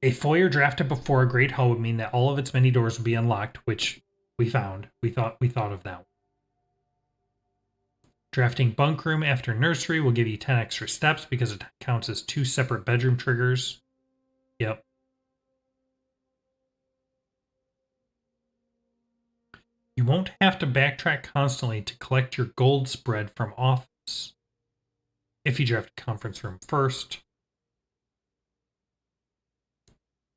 a foyer drafted before a great hall would mean that all of its many doors would be unlocked, which we found. We thought of that one. Drafting bunk room after nursery will give you 10 extra steps because it counts as 2 separate bedroom triggers. Yep. You won't have to backtrack constantly to collect your gold spread from office if you draft a conference room first.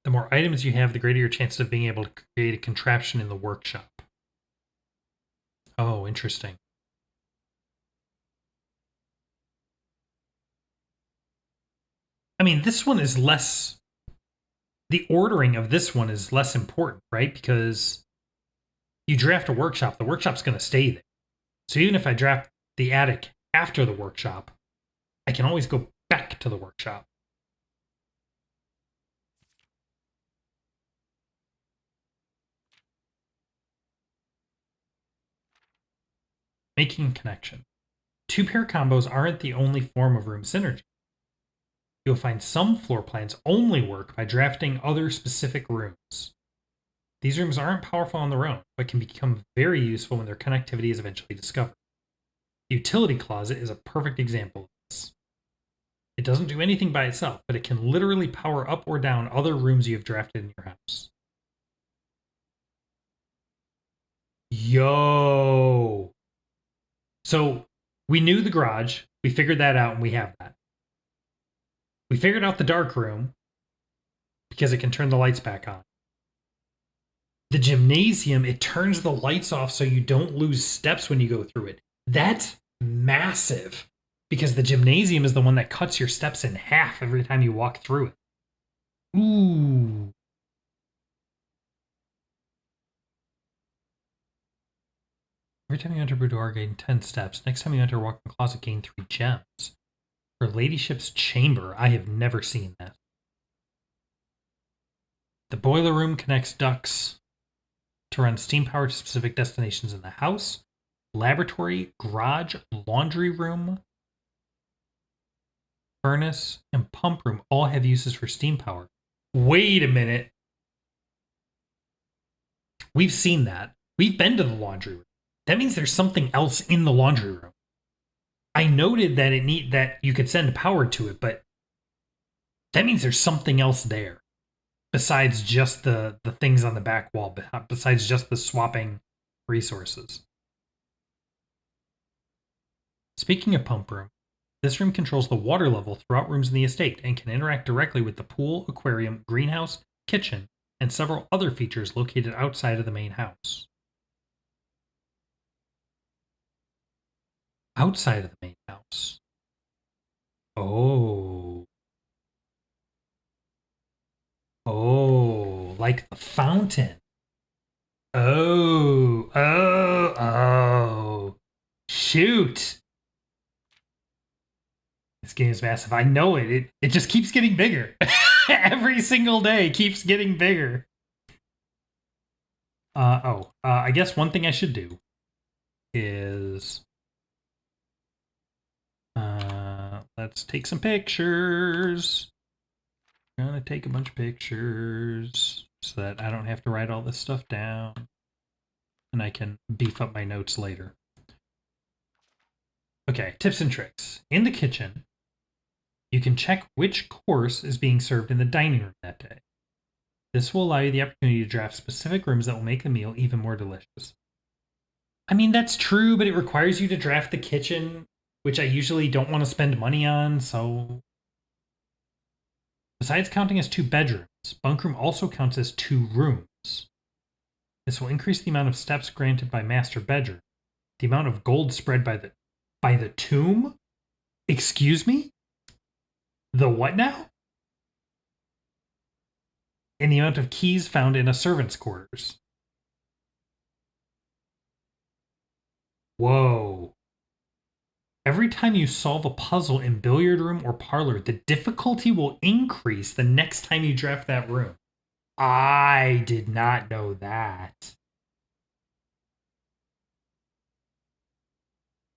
The more items you have, the greater your chances of being able to create a contraption in the workshop. Oh, interesting. I mean, this one is less... The ordering of this one is less important, right? Because you draft a workshop, the workshop's going to stay there. So even if I draft the attic after the workshop, I can always go back to the workshop. Making connection. 2-pair combos aren't the only form of room synergy. You'll find some floor plans only work by drafting other specific rooms. These rooms aren't powerful on their own, but can become very useful when their connectivity is eventually discovered. The utility closet is a perfect example of this. It doesn't do anything by itself, but it can literally power up or down other rooms you have drafted in your house. Yo! So, we knew the garage, we figured that out, and we have that. We figured out the dark room, because it can turn the lights back on. The gymnasium, it turns the lights off so you don't lose steps when you go through it. That's massive, because the gymnasium is the one that cuts your steps in half every time you walk through it. Ooh. Every time you enter boudoir, gain 10 steps. Next time you enter walk-in closet, gain 3 gems. For ladyship's chamber, I have never seen that. The boiler room connects ducts to run steam power to specific destinations in the house. Laboratory, garage, laundry room, furnace, and pump room all have uses for steam power. Wait a minute. We've seen that. We've been to the laundry room. That means there's something else in the laundry room. I noted that that you could send power to it, but that means there's something else there besides just the things on the back wall, besides just the swapping resources. Speaking of pump room, this room controls the water level throughout rooms in the estate and can interact directly with the pool, aquarium, greenhouse, kitchen, and several other features located outside of the main house. Outside of the main house. Oh. Oh, like the fountain. Oh. Shoot. This game is massive. I know it. It just keeps getting bigger. Every single day keeps getting bigger. I guess one thing I should do is let's take some pictures. I'm gonna take a bunch of pictures so that I don't have to write all this stuff down, and I can beef up my notes later. Okay, tips and tricks. In the kitchen, you can check which course is being served in the dining room that day. This will allow you the opportunity to draft specific rooms that will make the meal even more delicious. I mean, that's true, but it requires you to draft the kitchen, which I usually don't want to spend money on, so. Besides counting as 2 bedrooms, bunkroom also counts as 2 rooms. This will increase the amount of steps granted by master bedroom. The amount of gold spread by the tomb? Excuse me? The what now? And the amount of keys found in a servant's quarters. Whoa. Every time you solve a puzzle in billiard room or parlor, the difficulty will increase the next time you draft that room. I did not know that.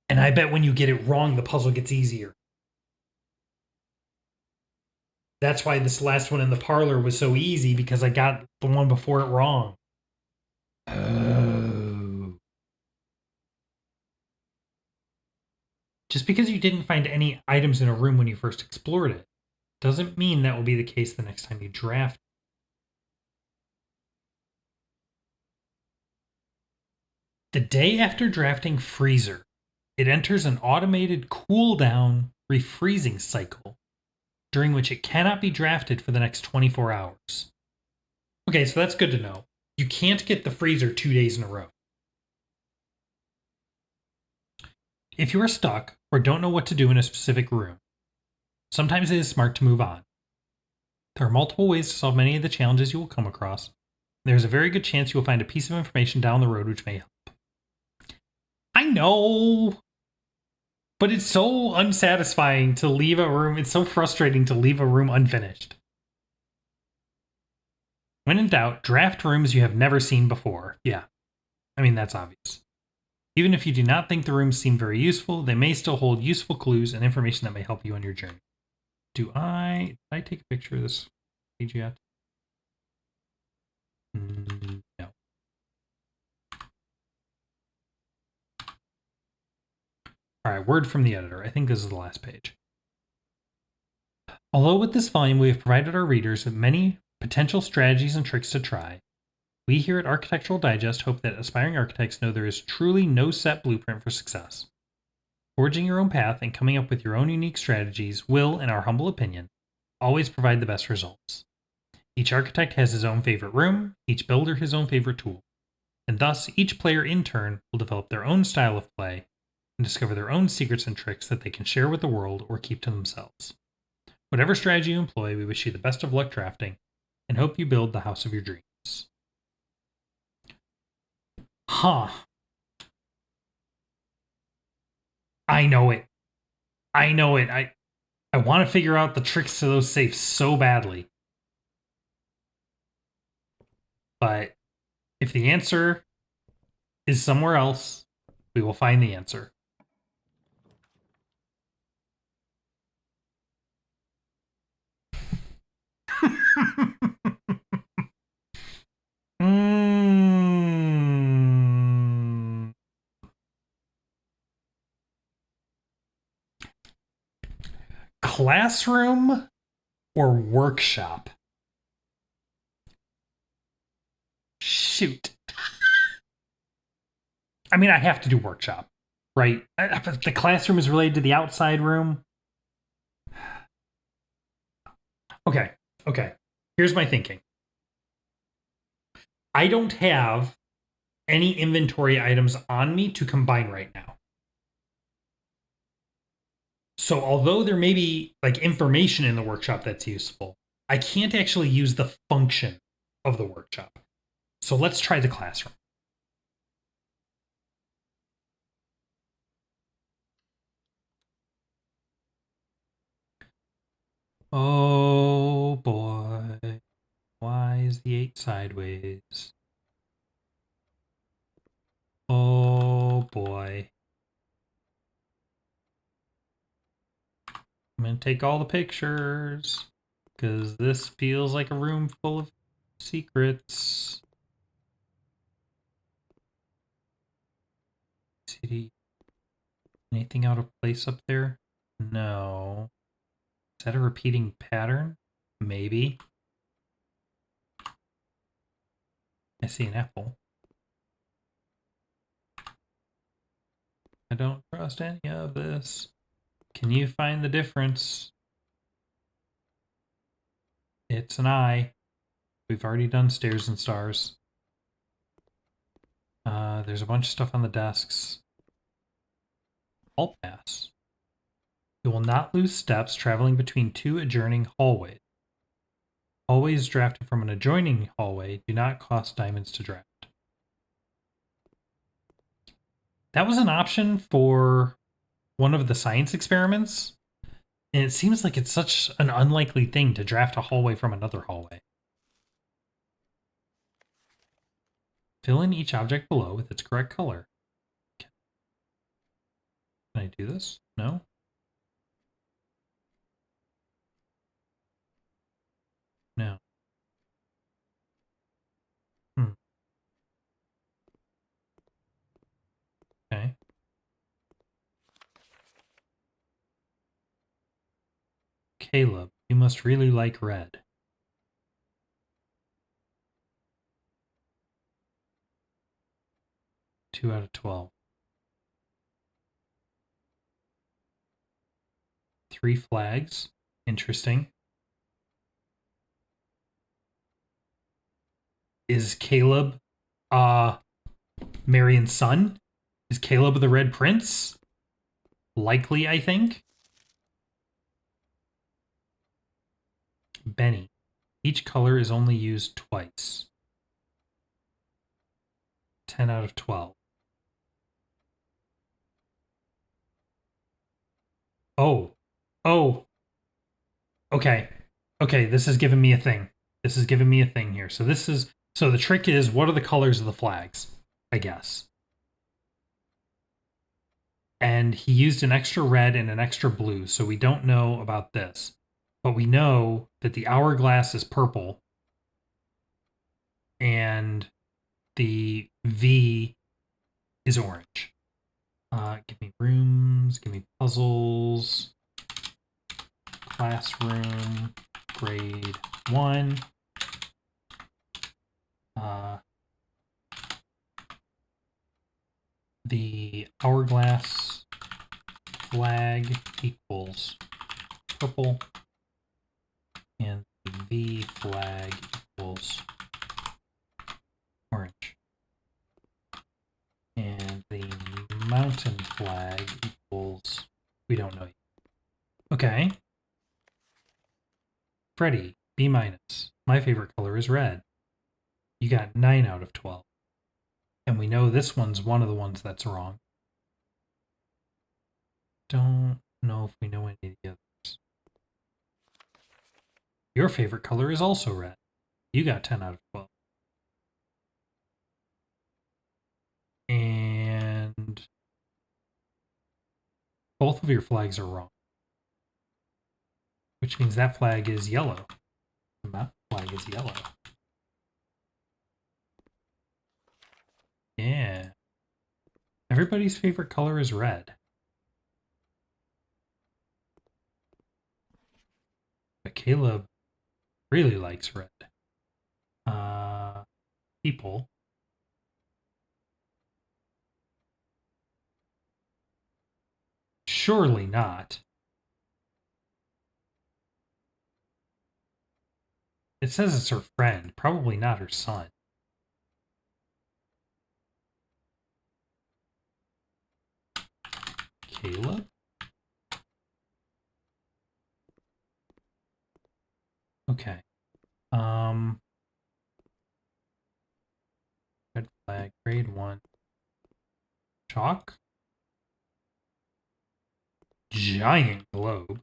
And I bet when you get it wrong, the puzzle gets easier. That's why this last one in the parlor was so easy, because I got the one before it wrong. Oh. Just because you didn't find any items in a room when you first explored it doesn't mean that will be the case the next time you draft. The day after drafting Freezer, it enters an automated cooldown refreezing cycle, during which it cannot be drafted for the next 24 hours. Okay, so that's good to know. You can't get the freezer 2 days in a row. If you are stuck or don't know what to do in a specific room, sometimes it is smart to move on. There are multiple ways to solve many of the challenges you will come across. There is a very good chance you will find a piece of information down the road which may help. I know, but it's so unsatisfying to leave a room. It's so frustrating to leave a room unfinished. When in doubt, draft rooms you have never seen before. Yeah, I mean, that's obvious. Even if you do not think the rooms seem very useful, they may still hold useful clues and information that may help you on your journey. Did I take a picture of this page yet? No. All right, word from the editor. I think this is the last page. Although with this volume we have provided our readers with many potential strategies and tricks to try, we here at Architectural Digest hope that aspiring architects know there is truly no set blueprint for success. Forging your own path and coming up with your own unique strategies will, in our humble opinion, always provide the best results. Each architect has his own favorite room, each builder his own favorite tool, and thus each player in turn will develop their own style of play and discover their own secrets and tricks that they can share with the world or keep to themselves. Whatever strategy you employ, we wish you the best of luck drafting and hope you build the house of your dreams. Huh. I know it. I know it. I want to figure out the tricks to those safes so badly. But if the answer is somewhere else, we will find the answer. Classroom or workshop? Shoot. I mean, I have to do workshop, right? The classroom is related to the outside room. Okay. Here's my thinking. I don't have any inventory items on me to combine right now. So although there may be like information in the workshop that's useful, I can't actually use the function of the workshop. So let's try the classroom. Oh boy. Why is the 8 sideways? Oh boy. I'm going to take all the pictures because this feels like a room full of secrets. CD. Anything out of place up there? No. Is that a repeating pattern? Maybe. I see an apple. I don't trust any of this. Can you find the difference? It's an eye. We've already done stairs and stars. There's a bunch of stuff on the desks. Hall pass. You will not lose steps traveling between two adjoining hallways. Hallways drafted from an adjoining hallway do not cost diamonds to draft. That was an option for one of the science experiments, and it seems like it's such an unlikely thing to draft a hallway from another hallway. Fill in each object below with its correct color. Can I do this? No? No. Okay. Caleb, you must really like red. 2 out of 12. 3 flags. Interesting. Is Caleb Marion's son? Is Caleb the Red Prince? Likely, I think. Benny. Each color is only used twice. 10 out of 12. Oh. Oh. Okay. Okay, this is giving me a thing. This is giving me a thing here. So the trick is, what are the colors of the flags? I guess. And he used an extra red and an extra blue, so we don't know about this. But we know that the hourglass is purple and the V is orange. Give me rooms, give me puzzles, classroom, grade 1. The hourglass flag equals purple, and the V flag equals orange. And the mountain flag equals, we don't know yet. Okay. Freddy, B-. My favorite color is red. You got 9 out of 12. And we know this one's one of the ones that's wrong. Don't know if we know any of the others. Your favorite color is also red. You got 10 out of 12. And both of your flags are wrong. Which means that flag is yellow. And that flag is yellow. Yeah. Everybody's favorite color is red. But Caleb really likes red. People. Surely not. It says it's her friend, probably not her son. Caleb? Okay. Red flag, grade 1. Chalk? Giant globe.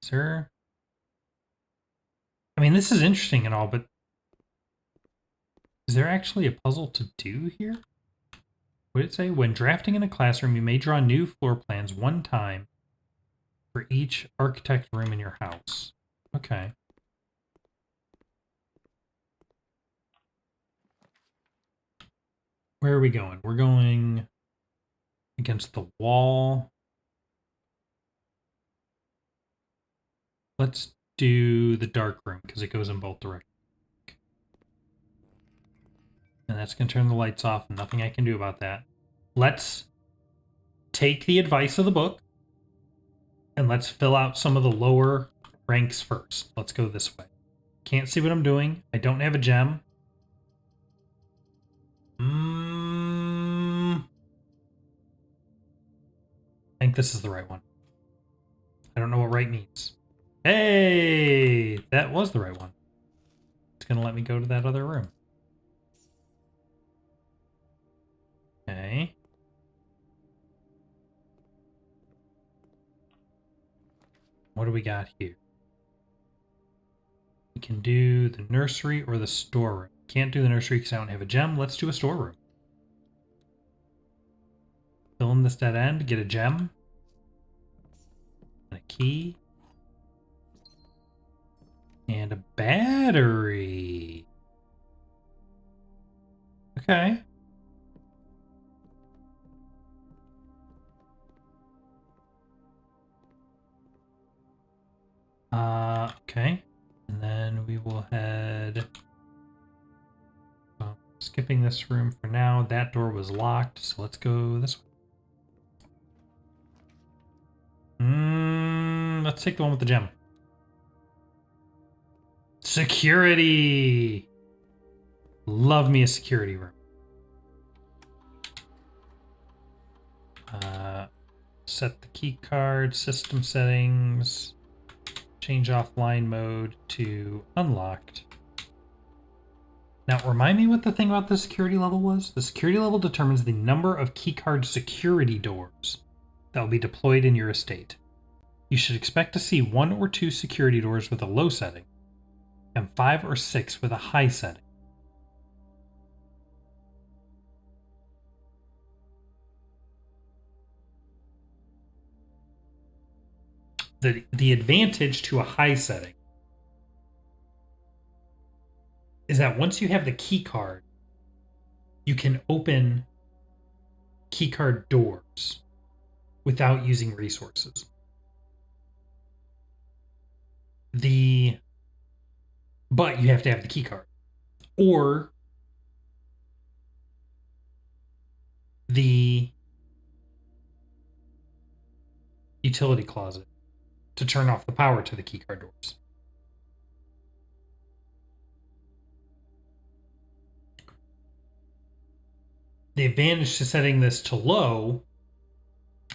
Sir? I mean, this is interesting and all, but is there actually a puzzle to do here? What did it say? When drafting in a classroom, you may draw new floor plans one time for each architect room in your house. Okay. Where are we going? We're going against the wall. Let's do the dark room because it goes in both directions. And that's going to turn the lights off. Nothing I can do about that. Let's take the advice of the book and let's fill out some of the lower ranks first. Let's go this way. Can't see what I'm doing. I don't have a gem. I think this is the right one. I don't know what right means. Hey, that was the right one. It's going to let me go to that other room. Okay. What do we got here? We can do the nursery or the storeroom. Can't do the nursery because I don't have a gem. Let's do a storeroom. Fill in this dead end, get a gem. And a key. And a battery. Okay. Okay. And then we will head... skipping this room for now. That door was locked, so let's go this way. Let's take the one with the gem. Security! Love me a security room. Set the key card, system settings, change offline mode to unlocked. Now, remind me what the thing about the security level was? The security level determines the number of keycard security doors that will be deployed in your estate. You should expect to see 1 or 2 security doors with a low setting, and 5 or 6 with a high setting. The advantage to a high setting is that once you have the key card, you can open keycard doors without using resources. But you have to have the key card. Or the utility closet to turn off the power to the keycard doors. The advantage to setting this to low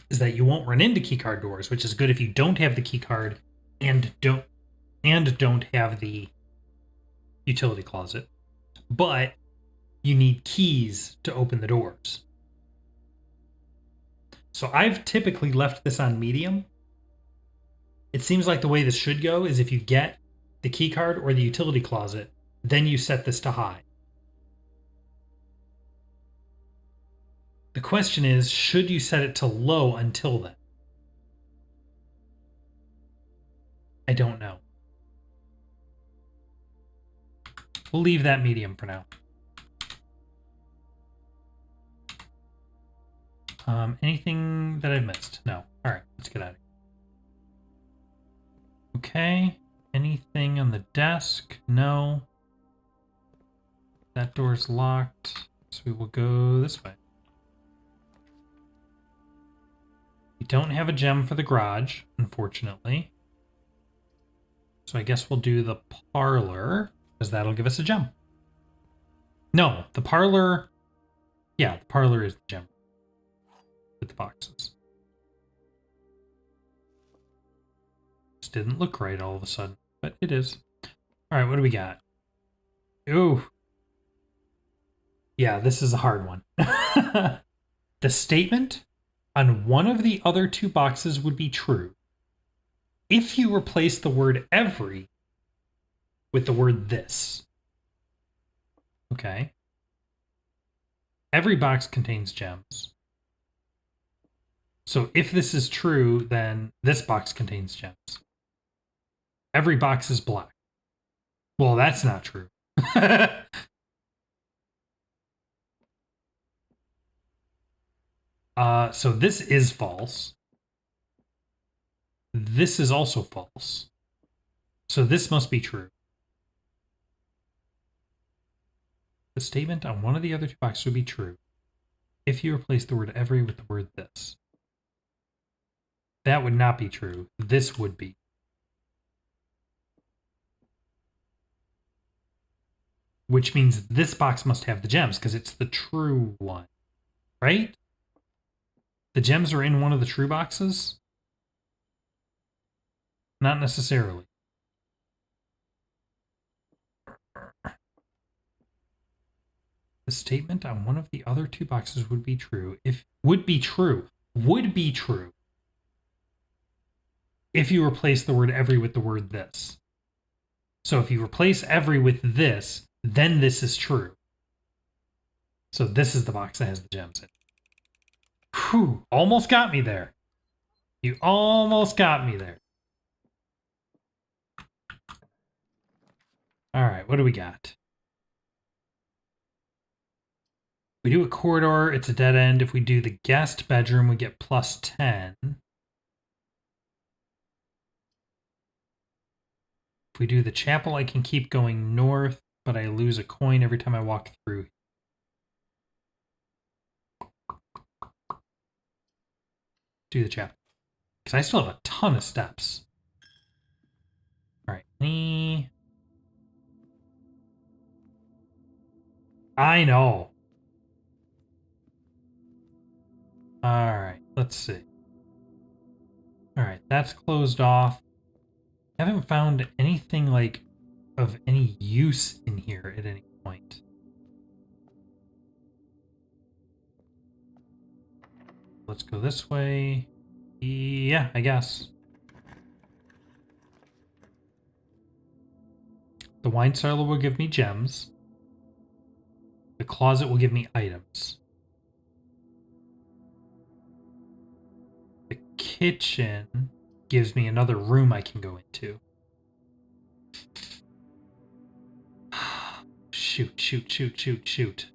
is that you won't run into keycard doors, which is good if you don't have the keycard and don't have the utility closet. But you need keys to open the doors. So I've typically left this on medium. It seems like the way this should go is if you get the keycard or the utility closet, then you set this to high. The question is, should you set it to low until then? I don't know. We'll leave that medium for now. Anything that I've missed? No. All right, let's get out of here. Okay. Anything on the desk? No. That door's locked, so we will go this way. We don't have a gem for the garage, unfortunately. So I guess we'll do the parlor, because that'll give us a gem. No, the parlor... Yeah, the parlor is the gem. With the boxes. This didn't look right all of a sudden, but it is. Alright, what do we got? Ooh. Yeah, this is a hard one. The statement on one of the other 2 boxes would be true if you replace the word every with the word this. Okay. Every box contains gems. So if this is true, then this box contains gems. Every box is black. Well, that's not true. So this is false. This is also false. So this must be true. The statement on one of the other two boxes would be true if you replace the word every with the word this. That would not be true. This would be. Which means this box must have the gems because it's the true one, right? The gems are in one of the true boxes? Not necessarily. The statement on one of the other two boxes would be true if would be true if you replace the word every with the word this. So if you replace every with this, then this is true. So this is the box that has the gems in it. Whew, almost got me there. You almost got me there. All right, what do we got? We do a corridor, it's a dead end. If we do the guest bedroom, we get plus 10. If we do the chapel, I can keep going north, but I lose a coin every time I walk through. Do the chapel. Because I still have a ton of steps. All right. I know. All right. Let's see. All right. That's closed off. I haven't found anything like of any use in here at any point. Let's go this way. Yeah, I guess. The wine cellar will give me gems. The closet will give me items. The kitchen gives me another room I can go into. Shoot.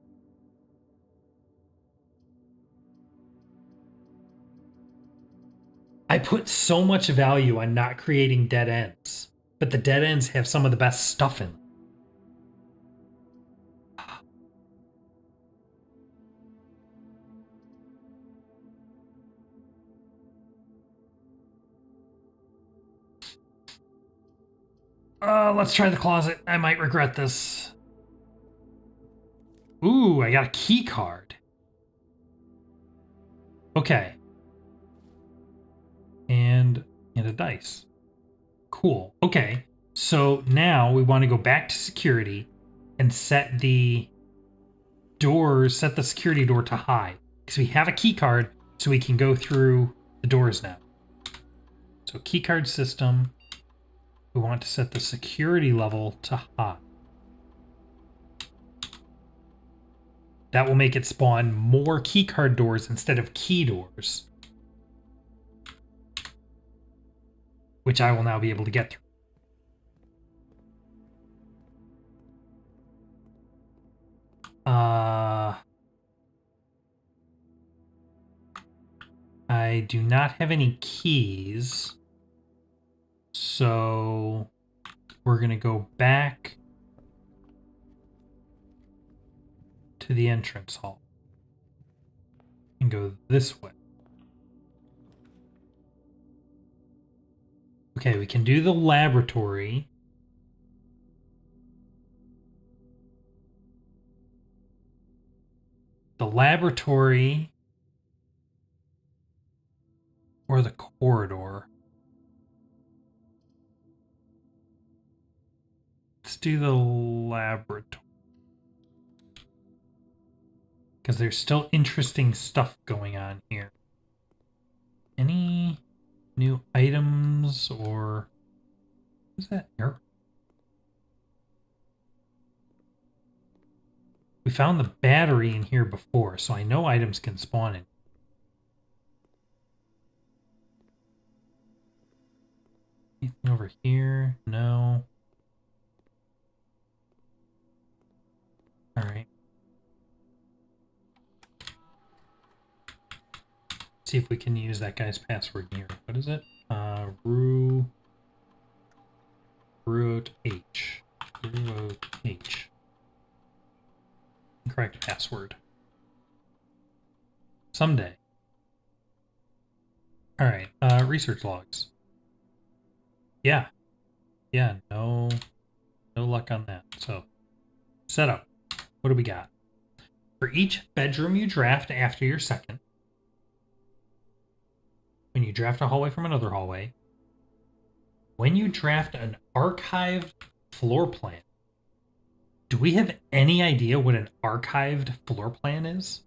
I put so much value on not creating dead ends, but the dead ends have some of the best stuff in them. Let's try the closet. I might regret this. Ooh, I got a key card. Okay. And a dice. Cool. Okay. So now we want to go back to security and set the doors, set the security door to high. Because we have a key card, so we can go through the doors now. So key card system. We want to set the security level to high. That will make it spawn more keycard doors instead of key doors, which I will now be able to get through. I do not have any keys, so we're going to go back to the entrance hall and go this way. Okay, we can do the laboratory. The laboratory or the corridor. Let's do the laboratory. Because there's still interesting stuff going on here. Any new items or... What's that arrow? We found the battery in here before, so I know items can spawn in. Anything over here? No. Alright. See if we can use that guy's password here. What is it? Root H. Root H. Incorrect password. Someday. All right. Research logs. Yeah. Yeah. No luck on that. So, setup. What do we got? For each bedroom you draft after your second, when you draft a hallway from another hallway, when you draft an archived floor plan, do we have any idea what an archived floor plan is?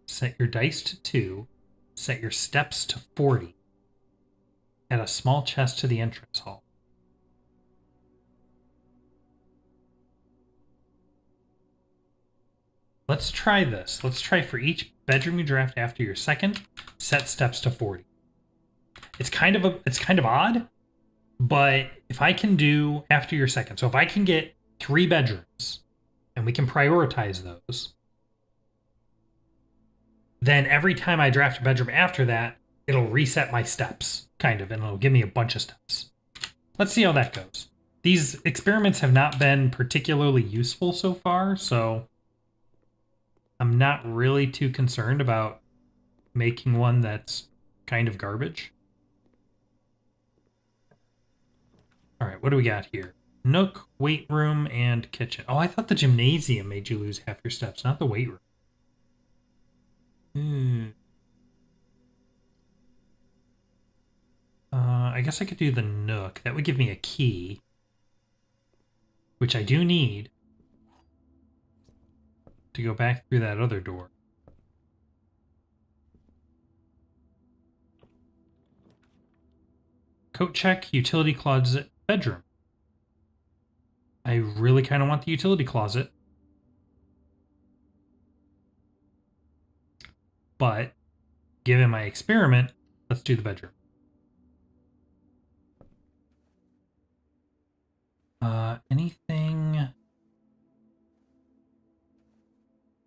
Set your dice to 2, set your steps to 40, add a small chest to the entrance hall. Let's try this. Let's try for each bedroom you draft after your second, set steps to 40. It's kind of odd, but if I can do after your second, so if I can get 3 bedrooms and we can prioritize those, then every time I draft a bedroom after that, it'll reset my steps, kind of, and it'll give me a bunch of steps. Let's see how that goes. These experiments have not been particularly useful so far, so I'm not really too concerned about making one that's kind of garbage. All right, what do we got here? Nook, weight room, and kitchen. Oh, I thought the gymnasium made you lose half your steps, not the weight room. I guess I could do the Nook. That would give me a key, which I do need to go back through that other door. Coat check, utility closet, bedroom. I really kind of want the utility closet. But, given my experiment, let's do the bedroom.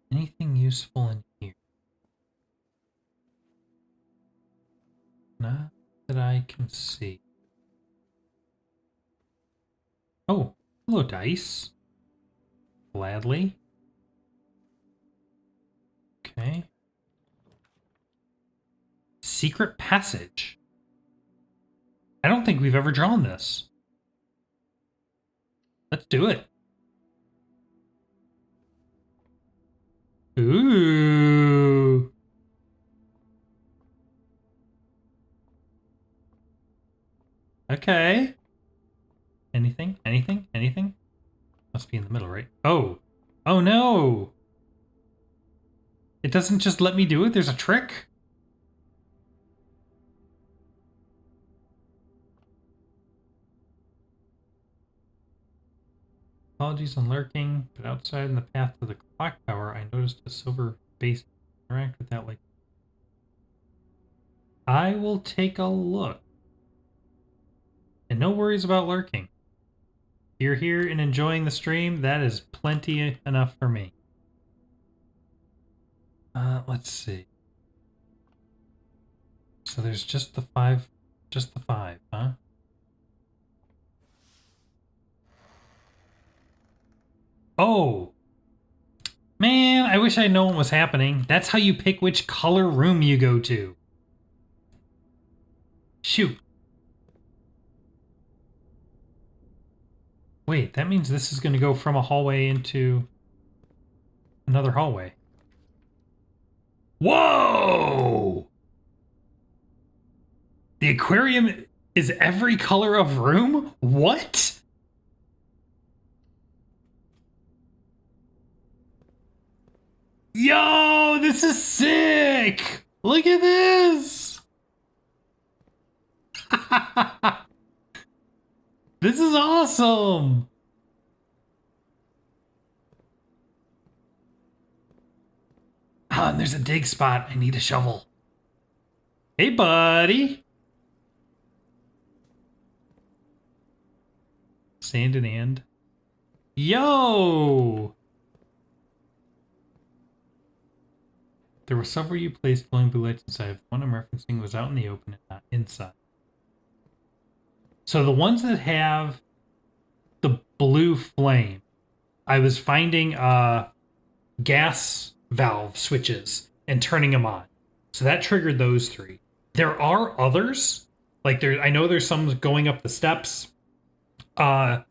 Anything useful in here? Not that I can see. Oh, hello, dice. Gladly. Okay. Secret passage. I don't think we've ever drawn this. Let's do it. Ooh. Okay. Anything? Anything? Anything? Must be in the middle, right? Oh. Oh no! It doesn't just let me do it? There's a trick? Apologies on lurking, but outside in the path to the clock tower, I noticed a silver base. Interact with that like. I will take a look. And no worries about lurking. If you're here and enjoying the stream, that is plenty enough for me. Let's see. So there's just the 5, huh? Oh! Man, I wish I'd known what was happening. That's how you pick which color room you go to. Shoot. Wait, that means this is going to go from a hallway into another hallway. Whoa! The aquarium is every color of room? What? Yo, this is sick! Look at this! This is awesome! Ah, and there's a dig spot. I need a shovel. Hey, buddy! Sand and and. Yo! There were several you placed glowing blue lights inside. The one I'm referencing was out in the open and not inside. So the ones that have the blue flame, I was finding gas valve switches and turning them on. So that triggered those 3. There are others. Like I know there's some going up the steps from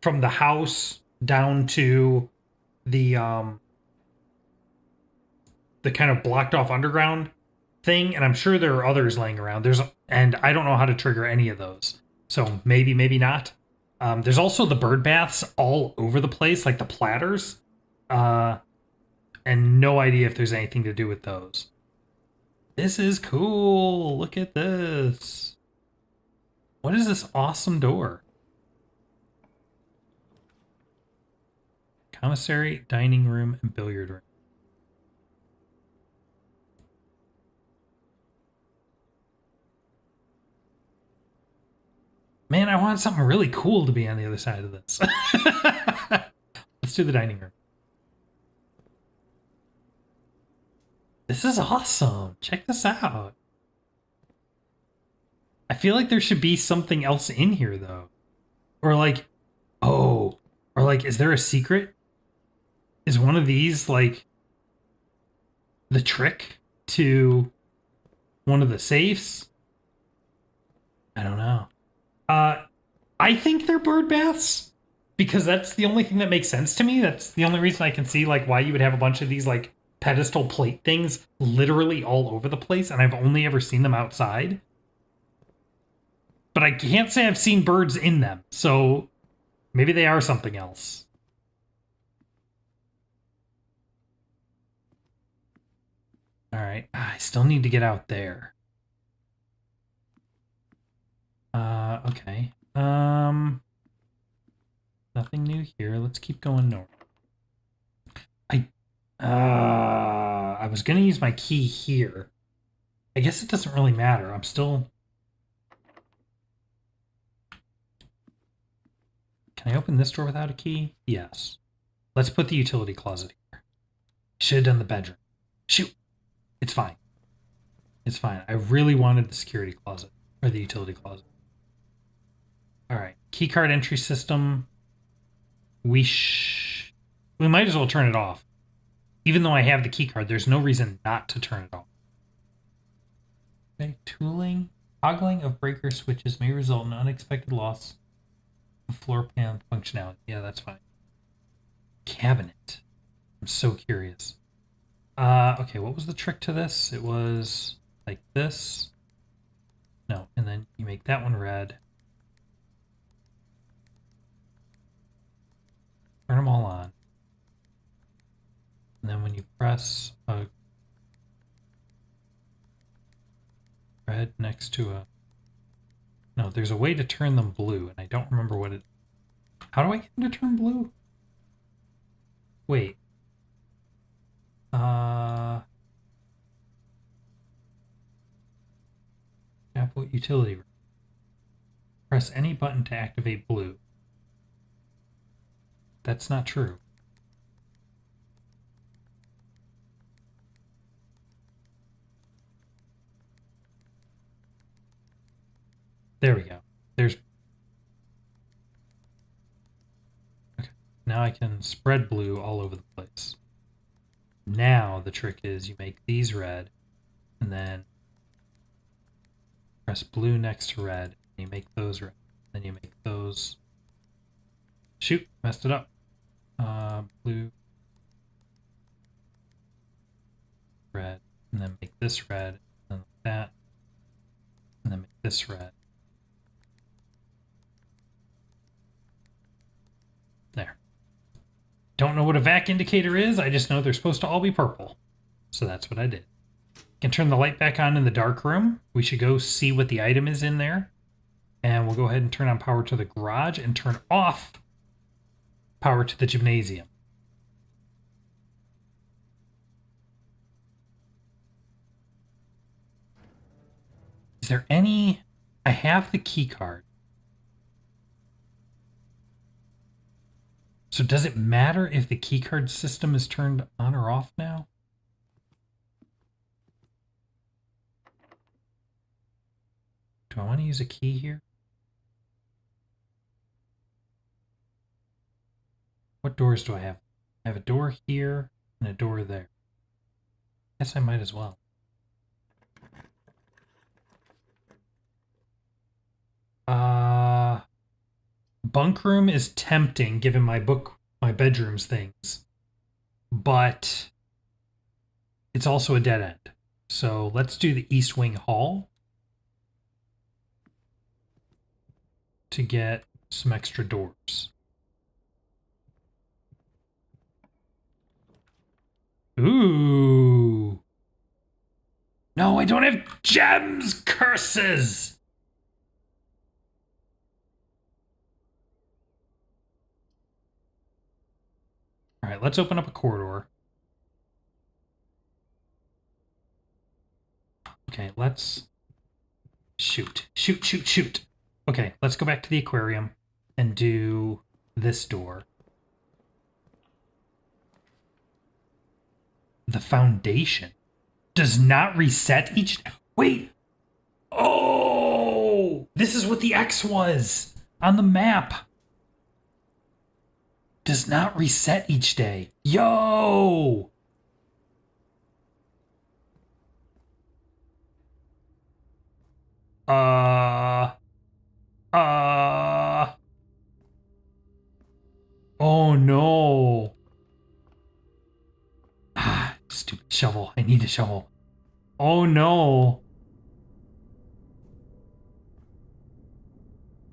the house down to the kind of blocked off underground thing, and I'm sure there are others laying around. And I don't know how to trigger any of those. So maybe not. There's also the bird baths all over the place, like the platters. And no idea if there's anything to do with those. This is cool. Look at this. What is this awesome door? Commissary, dining room, and billiard room. Man, I want something really cool to be on the other side of this. Let's do the dining room. This is awesome. Check this out. I feel like there should be something else in here, though. Or like, or like, is there a secret? Is one of these like the trick to one of the safes? I don't know. I think they're bird baths because that's the only thing that makes sense to me. That's the only reason I can see like why you would have a bunch of these like pedestal plate things literally all over the place, and I've only ever seen them outside. But I can't say I've seen birds in them, so maybe they are something else. All right, I still need to get out there. Okay. Nothing new here. Let's keep going north. I was gonna use my key here. I guess it doesn't really matter. I'm still... Can I open this door without a key? Yes. Let's put the utility closet here. Should have done the bedroom. Shoot. It's fine. It's fine. I really wanted the security closet. Or the utility closet. Alright. Keycard entry system. We might as well turn it off. Even though I have the keycard, there's no reason not to turn it off. Okay. Tooling. Toggling of breaker switches may result in unexpected loss of floor pan functionality. Yeah, that's fine. Cabinet. I'm so curious. Okay, what was the trick to this? It was like this. No, and then you make that one red. Turn them all on. And then when you press a red next to a... No, there's a way to turn them blue, and I don't remember what it... How do I get them to turn blue? Wait. Apple utility room. Press any button to activate blue. That's not true. There we go. There's... Okay. Now I can spread blue all over the place. Now the trick is you make these red, and then press blue next to red, and you make those red. Then you make those... Shoot, messed it up. Blue, red, and then make this red, and then that, and then make this red. There. Don't know what a vac indicator is, I just know they're supposed to all be purple. So that's what I did. Can turn the light back on in the dark room. We should go see what the item is in there. And we'll go ahead and turn on power to the garage and turn off power to the gymnasium. Is there any... I have the key card. So does it matter if the keycard system is turned on or off now? Do I want to use a key here? What doors do I have? I have a door here and a door there. Guess I might as well. Bunk room is tempting given my bedroom's things. But it's also a dead end. So let's do the East Wing Hall to get some extra doors. Ooh. No, I don't have gems! Curses! Alright, let's open up a corridor. Okay, let's... Shoot. Shoot. Okay, let's go back to the aquarium and do this door. The foundation does not reset each... Wait! Oh! This is what the X was on the map. Does not reset each day. Yo! Oh no. Ah, stupid shovel. I need a shovel. Oh no.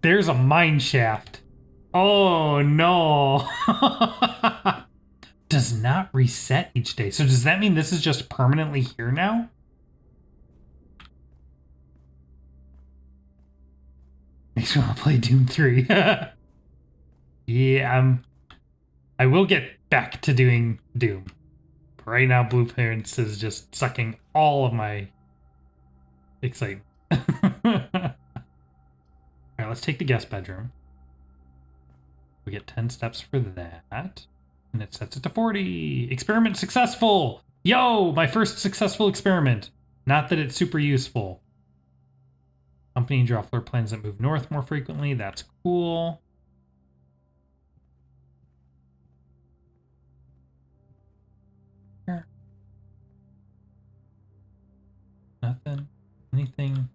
There's a mine shaft. Oh no. Does not reset each day. So does that mean this is just permanently here now? Makes me want to play Doom 3. Yeah, I will get back to doing Doom. But right now, Blueprints is just sucking all of my excitement. Alright, let's take the guest bedroom. We get 10 steps for that. And it sets it to 40. Experiment successful! Yo! My first successful experiment. Not that it's super useful. Company draw floor plans that move north more frequently. That's cool. Here. Nothing. Anything.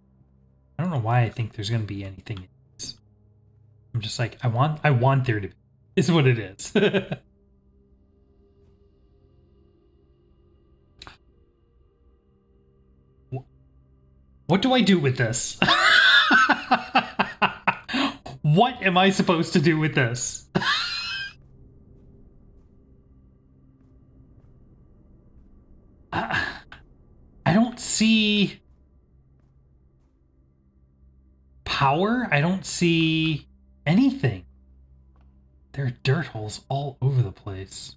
I don't know why I think there's going to be anything in this. I'm just like, I want there to be. Is what it is. What do I do with this? What am I supposed to do with this? I don't see power. I don't see anything. There are dirt holes all over the place.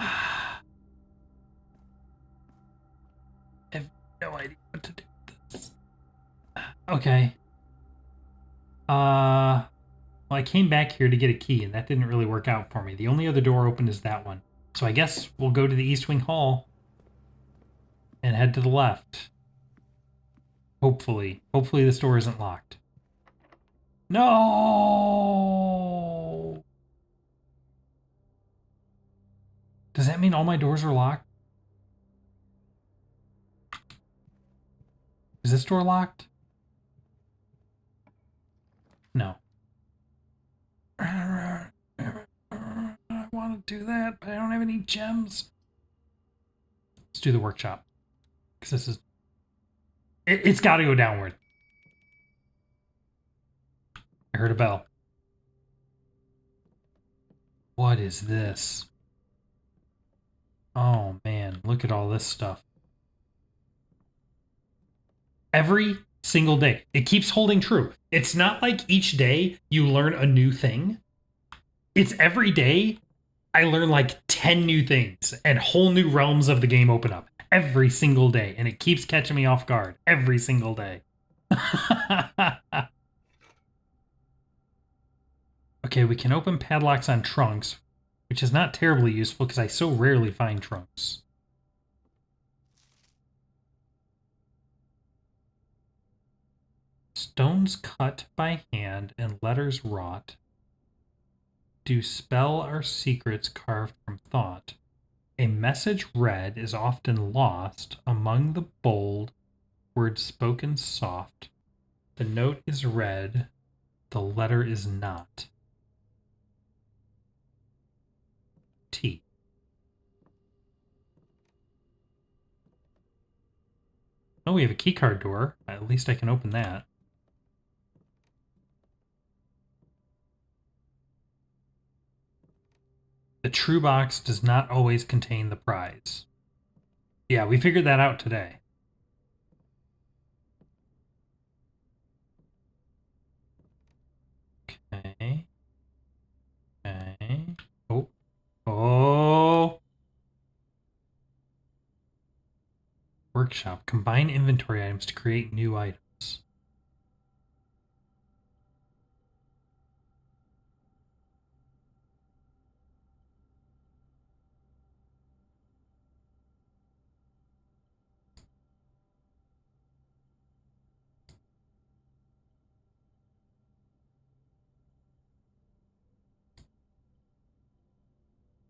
I have no idea what to do with this. Okay. Well, I came back here to get a key, and that didn't really work out for me. The only other door open is that one. So I guess we'll go to the East Wing Hall and head to the left. Hopefully. Hopefully this door isn't locked. No! Does that mean all my doors are locked? Is this door locked? No. I want to do that, but I don't have any gems. Let's do the workshop. Because this is... It's got to go downward. I heard a bell. What is this? Oh, man. Look at all this stuff. Every single day. It keeps holding true. It's not like each day you learn a new thing. It's every day I learn like 10 new things and whole new realms of the game open up. Every single day. And it keeps catching me off guard. Every single day. Okay, we can open padlocks on trunks, which is not terribly useful because I so rarely find trunks. Stones cut by hand and letters wrought do spell our secrets carved from thought. A message read is often lost among the bold words spoken soft. The note is read, the letter is not. T. Oh, we have a keycard door. At least I can open that. The true box does not always contain the prize. Yeah, we figured that out today. Okay. Okay. Oh. Oh. Workshop. Combine inventory items to create new items.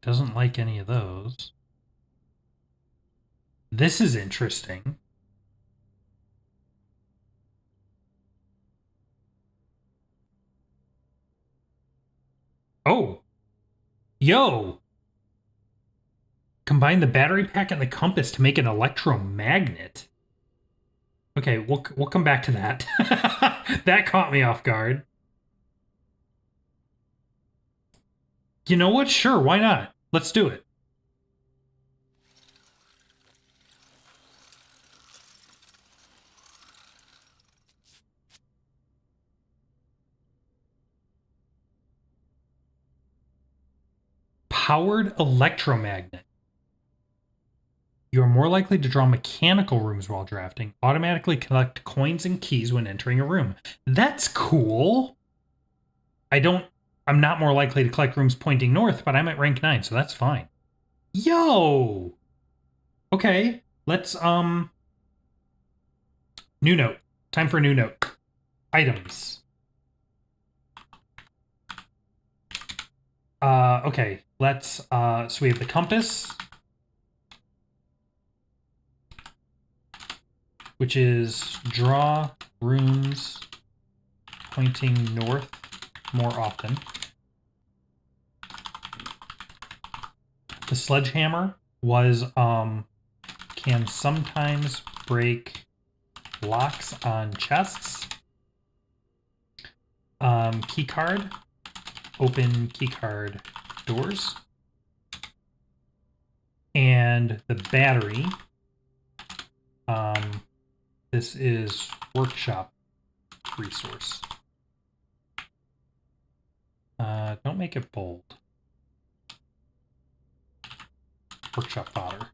Doesn't like any of those. This is interesting. Oh. Yo. Combine the battery pack and the compass to make an electromagnet. Okay, we'll come back to that. That caught me off guard. You know what? Sure, why not? Let's do it. Powered electromagnet. You are more likely to draw mechanical rooms while drafting. Automatically collect coins and keys when entering a room. That's cool. I'm not more likely to collect rooms pointing north, but I'm at rank 9, so that's fine. Yo! Okay, let's, new note. Time for a new note. Items. Okay, let's, so we have the compass, which is draw rooms pointing north more often. The sledgehammer was, can sometimes break locks on chests. Keycard, open keycard doors. And the battery, this is workshop resource. Don't make it bold. Workshop fodder.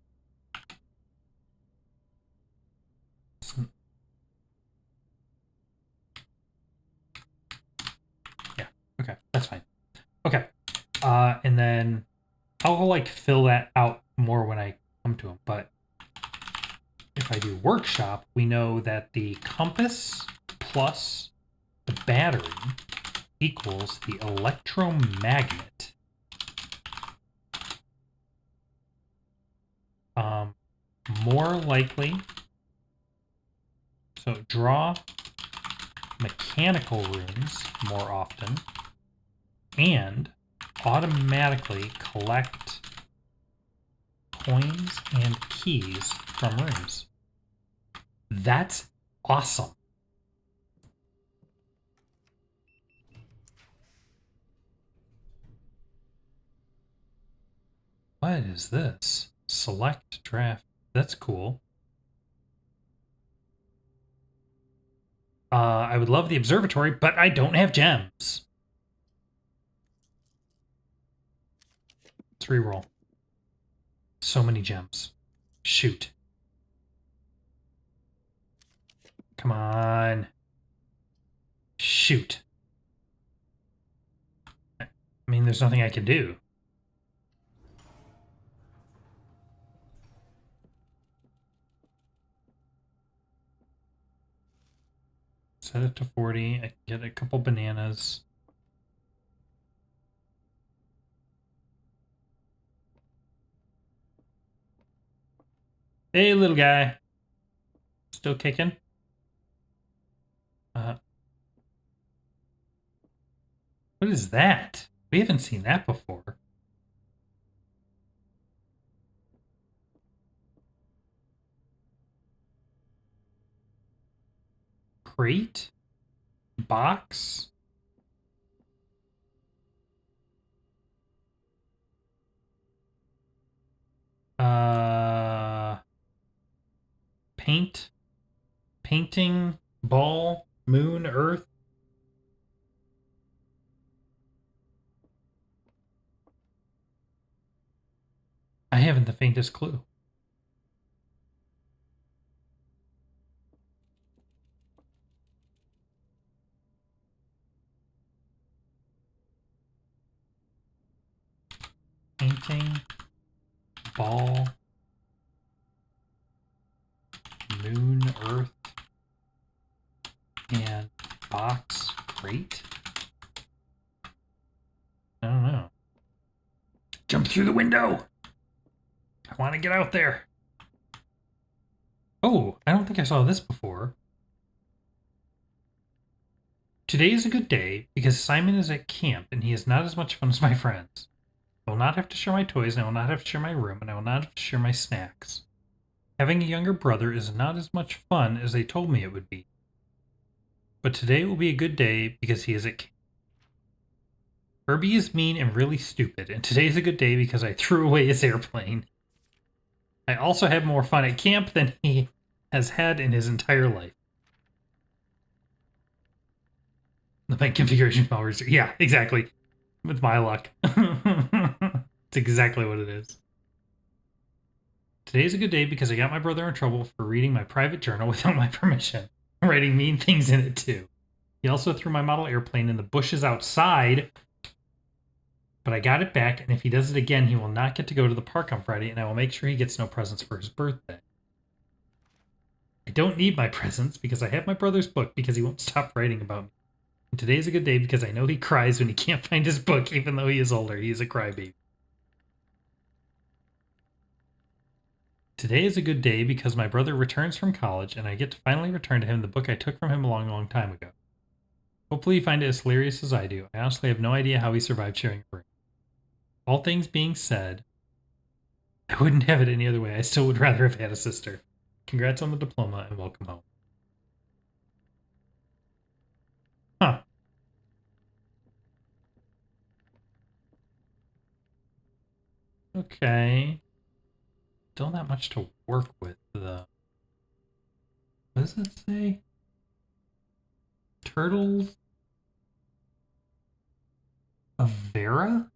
Yeah, okay, that's fine. Okay, and then I'll like fill that out more when I come to them, but if I do workshop, we know that the compass plus the battery equals the electromagnet. More likely, so draw mechanical rooms more often and automatically collect coins and keys from rooms. That's awesome. What is this? Select draft. That's cool. I would love the observatory, but I don't have gems. Let's reroll. So many gems. Shoot. Come on. Shoot. I mean, there's nothing I can do. set it to 40. I can get a couple bananas. Hey, little guy. Still kicking? What is that? We haven't seen that before. Crate? Box? Paint? Painting? Ball? Moon? Earth? I haven't the faintest clue. Painting? Ball? Moon? Earth? And box? Crate? I don't know. Jump through the window! I want to get out there. Oh, I don't think I saw this before. Today is a good day because Simon is at camp and he is not as much fun as my friends. I will not have to share my toys, and I will not have to share my room, and I will not have to share my snacks. Having a younger brother is not as much fun as they told me it would be. But today will be a good day because he is at camp. Herbie is mean and really stupid, and today is a good day because I threw away his airplane. I also have more fun at camp than he has had in his entire life. The bank configuration followers. Yeah, exactly. With my luck. It's exactly what it is. Today is a good day because I got my brother in trouble for reading my private journal without my permission, writing mean things in it too. He also threw my model airplane in the bushes outside, but I got it back, and if he does it again, he will not get to go to the park on Friday, and I will make sure he gets no presents for his birthday. I don't need my presents because I have my brother's book because he won't stop writing about me. And today is a good day because I know he cries when he can't find his book, even though he is older. He is a crybaby. Today is a good day because my brother returns from college and I get to finally return to him the book I took from him a long, long time ago. Hopefully you find it as hilarious as I do. I honestly have no idea how he survived sharing a room. All things being said, I wouldn't have it any other way. I still would rather have had a sister. Congrats on the diploma and welcome home. Huh. Okay. Still not much to work with, though. What does it say? Turtles of Vera?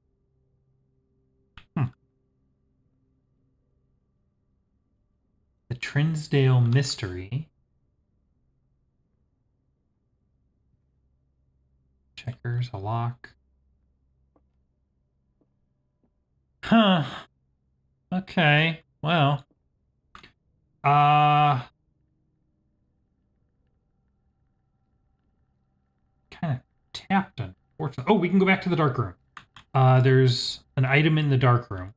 The Trinsdale Mystery. Checkers, a lock. Huh. Okay. Well. Kind of tapped, unfortunately. Oh, we can go back to the dark room. There's an item in the dark room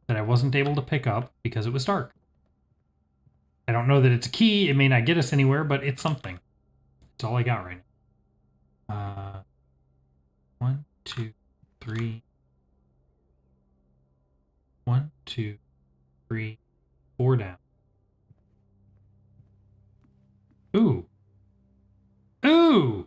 that I wasn't able to pick up because it was dark. I don't know that it's a key. It may not get us anywhere, but it's something. It's all I got right now. 1, 2, 3. 1, 2, 3, 4 down. Ooh. Ooh!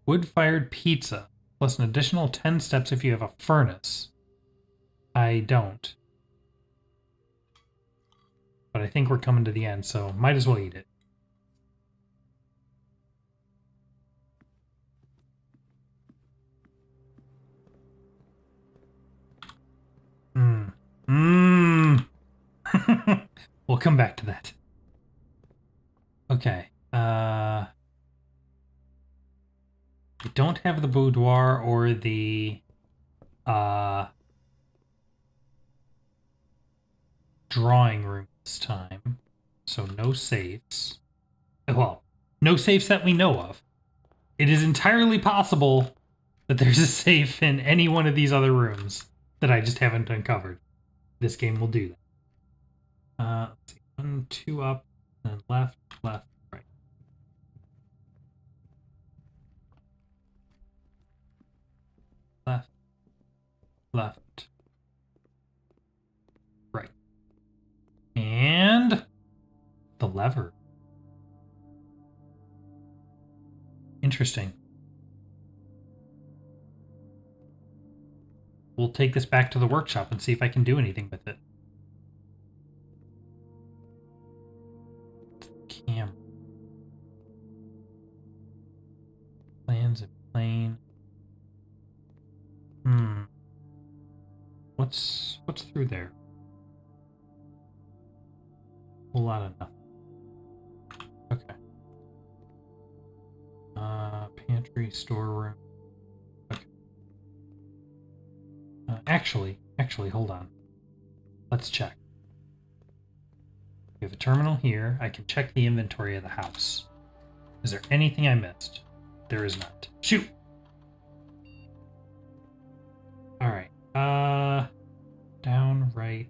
Wood-fired pizza, plus an additional 10 steps if you have a furnace. I don't. But I think we're coming to the end, so might as well eat it. We'll come back to that. Okay. I don't have the boudoir or the drawing room this time. So no safes. Well, no safes that we know of. It is entirely possible that there's a safe in any one of these other rooms that I just haven't uncovered. This game will do that. Let's see. 1, 2 up, then left, left, right. Left, left, right. And the lever. Interesting. We'll take this back to the workshop and see if I can do anything with it. Camera. Plans and plane. What's through there? A whole lot of nothing. Okay. Pantry, storeroom. Okay. Actually, hold on. Let's check. We have a terminal here. I can check the inventory of the house. Is there anything I missed? There is not. Shoot! Alright. Down, right.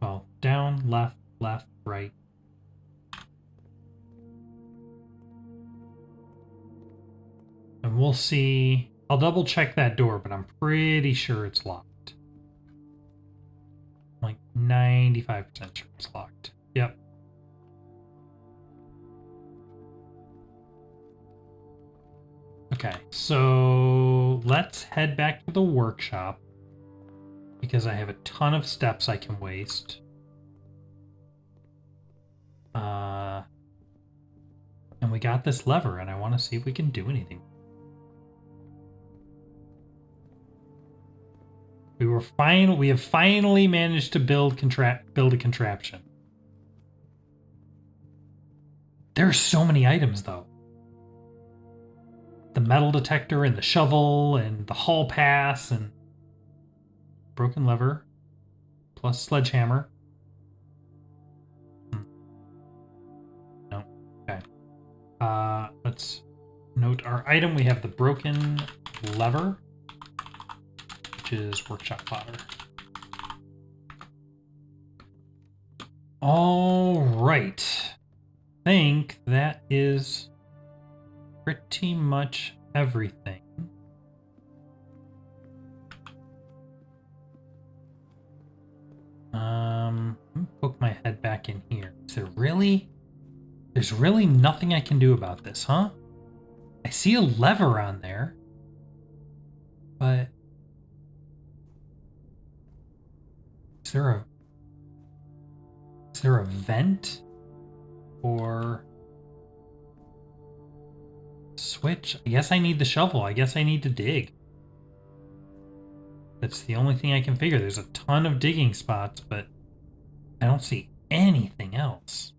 Well, down, left, left, right. And we'll see. I'll double check that door, but I'm pretty sure it's locked. I'm like 95% sure it's locked. Yep. Okay, so let's head back to the workshop because I have a ton of steps I can waste. And we got this lever, and I want to see if we can do anything. We have finally managed to build a contraption. There are so many items, though. The metal detector and the shovel and the hall pass and broken lever plus sledgehammer. No. Okay. Let's note our item. We have the broken lever, which is workshop fodder. All right. I think that is pretty much everything. Poke my head back in here. There's really nothing I can do about this, huh? I see a lever on there, but is there a vent or switch? I guess I need the shovel. I guess I need to dig. That's the only thing I can figure. There's a ton of digging spots, but I don't see anything else.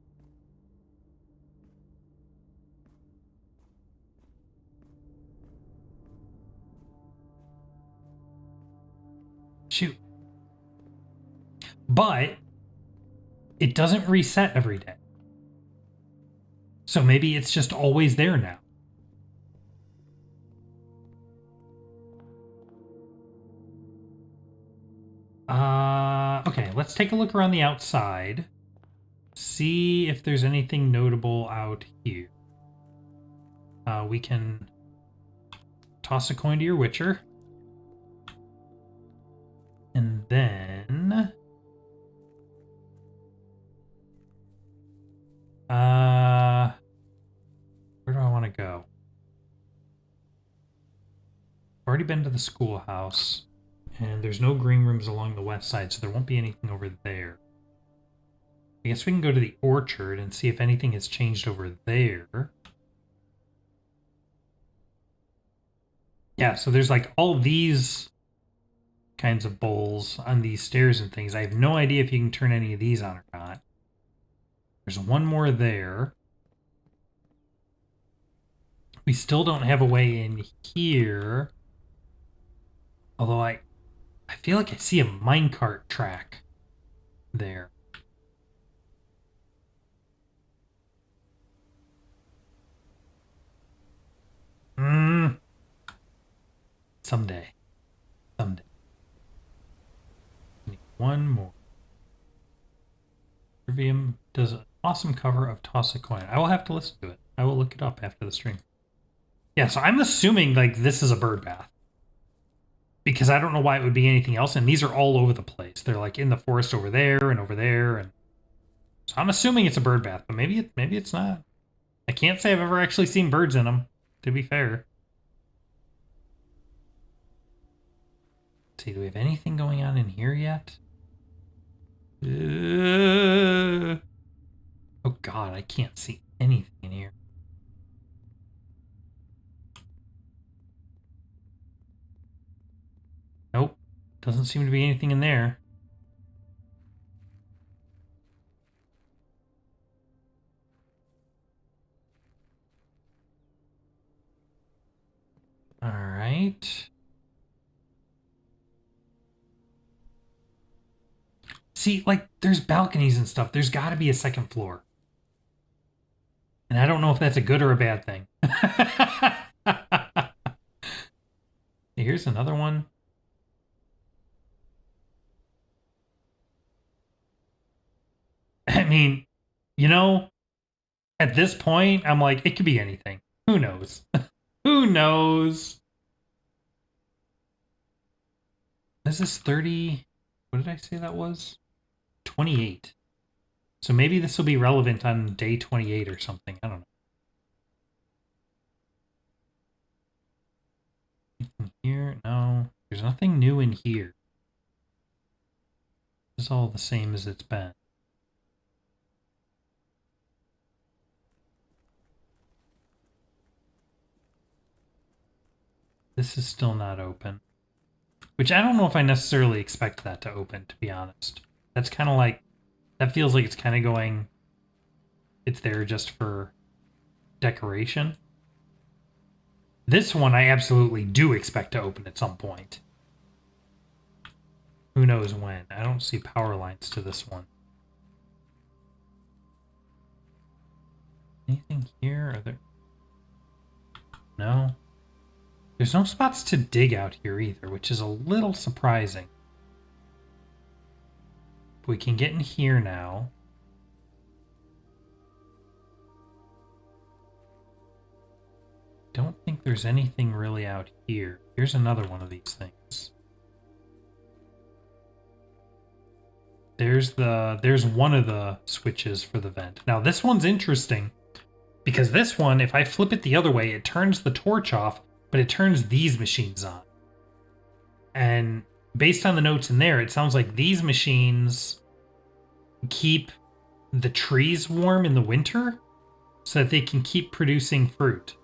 Shoot. But it doesn't reset every day. So maybe it's just always there now. Okay, let's take a look around the outside. See if there's anything notable out here. We can toss a coin to your Witcher. And then... where do I want to go? I've already been to the schoolhouse. And there's no green rooms along the west side, so there won't be anything over there. I guess we can go to the orchard and see if anything has changed over there. Yeah, so there's like all these kinds of bowls on these stairs and things. I have no idea if you can turn any of these on or not. There's one more there. We still don't have a way in here. Although I feel like I see a minecart track there. Someday. Someday. I need one more. Trivium does an awesome cover of Toss a Coin. I will have to listen to it. I will look it up after the stream. Yeah, so I'm assuming like this is a bird bath. Because I don't know why it would be anything else, and these are all over the place. They're like in the forest over there, and so I'm assuming it's a bird bath, but maybe it's not. I can't say I've ever actually seen birds in them, to be fair. Let's see, do we have anything going on in here yet? Oh god, I can't see anything in here. Nope, doesn't seem to be anything in there. All right. See, like, there's balconies and stuff. There's got to be a second floor. And I don't know if that's a good or a bad thing. Here's another one. I mean, you know, at this point, I'm like, it could be anything. Who knows? Who knows? Is this 30? What did I say that was? 28. So maybe this will be relevant on day 28 or something. I don't know. Anything here? No. There's nothing new in here. It's all the same as it's been. This is still not open. Which I don't know if I necessarily expect that to open, to be honest. That's kind of like, that feels like it's kind of going, it's there just for decoration. This one I absolutely do expect to open at some point. Who knows when? I don't see power lines to this one. Anything here? Are there? No. There's no spots to dig out here either, which is a little surprising. We can get in here now. Don't think there's anything really out here. Here's another one of these things. There's one of the switches for the vent. Now this one's interesting because this one, if I flip it the other way, it turns the torch off, but it turns these machines on. And based on the notes in there, it sounds like these machines keep the trees warm in the winter so that they can keep producing fruit.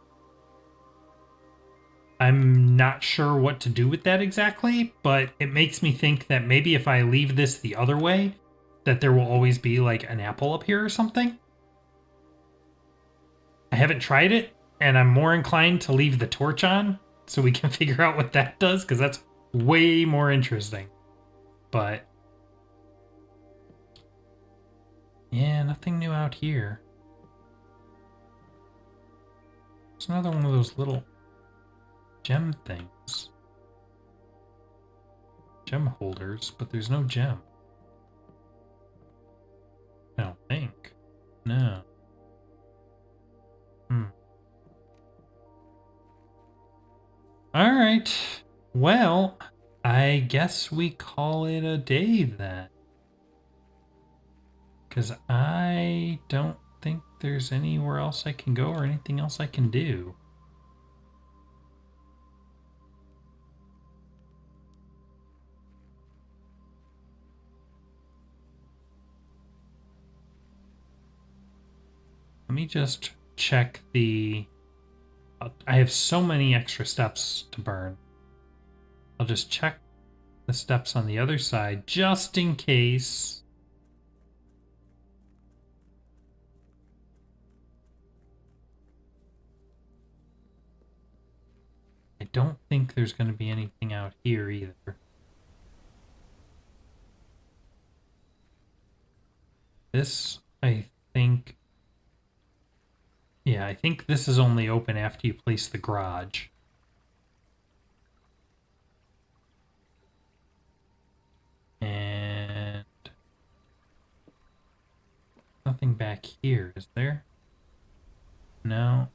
I'm not sure what to do with that exactly, but it makes me think that maybe if I leave this the other way, that there will always be like an apple up here or something. I haven't tried it, and I'm more inclined to leave the torch on so we can figure out what that does, because that's way more interesting. But yeah, nothing new out here. It's another one of those little gem things. Gem holders, but there's no gem. I don't think. No. Alright. Well, I guess we call it a day then. Because I don't think there's anywhere else I can go or anything else I can do. Let me just check the... I have so many extra steps to burn. I'll just check the steps on the other side just in case. I don't think there's going to be anything out here either. This, I think... Yeah, I think this is only open after you place the garage. nothing back here, is there? No.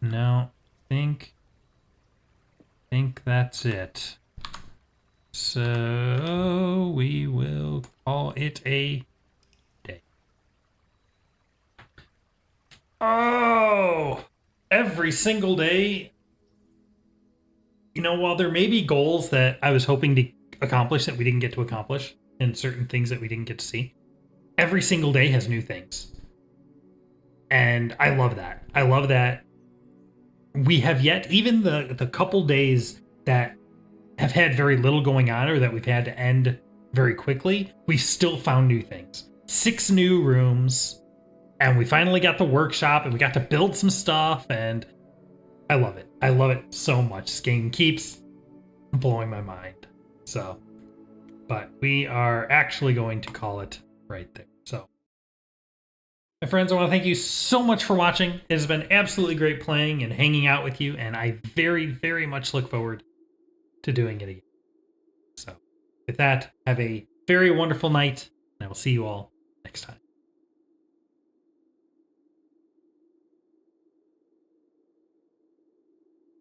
No. Think that's it. So we will call it a day. Oh! Every single day. You know, while there may be goals that I was hoping to accomplish that we didn't get to accomplish, and certain things that we didn't get to see, every single day has new things. And I love that. I love that we have yet, even the couple days that have had very little going on or that we've had to end very quickly, we've still found new things. 6 new rooms, and we finally got the workshop, and we got to build some stuff, and I love it. I love it so much. This game keeps blowing my mind. So, but we are actually going to call it right there. So, my friends, I want to thank you so much for watching. It has been absolutely great playing and hanging out with you, and I very, very much look forward to doing it again. So, with that, have a very wonderful night, and I will see you all next time.